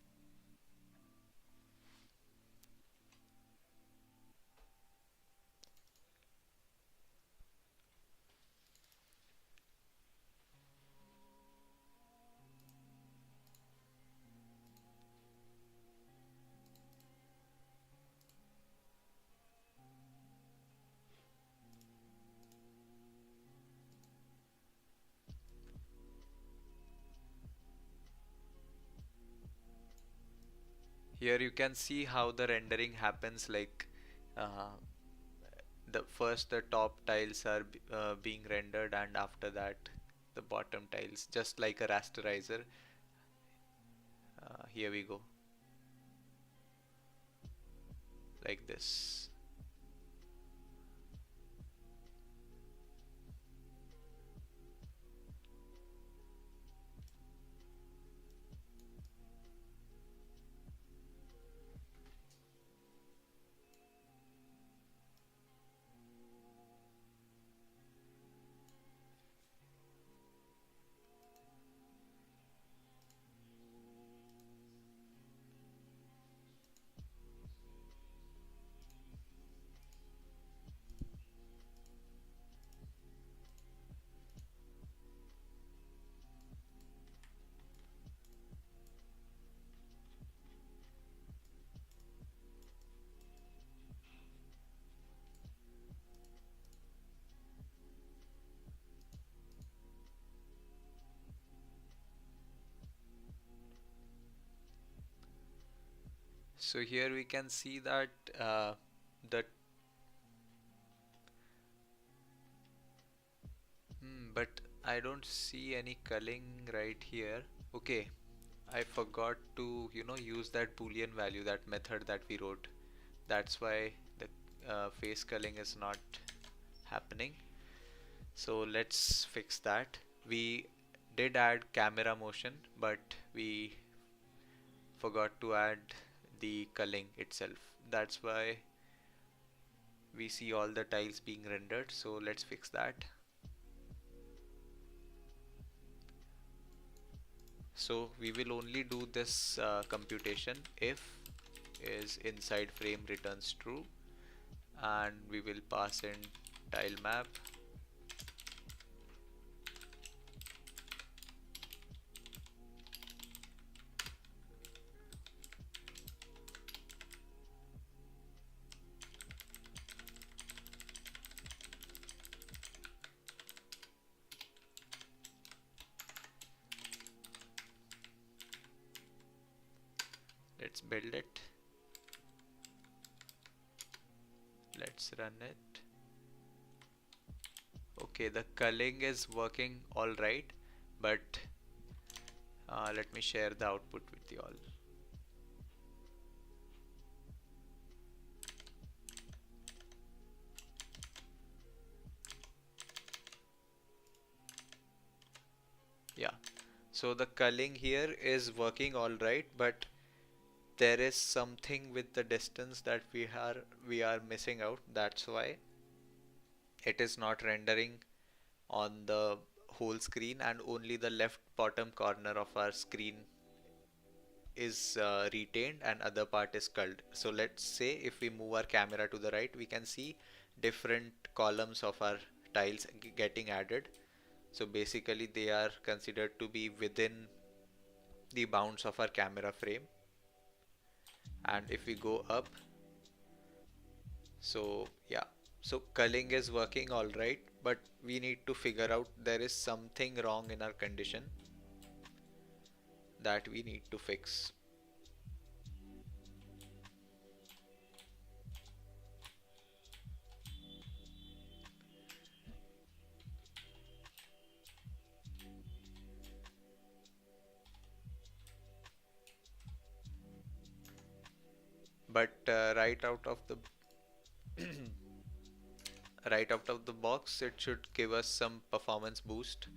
Speaker 1: Here you can see how the rendering happens. Like uh, the top tiles are being rendered, and after that the bottom tiles, just like a rasterizer. Here we go, like this. So here we can see that the but I don't see any culling right here. Okay, I forgot to, use that boolean value, that method that we wrote. That's why the face culling is not happening. So let's fix that. We did add camera motion, but we forgot to add the culling itself. That's why we see all the tiles being rendered. So let's fix that. So we will only do this computation if is inside frame returns true, and we will pass in tile map. Let's build it. Let's run it. Okay, the culling is working all right, but let me share the output with you all. Yeah, so the culling here is working all right, but there is something with the distance that we are missing out. That's why it is not rendering on the whole screen, and only the left bottom corner of our screen is retained and other part is culled. So let's say if we move our camera to the right, we can see different columns of our tiles getting added. So basically they are considered to be within the bounds of our camera frame. And if we go up, so yeah, so culling is working all right, but we need to figure out there is something wrong in our condition that we need to fix. but right out of the box, it should give us some performance boost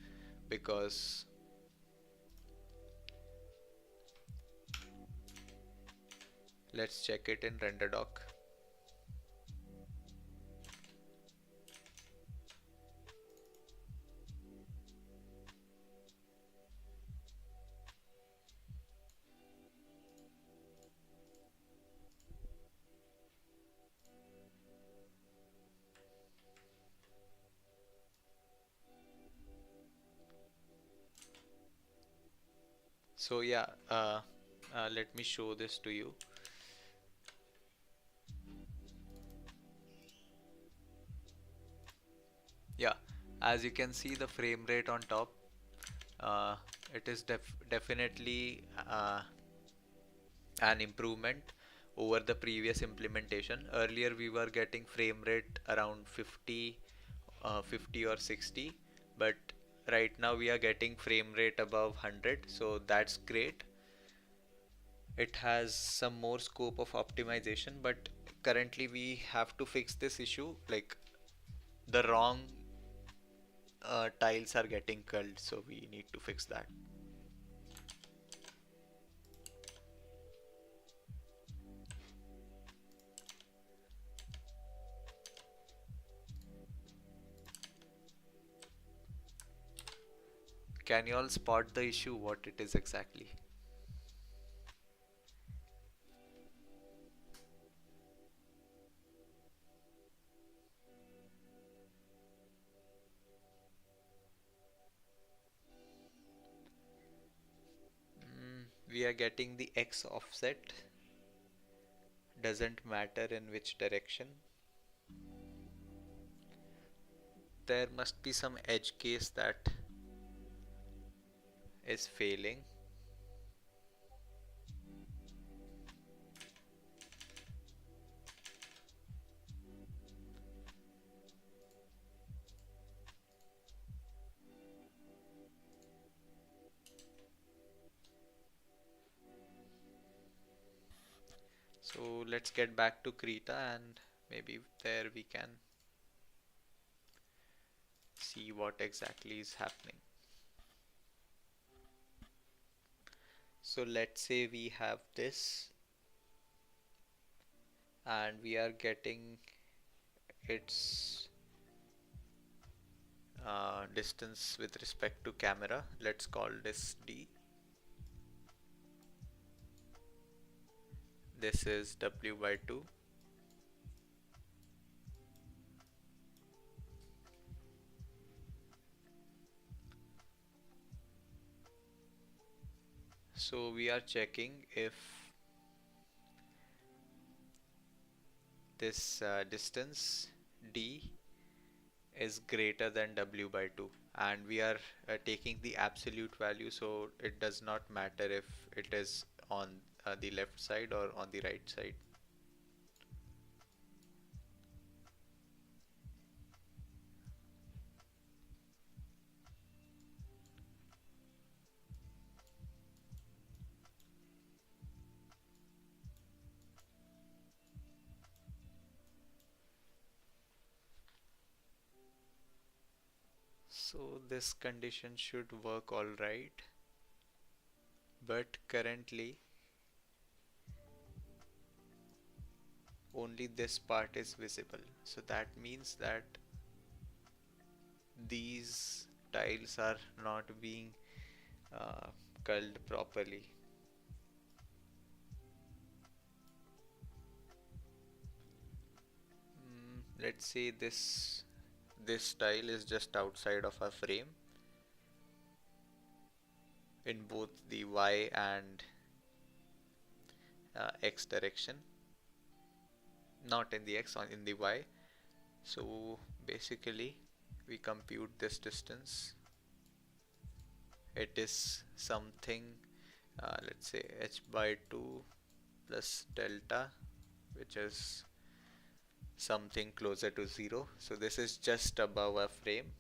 Speaker 1: because let's check it in render doc. So yeah, let me show this to you. Yeah, as you can see the frame rate on top, uh, it is definitely an improvement over the previous implementation. Earlier we were getting frame rate around 50 or 60, but right now we are getting frame rate above 100, so that's great. It has some more scope of optimization, but currently we have to fix this issue, like the wrong tiles are getting culled, so we need to fix that. Can you all spot the issue, what it is exactly? We are getting the X offset, doesn't matter in which direction. There must be some edge case that is failing. So let's get back to Krita and maybe there we can see what exactly is happening. So let's say we have this and we are getting its distance with respect to camera. Let's call this D. This is W by 2. So we are checking if this distance D is greater than W by 2, and we are taking the absolute value, so it does not matter if it is on the left side or on the right side. So this condition should work all right, but currently only this part is visible. So that means that these tiles are not being uh, culled properly. Let's say this tile is just outside of our frame in both the Y and X direction, not in the X, in the Y. So basically we compute this distance. It is something, let's say h by 2 plus delta, which is something closer to 0. So this is just above our frame.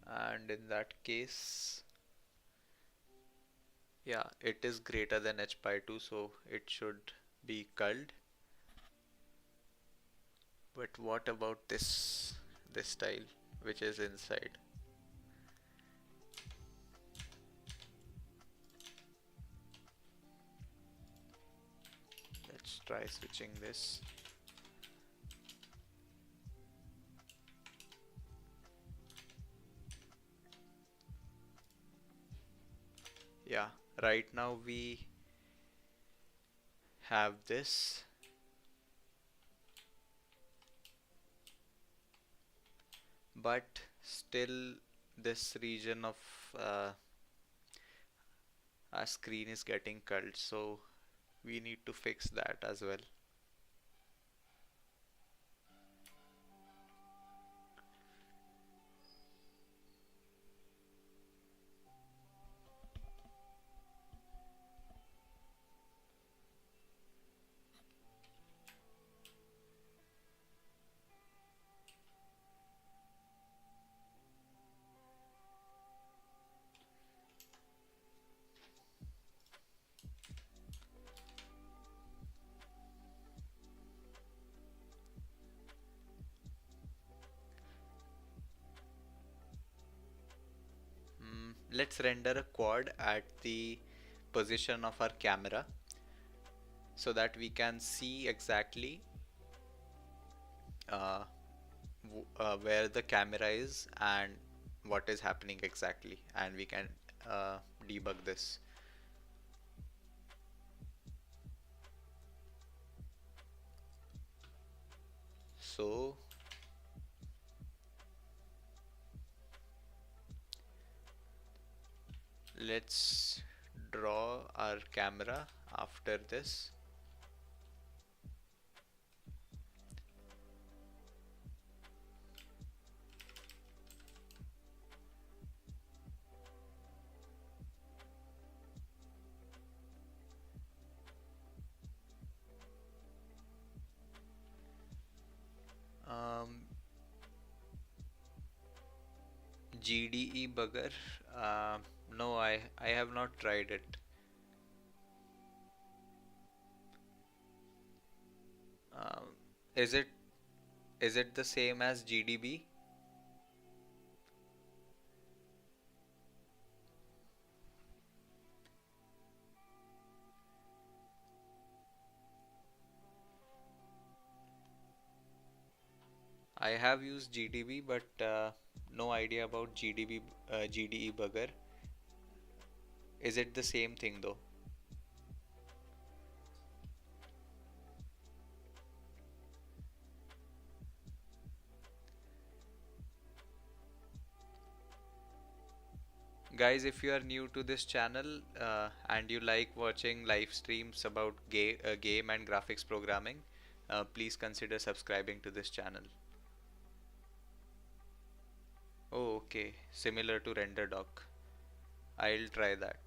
Speaker 1: And in that case Yeah, it is greater than h by 2, so it should be culled. But what about this tile which is inside? Let's try switching this. Yeah, right now we have this, but still this region of uh, our screen is getting culled, so we need to fix that as well. Let's render a quad at the position of our camera so that we can see exactly uh, where the camera is and what is happening exactly, and we can uh, debug this. So let's draw our camera after this. Um, GDE bugger? No, I have not tried it. Um, is it the same as GDB? I have used GDB, but no idea about GDE bugger. Is it the same thing though? Guys, if you are new to this channel and you like watching live streams about game and graphics programming, please consider subscribing to this channel. Oh, okay. Similar to RenderDoc. I'll try that.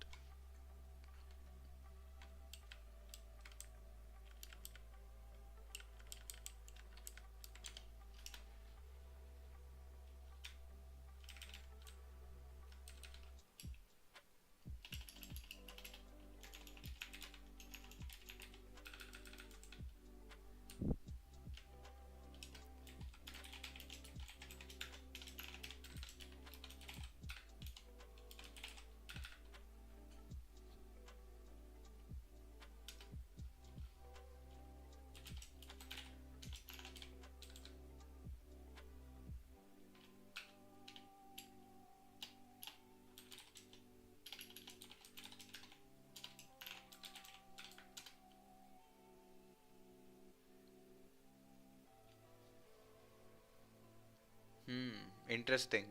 Speaker 1: Hmm, interesting.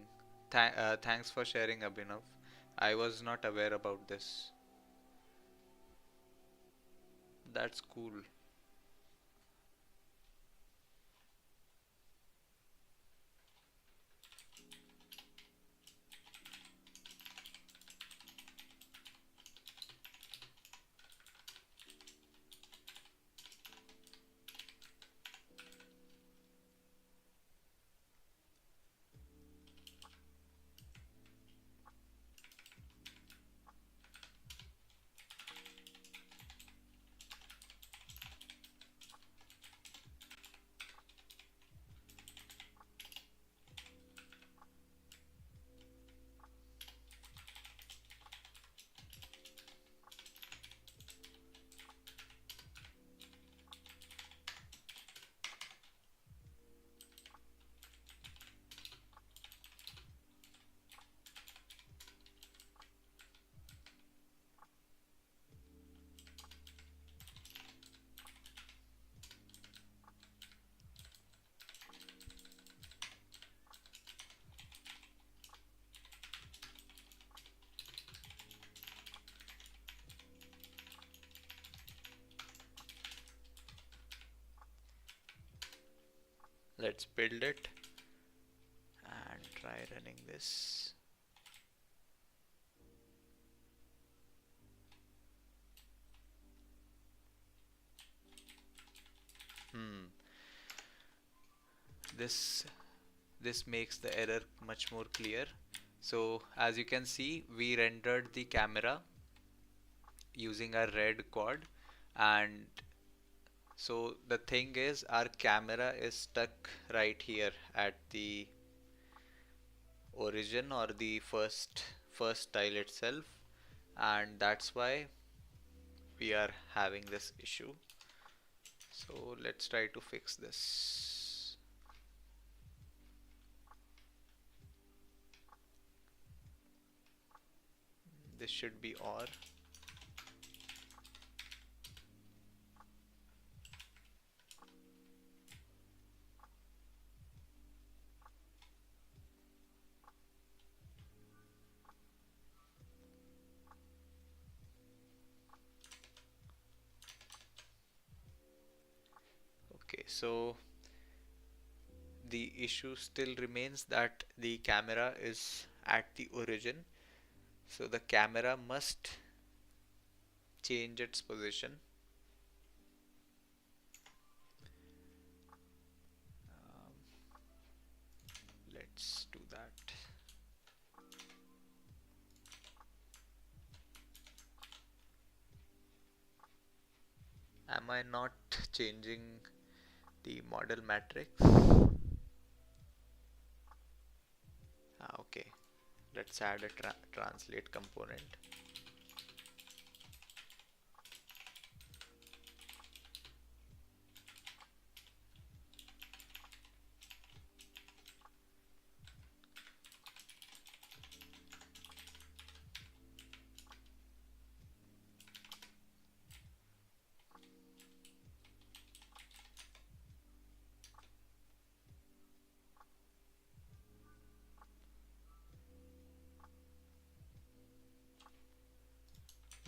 Speaker 1: Thanks for sharing, Abhinav. I was not aware about this. That's cool. Let's build it and try running this. Hmm. This this makes the error much more clear. So as you can see, we rendered the camera using a red quad, and so the thing is our camera is stuck right here at the origin or the first tile itself, and that's why we are having this issue. So let's try to fix this. This should be OR. Okay, so the issue still remains that the camera is at the origin, so the camera must change its position. Um, let's do that. Am I not changing the model matrix? Okay, let's add a translate component.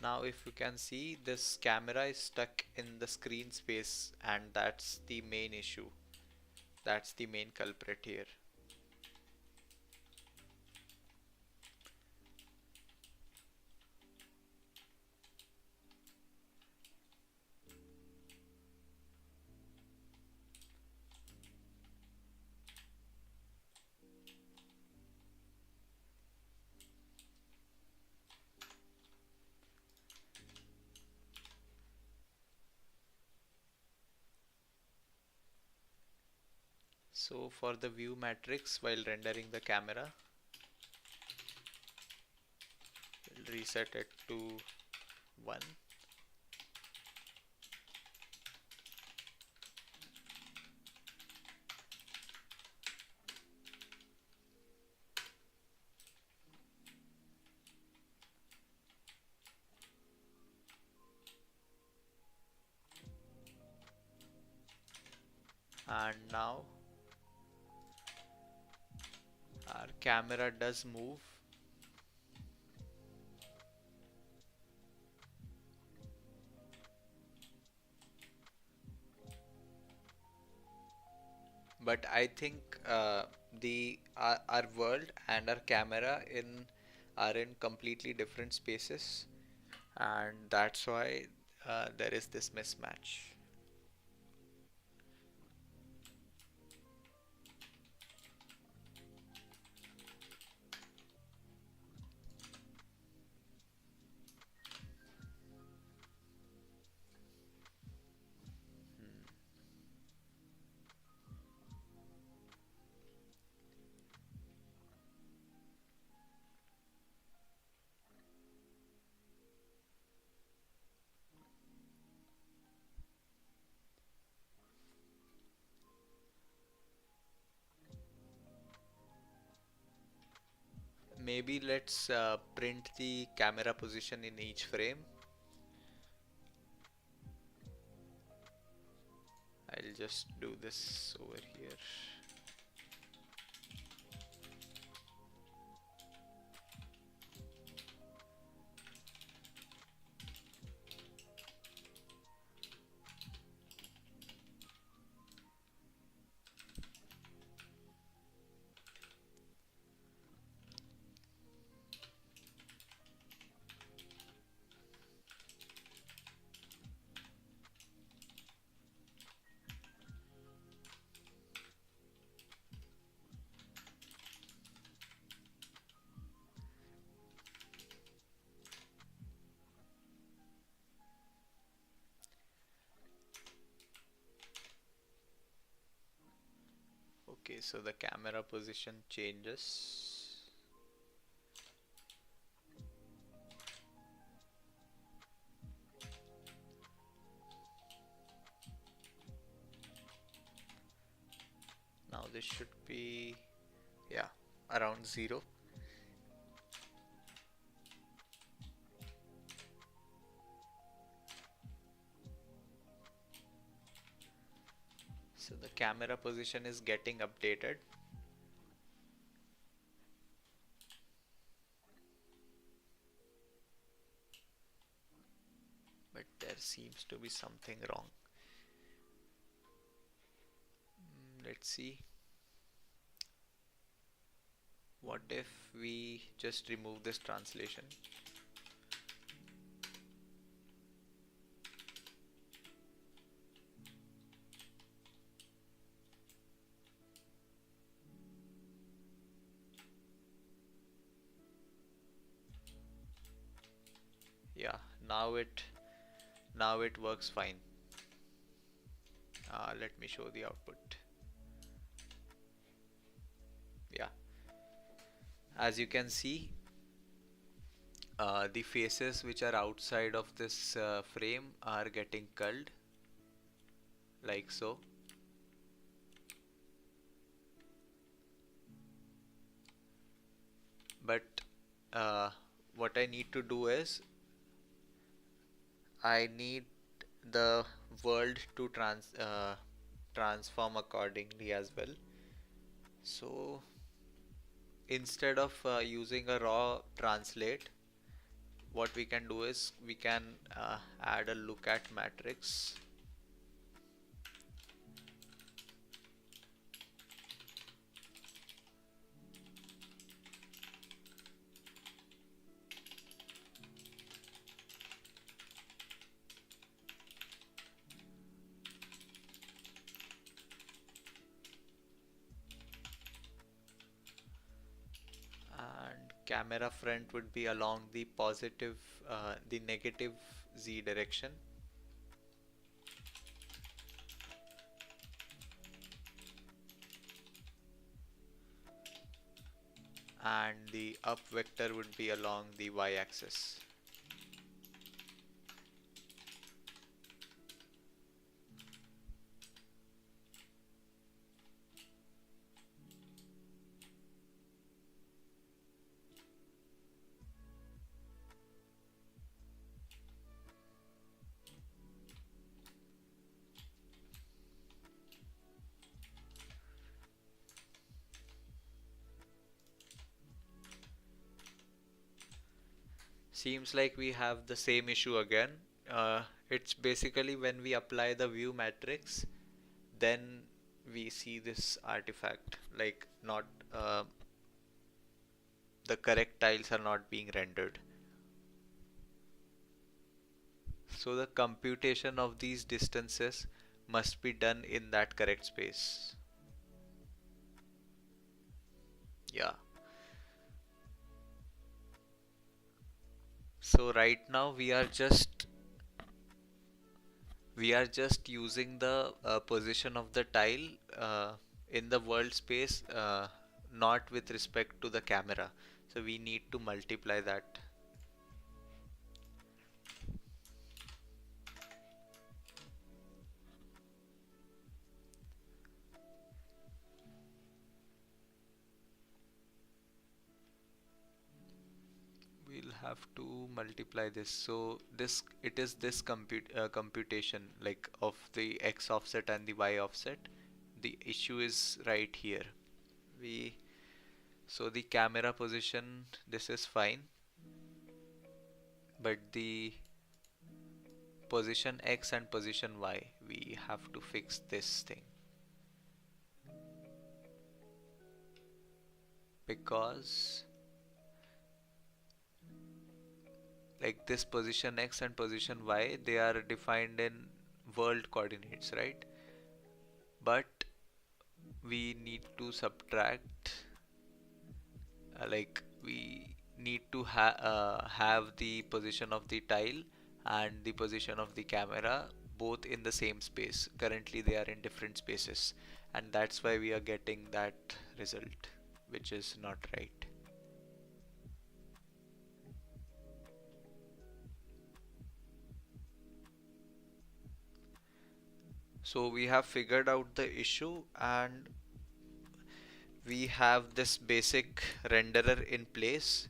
Speaker 1: Now if you can see, this camera is stuck in the screen space, and that's the main issue. That's the main culprit here. So for the view matrix, while rendering the camera, we'll reset it to 1. And now our camera does move, but I think the our world and our camera in are in completely different spaces, and that's why there is this mismatch. Maybe let's print the camera position in each frame. I'll just do this over here. Okay, so the camera position changes. Now this should be, yeah, around 0. So the camera position is getting updated. But there seems to be something wrong. Let's see. What if we just remove this translation? Yeah, now it works fine. Let me show the output. Yeah, as you can see, the faces which are outside of this frame are getting culled like so. But uh, what I need to do is I need the world to transform accordingly as well. So instead of using a raw translate, what we can do is we can add a look at matrix. And camera front would be along the positive, the negative z direction, and the up vector would be along the y-axis. Seems like we have the same issue again. It's basically when we apply the view matrix, then we see this artifact, like not the correct tiles are not being rendered. So the computation of these distances must be done in that correct space. Yeah. So right now we are just using the position of the tile in the world space, not with respect to the camera. So we need to multiply that. We'll have to multiply this. So this it is this computation like of the x offset and the y offset. The issue is right here. We So the camera position, this is fine, but the position X and position Y, we have to fix this thing, because like this position X and position Y, they are defined in world coordinates, right? But we need to subtract, like we need to have the position of the tile and the position of the camera both in the same space. Currently they are in different spaces, and that's why we are getting that result, which is not right. So we have figured out the issue, and we have this basic renderer in place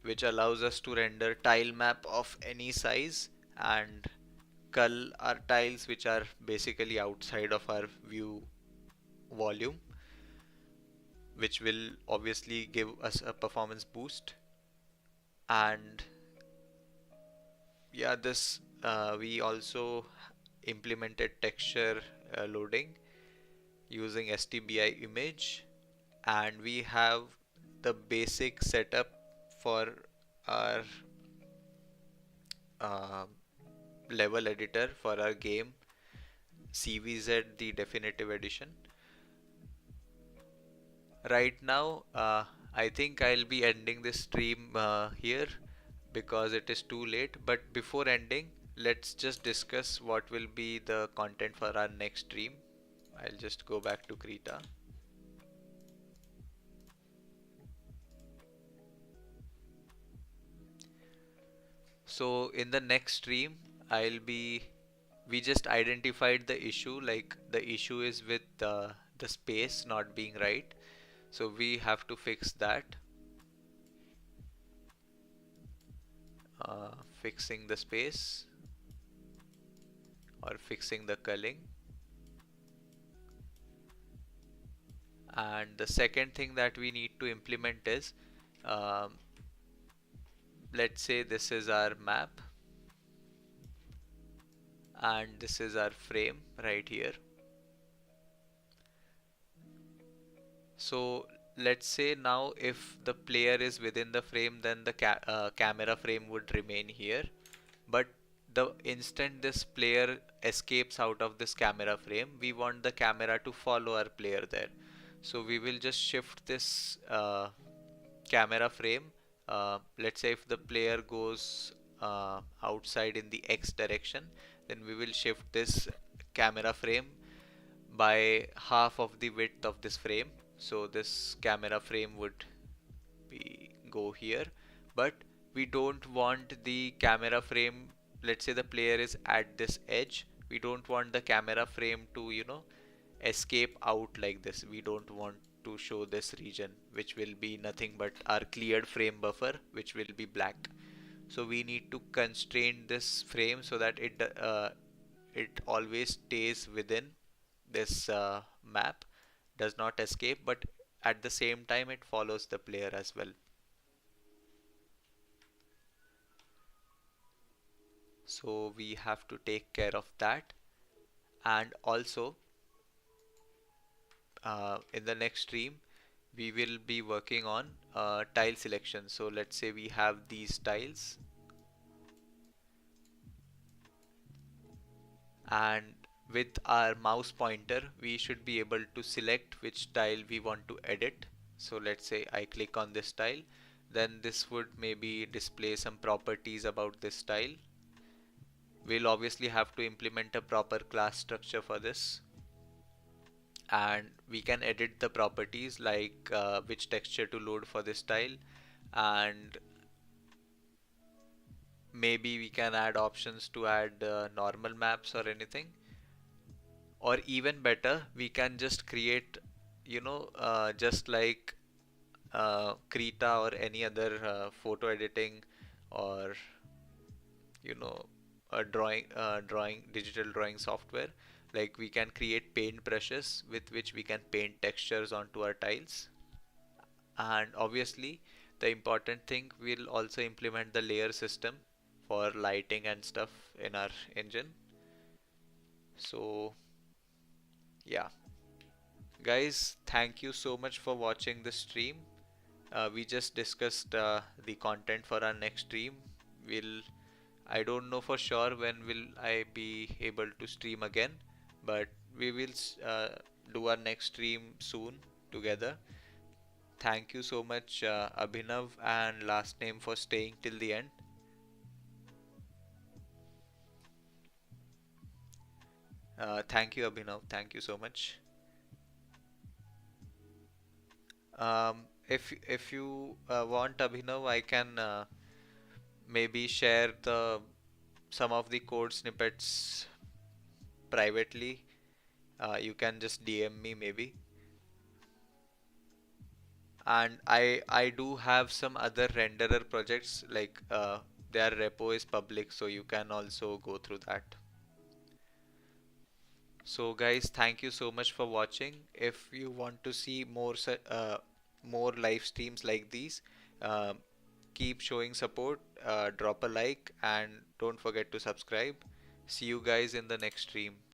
Speaker 1: which allows us to render tile map of any size and cull our tiles which are basically outside of our view volume, which will obviously give us a performance boost. And yeah, this we also implemented texture loading using STBI image, and we have the basic setup for our uh, level editor for our game CVZ, the definitive edition. Right now, I think I'll be ending this stream here because it is too late. But before ending, let's just discuss what will be the content for our next stream. I'll just go back to Krita. So in the next stream, we just identified the issue, like the issue is with the space not being right. So we have to fix that, fixing the space or fixing the culling. And the second thing that we need to implement is, um, let's say this is our map and this is our frame right here. So let's say now if the player is within the frame, then the camera frame would remain here. But the instant this player escapes out of this camera frame, we want the camera to follow our player there. So we will just shift this camera frame. Let's say if the player goes outside in the X direction, then we will shift this camera frame by half of the width of this frame. So this camera frame would be go here, but we don't want the camera frame, let's say the player is at this edge, we don't want the camera frame to, escape out like this. We don't want to show this region, which will be nothing but our cleared frame buffer, which will be black. So we need to constrain this frame so that it always stays within this map, does not escape, but at the same time it follows the player as well. So we have to take care of that. And also in the next stream we will be working on tile selection. So let's say we have these tiles, and with our mouse pointer we should be able to select which tile we want to edit. So let's say I click on this tile, then this would maybe display some properties about this tile. We'll obviously have to implement a proper class structure for this, and we can edit the properties like which texture to load for this tile, and maybe we can add options to add normal maps or anything. Or even better, we can just create, just like Krita or any other photo editing, or you know a drawing digital drawing software. Like we can create paint brushes with which we can paint textures onto our tiles. And obviously the important thing, we'll also implement the layer system for lighting and stuff in our engine. So yeah, guys, thank you so much for watching the stream. We just discussed the content for our next stream. We'll I don't know for sure when will I be able to stream again, but we will do our next stream soon together. Thank you so much, Abhinav and last name, for staying till the end. Thank you, Abhinav. Thank you so much. If you want, Abhinav, I can maybe share the some of the code snippets privately. You can just DM me maybe. And I do have some other renderer projects, like their repo is public, so you can also go through that. So guys, thank you so much for watching. If you want to see more live streams like these, uh, keep showing support, drop a like, and don't forget to subscribe. See you guys in the next stream.